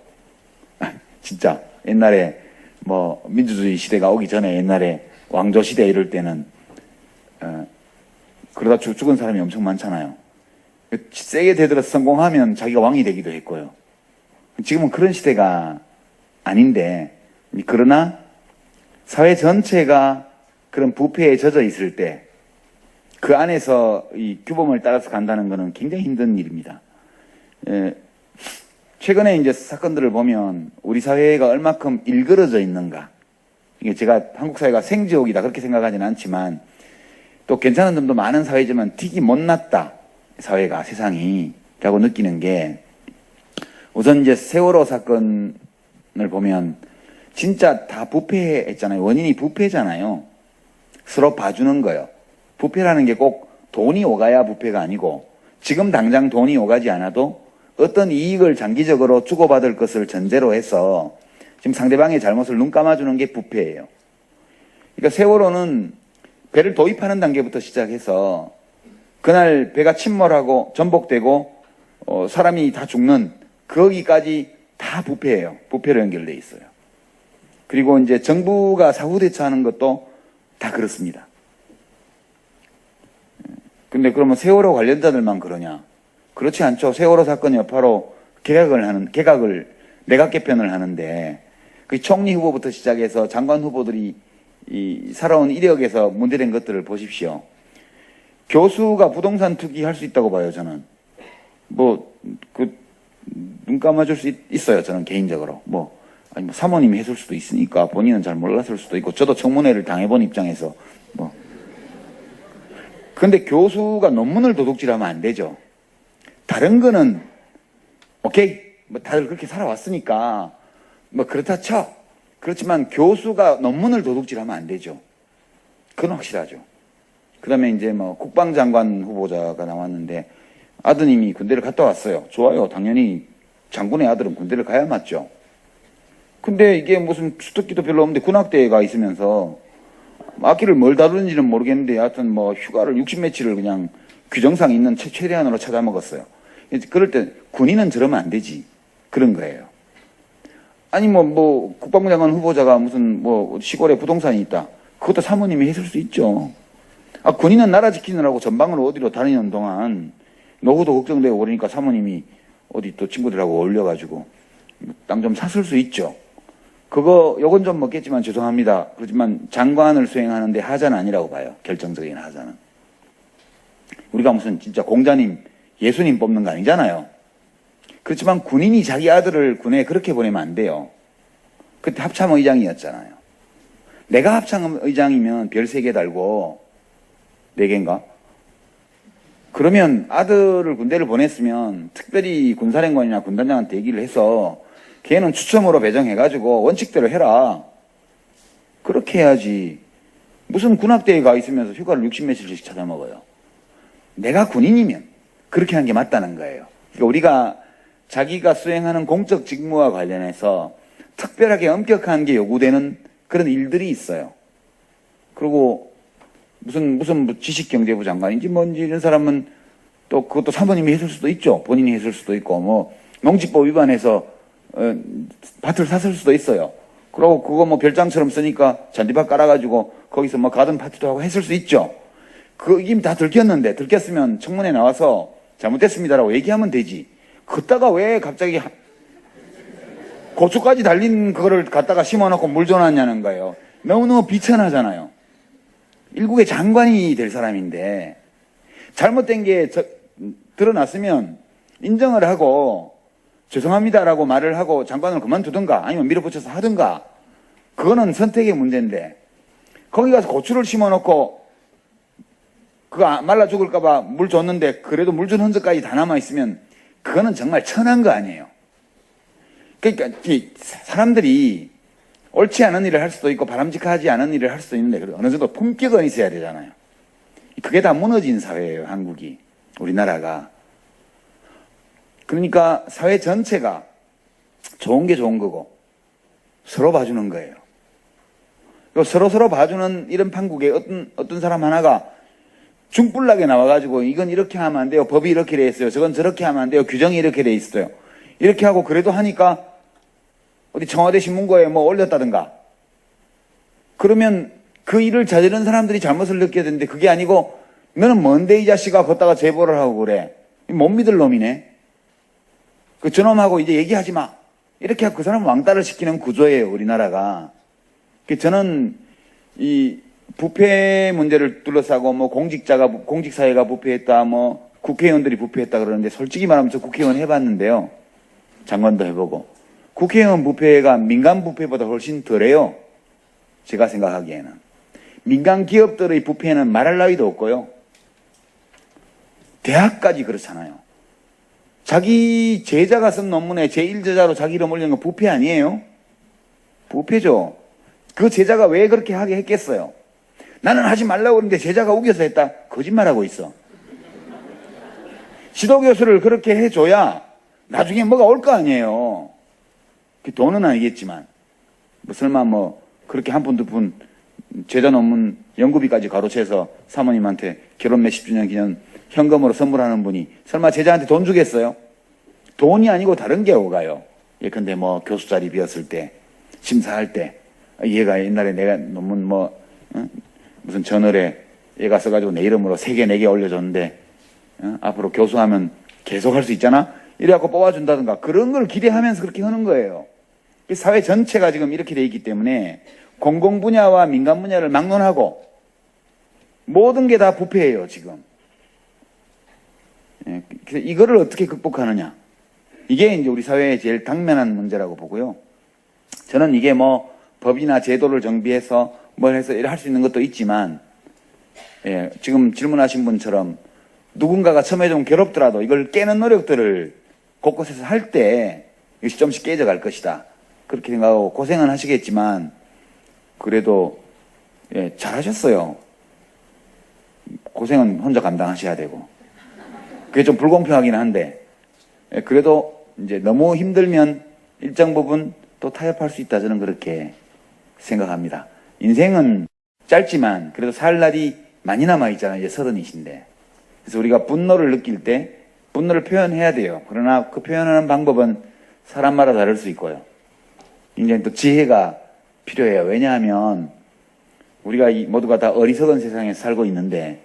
진짜 옛날에 뭐 민주주의 시대가 오기 전에 옛날에 왕조 시대 이럴 때는 그러다 죽은 사람이 엄청 많잖아요. 세게 대들어서 성공하면 자기가 왕이 되기도 했고요. 지금은 그런 시대가 아닌데, 그러나 사회 전체가 그런 부패에 젖어 있을 때 그 안에서 이 규범을 따라서 간다는 것은 굉장히 힘든 일입니다. 최근에 이제 사건들을 보면 우리 사회가 얼마큼 일그러져 있는가. 이게 제가 한국 사회가 생지옥이다 그렇게 생각하지는 않지만 또 괜찮은 점도 많은 사회지만 되게 못났다. 사회가, 세상이. 라고 느끼는 게 우선 이제 세월호 사건을 보면 진짜 다 부패했잖아요. 원인이 부패잖아요. 서로 봐주는 거예요. 부패라는 게 꼭 돈이 오가야 부패가 아니고 지금 당장 돈이 오가지 않아도 어떤 이익을 장기적으로 주고받을 것을 전제로 해서 지금 상대방의 잘못을 눈 감아주는 게 부패예요. 그러니까 세월호는 배를 도입하는 단계부터 시작해서 그날 배가 침몰하고 전복되고 사람이 다 죽는 거기까지 다 부패예요. 부패로 연결돼 있어요. 그리고 이제 정부가 사후 대처하는 것도 다 그렇습니다. 근데 그러면 세월호 관련자들만 그러냐? 그렇지 않죠. 세월호 사건 여파로 개각을 내각 개편을 하는데 그 총리 후보부터 시작해서 장관 후보들이 살아온 이력에서 문제된 것들을 보십시오. 교수가 부동산 투기할 수 있다고 봐요, 저는. 눈 감아줄 수 있어요, 저는 개인적으로. 아니, 사모님이 했을 수도 있으니까 본인은 잘 몰랐을 수도 있고, 저도 청문회를 당해본 입장에서, 근데 교수가 논문을 도둑질하면 안 되죠. 다른 거는, 오케이. 다들 그렇게 살아왔으니까, 그렇다 쳐. 그렇지만 교수가 논문을 도둑질하면 안 되죠. 그건 확실하죠. 그 다음에 이제 국방장관 후보자가 나왔는데 아드님이 군대를 갔다 왔어요. 좋아요. 당연히 장군의 아들은 군대를 가야 맞죠. 근데 이게 무슨 주특기도 별로 없는데 군악대에 있으면서 악기를 뭘 다루는지는 모르겠는데 하여튼 휴가를 60며칠을 그냥 규정상 있는 최대한으로 찾아먹었어요. 그럴 때 군인은 저러면 안 되지. 그런 거예요. 아니 국방부 장관 후보자가 무슨 시골에 부동산이 있다. 그것도 사모님이 했을 수 있죠. 군인은 나라 지키느라고 전방으로 어디로 다니는 동안 노후도 걱정되고 그러니까 사모님이 어디 또 친구들하고 어울려가지고 땅 좀 샀을 수 있죠. 요건 좀 먹겠지만 죄송합니다. 그렇지만 장관을 수행하는데 하자는 아니라고 봐요. 결정적인 하자는. 우리가 무슨 진짜 공자님, 예수님 뽑는 거 아니잖아요. 그렇지만 군인이 자기 아들을 군에 그렇게 보내면 안 돼요. 그때 합참의장이었잖아요. 내가 합참의장이면 별 3개 달고 4개인가? 그러면 아들을 군대를 보냈으면 특별히 군사령관이나 군단장한테 얘기를 해서 걔는 추첨으로 배정해가지고 원칙대로 해라. 그렇게 해야지. 무슨 군악대에 가 있으면서 휴가를 60며칠씩 찾아먹어요. 내가 군인이면 그렇게 하는 게 맞다는 거예요. 그러니까 우리가 자기가 수행하는 공적 직무와 관련해서 특별하게 엄격한 게 요구되는 그런 일들이 있어요. 그리고 무슨 지식경제부 장관인지 뭔지 이런 사람은 또 그것도 사모님이 했을 수도 있죠. 본인이 했을 수도 있고 농지법 위반해서 밭을 샀을 수도 있어요. 그리고 그거 별장처럼 쓰니까 잔디밭 깔아가지고 거기서 가든 파티도 하고 했을 수 있죠. 이미 다 들켰으면 청문회 나와서 잘못됐습니다라고 얘기하면 되지. 그따가 왜 갑자기 고추까지 달린 그거를 갖다가 심어놓고 물 줘놨냐는 거예요. 너무너무 비천하잖아요. 일국의 장관이 될 사람인데 잘못된 게 드러났으면 인정을 하고 죄송합니다라고 말을 하고 장관을 그만두든가 아니면 밀어붙여서 하든가 그거는 선택의 문제인데 거기 가서 고추를 심어놓고 그거 말라 죽을까봐 물 줬는데 그래도 물 준 흔적까지 다 남아있으면 그거는 정말 천한 거 아니에요. 그러니까 사람들이 옳지 않은 일을 할 수도 있고 바람직하지 않은 일을 할 수도 있는데 어느 정도 품격은 있어야 되잖아요. 그게 다 무너진 사회예요. 한국이. 우리나라가. 그러니까 사회 전체가 좋은 게 좋은 거고 서로 봐주는 거예요. 서로 봐주는 이런 판국에 어떤 사람 하나가 중불나게 나와가지고 이건 이렇게 하면 안 돼요. 법이 이렇게 돼 있어요. 저건 저렇게 하면 안 돼요. 규정이 이렇게 돼 있어요. 이렇게 하고 그래도 하니까 어디 청와대 신문고에 올렸다든가 그러면 그 일을 저지른 사람들이 잘못을 느껴야 되는데 그게 아니고 너는 뭔데 이 자식아 걷다가 제보를 하고 그래. 못 믿을 놈이네. 저놈하고 이제 얘기하지 마. 이렇게 하고 그 사람 왕따를 시키는 구조예요. 우리나라가. 저는 이 부패 문제를 둘러싸고 공직사회가 부패했다 국회의원들이 부패했다 그러는데 솔직히 말하면 저 국회의원 해봤는데요. 장관도 해보고 국회의원 부패가 민간 부패보다 훨씬 덜해요. 제가 생각하기에는. 민간 기업들의 부패는 말할 나위도 없고요. 대학까지 그렇잖아요. 자기 제자가 쓴 논문에 제1저자로 자기 이름 올리는 거 부패 아니에요? 부패죠. 그 제자가 왜 그렇게 하게 했겠어요? 나는 하지 말라고 그러는데 제자가 우겨서 했다? 거짓말하고 있어. 지도교수를 그렇게 해줘야 나중에 뭐가 올 거 아니에요. 돈은 아니겠지만. 뭐 설마 뭐 그렇게 한 푼 두 푼 제자 논문 연구비까지 가로채서 사모님한테 결혼 몇십 주년 기념 현금으로 선물하는 분이 설마 제자한테 돈 주겠어요? 돈이 아니고 다른 게 오가요. 예컨대 뭐 교수 자리 비었을 때 심사할 때 얘가 옛날에 내가 논문 뭐 무슨 저널에 얘가 써가지고 내 이름으로 3개 4개 올려줬는데 앞으로 교수하면 계속 할 수 있잖아? 이래갖고 뽑아준다든가 그런 걸 기대하면서 그렇게 하는 거예요. 사회 전체가 지금 이렇게 돼 있기 때문에 공공 분야와 민간 분야를 막론하고 모든 게 다 부패예요, 지금. 예, 그래서 이거를 어떻게 극복하느냐. 이게 이제 우리 사회의 제일 당면한 문제라고 보고요. 저는 이게 뭐 법이나 제도를 정비해서 뭘 해서 할 수 있는 것도 있지만, 예, 지금 질문하신 분처럼 누군가가 처음에 좀 괴롭더라도 이걸 깨는 노력들을 곳곳에서 할 때 이것이 좀씩 깨져갈 것이다. 그렇게 생각하고 고생은 하시겠지만, 그래도, 예, 잘하셨어요. 고생은 혼자 감당하셔야 되고. 그게 좀 불공평하긴 한데, 예, 그래도 이제 너무 힘들면 일정 부분 또 타협할 수 있다. 저는 그렇게 생각합니다. 인생은 짧지만 그래도 살 날이 많이 남아있잖아요. 이제 30이신데. 그래서 우리가 분노를 느낄 때 분노를 표현해야 돼요. 그러나 그 표현하는 방법은 사람마다 다를 수 있고요. 굉장히 또 지혜가 필요해요. 왜냐하면 우리가 모두가 다 어리석은 세상에 살고 있는데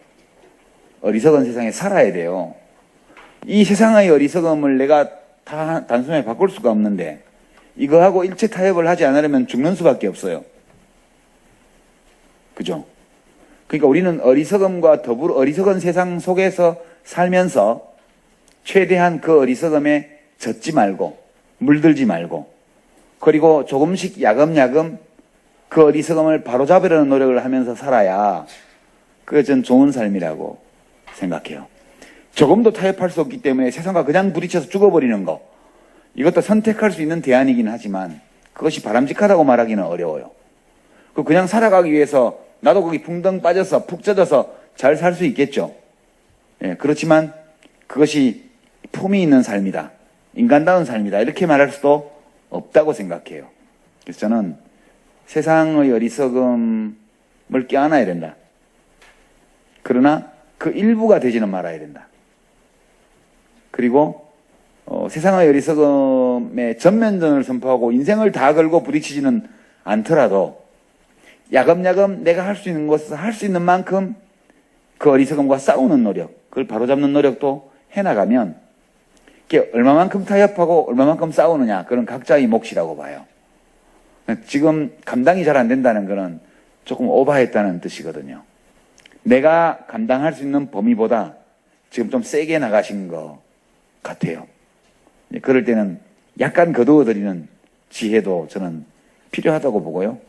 어리석은 세상에 살아야 돼요. 이 세상의 어리석음을 내가 다 단순하게 바꿀 수가 없는데 이거하고 일체 타협을 하지 않으려면 죽는 수밖에 없어요. 그죠? 그러니까 우리는 어리석음과 더불어 어리석은 세상 속에서 살면서 최대한 그 어리석음에 젖지 말고 물들지 말고 그리고 조금씩 야금야금 그 어리석음을 바로잡으려는 노력을 하면서 살아야 그게 전 좋은 삶이라고 생각해요. 조금도 타협할 수 없기 때문에 세상과 그냥 부딪혀서 죽어버리는 거 이것도 선택할 수 있는 대안이긴 하지만 그것이 바람직하다고 말하기는 어려워요. 그냥 살아가기 위해서 나도 거기 붕덩 빠져서 푹 젖어서 잘 살 수 있겠죠. 예, 그렇지만 그것이 품이 있는 삶이다. 인간다운 삶이다. 이렇게 말할 수도 없다고 생각해요. 그래서 저는 세상의 어리석음을 껴안아야 된다. 그러나 그 일부가 되지는 말아야 된다. 그리고 세상의 어리석음에 전면전을 선포하고 인생을 다 걸고 부딪히지는 않더라도 야금야금 내가 할 수 있는 것을 할 수 있는 만큼 그 어리석음과 싸우는 노력, 그걸 바로잡는 노력도 해나가면 이게 얼마만큼 타협하고 얼마만큼 싸우느냐 그런 각자의 몫이라고 봐요. 지금 감당이 잘 안 된다는 거는 조금 오버했다는 뜻이거든요. 내가 감당할 수 있는 범위보다 지금 좀 세게 나가신 것 같아요. 그럴 때는 약간 거두어드리는 지혜도 저는 필요하다고 보고요.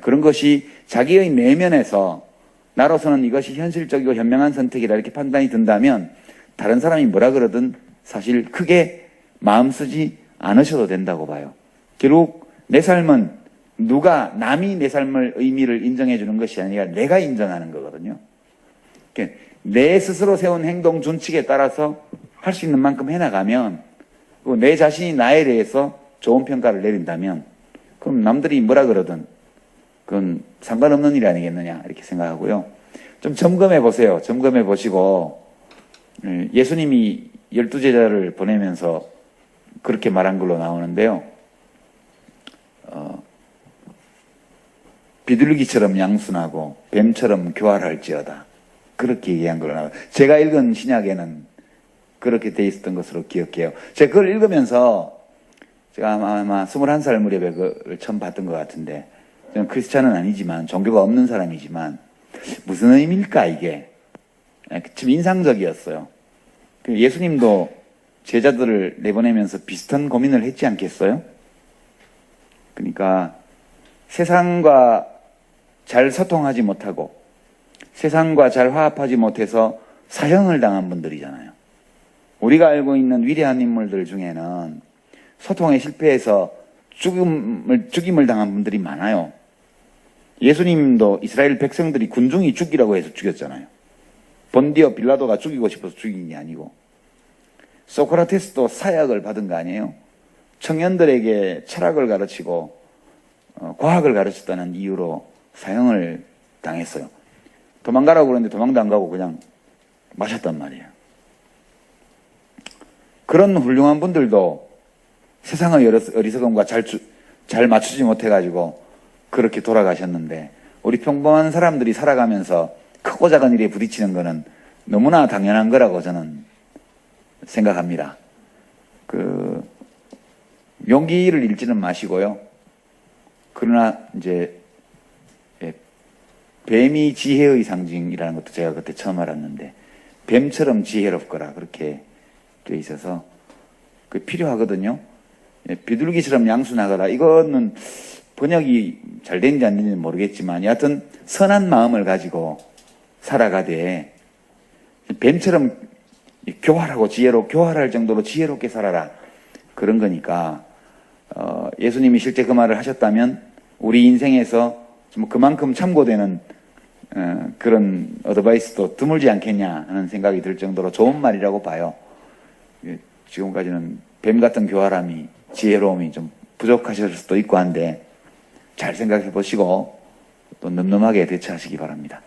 그런 것이 자기의 내면에서 나로서는 이것이 현실적이고 현명한 선택이다 이렇게 판단이 든다면 다른 사람이 뭐라 그러든 사실 크게 마음 쓰지 않으셔도 된다고 봐요. 결국 내 삶은 누가 남이 내 삶의 의미를 인정해 주는 것이 아니라 내가 인정하는 거거든요. 내 스스로 세운 행동 준칙에 따라서 할 수 있는 만큼 해나가면 그리고 내 자신이 나에 대해서 좋은 평가를 내린다면 그럼 남들이 뭐라 그러든 그건 상관없는 일이 아니겠느냐 이렇게 생각하고요. 좀 점검해 보세요. 점검해 보시고 예수님이 12제자를 보내면서 그렇게 말한 걸로 나오는데요. 비둘기처럼 양순하고 뱀처럼 교활할지어다. 그렇게 얘기한 걸로 나와요. 제가 읽은 신약에는 그렇게 돼 있었던 것으로 기억해요. 제가 그걸 읽으면서 제가 아마 21살 무렵에 그걸 처음 봤던 것 같은데 저는 크리스찬은 아니지만 종교가 없는 사람이지만 무슨 의미일까 이게 좀 인상적이었어요. 예수님도 제자들을 내보내면서 비슷한 고민을 했지 않겠어요? 그러니까 세상과 잘 소통하지 못하고 세상과 잘 화합하지 못해서 사형을 당한 분들이잖아요. 우리가 알고 있는 위대한 인물들 중에는 소통에 실패해서 죽임을 당한 분들이 많아요. 예수님도 이스라엘 백성들이 군중이 죽이라고 해서 죽였잖아요. 본디오 빌라도가 죽이고 싶어서 죽인 게 아니고. 소크라테스도 사약을 받은 거 아니에요. 청년들에게 철학을 가르치고 과학을 가르쳤다는 이유로 사형을 당했어요. 도망가라고 그러는데 도망도 안 가고 그냥 마셨단 말이에요. 그런 훌륭한 분들도 세상의 어리석음과 잘 맞추지 못해가지고 그렇게 돌아가셨는데, 우리 평범한 사람들이 살아가면서 크고 작은 일에 부딪히는 거는 너무나 당연한 거라고 저는 생각합니다. 용기를 잃지는 마시고요. 그러나 이제 뱀이 지혜의 상징이라는 것도 제가 그때 처음 알았는데, 뱀처럼 지혜롭거라 그렇게 돼 있어서 필요하거든요. 비둘기처럼 양순하거라, 이거는 번역이 잘 되는지 안 되는지 모르겠지만 여하튼 선한 마음을 가지고 살아가되 뱀처럼 교활하고 교활할 정도로 지혜롭게 살아라, 그런 거니까 예수님이 실제 그 말을 하셨다면 우리 인생에서 좀 그만큼 참고되는 그런 어드바이스도 드물지 않겠냐 하는 생각이 들 정도로 좋은 말이라고 봐요. 지금까지는 뱀 같은 교활함이, 지혜로움이 좀 부족하실 수도 있고 한데 잘 생각해 보시고 또 늠름하게 대처하시기 바랍니다.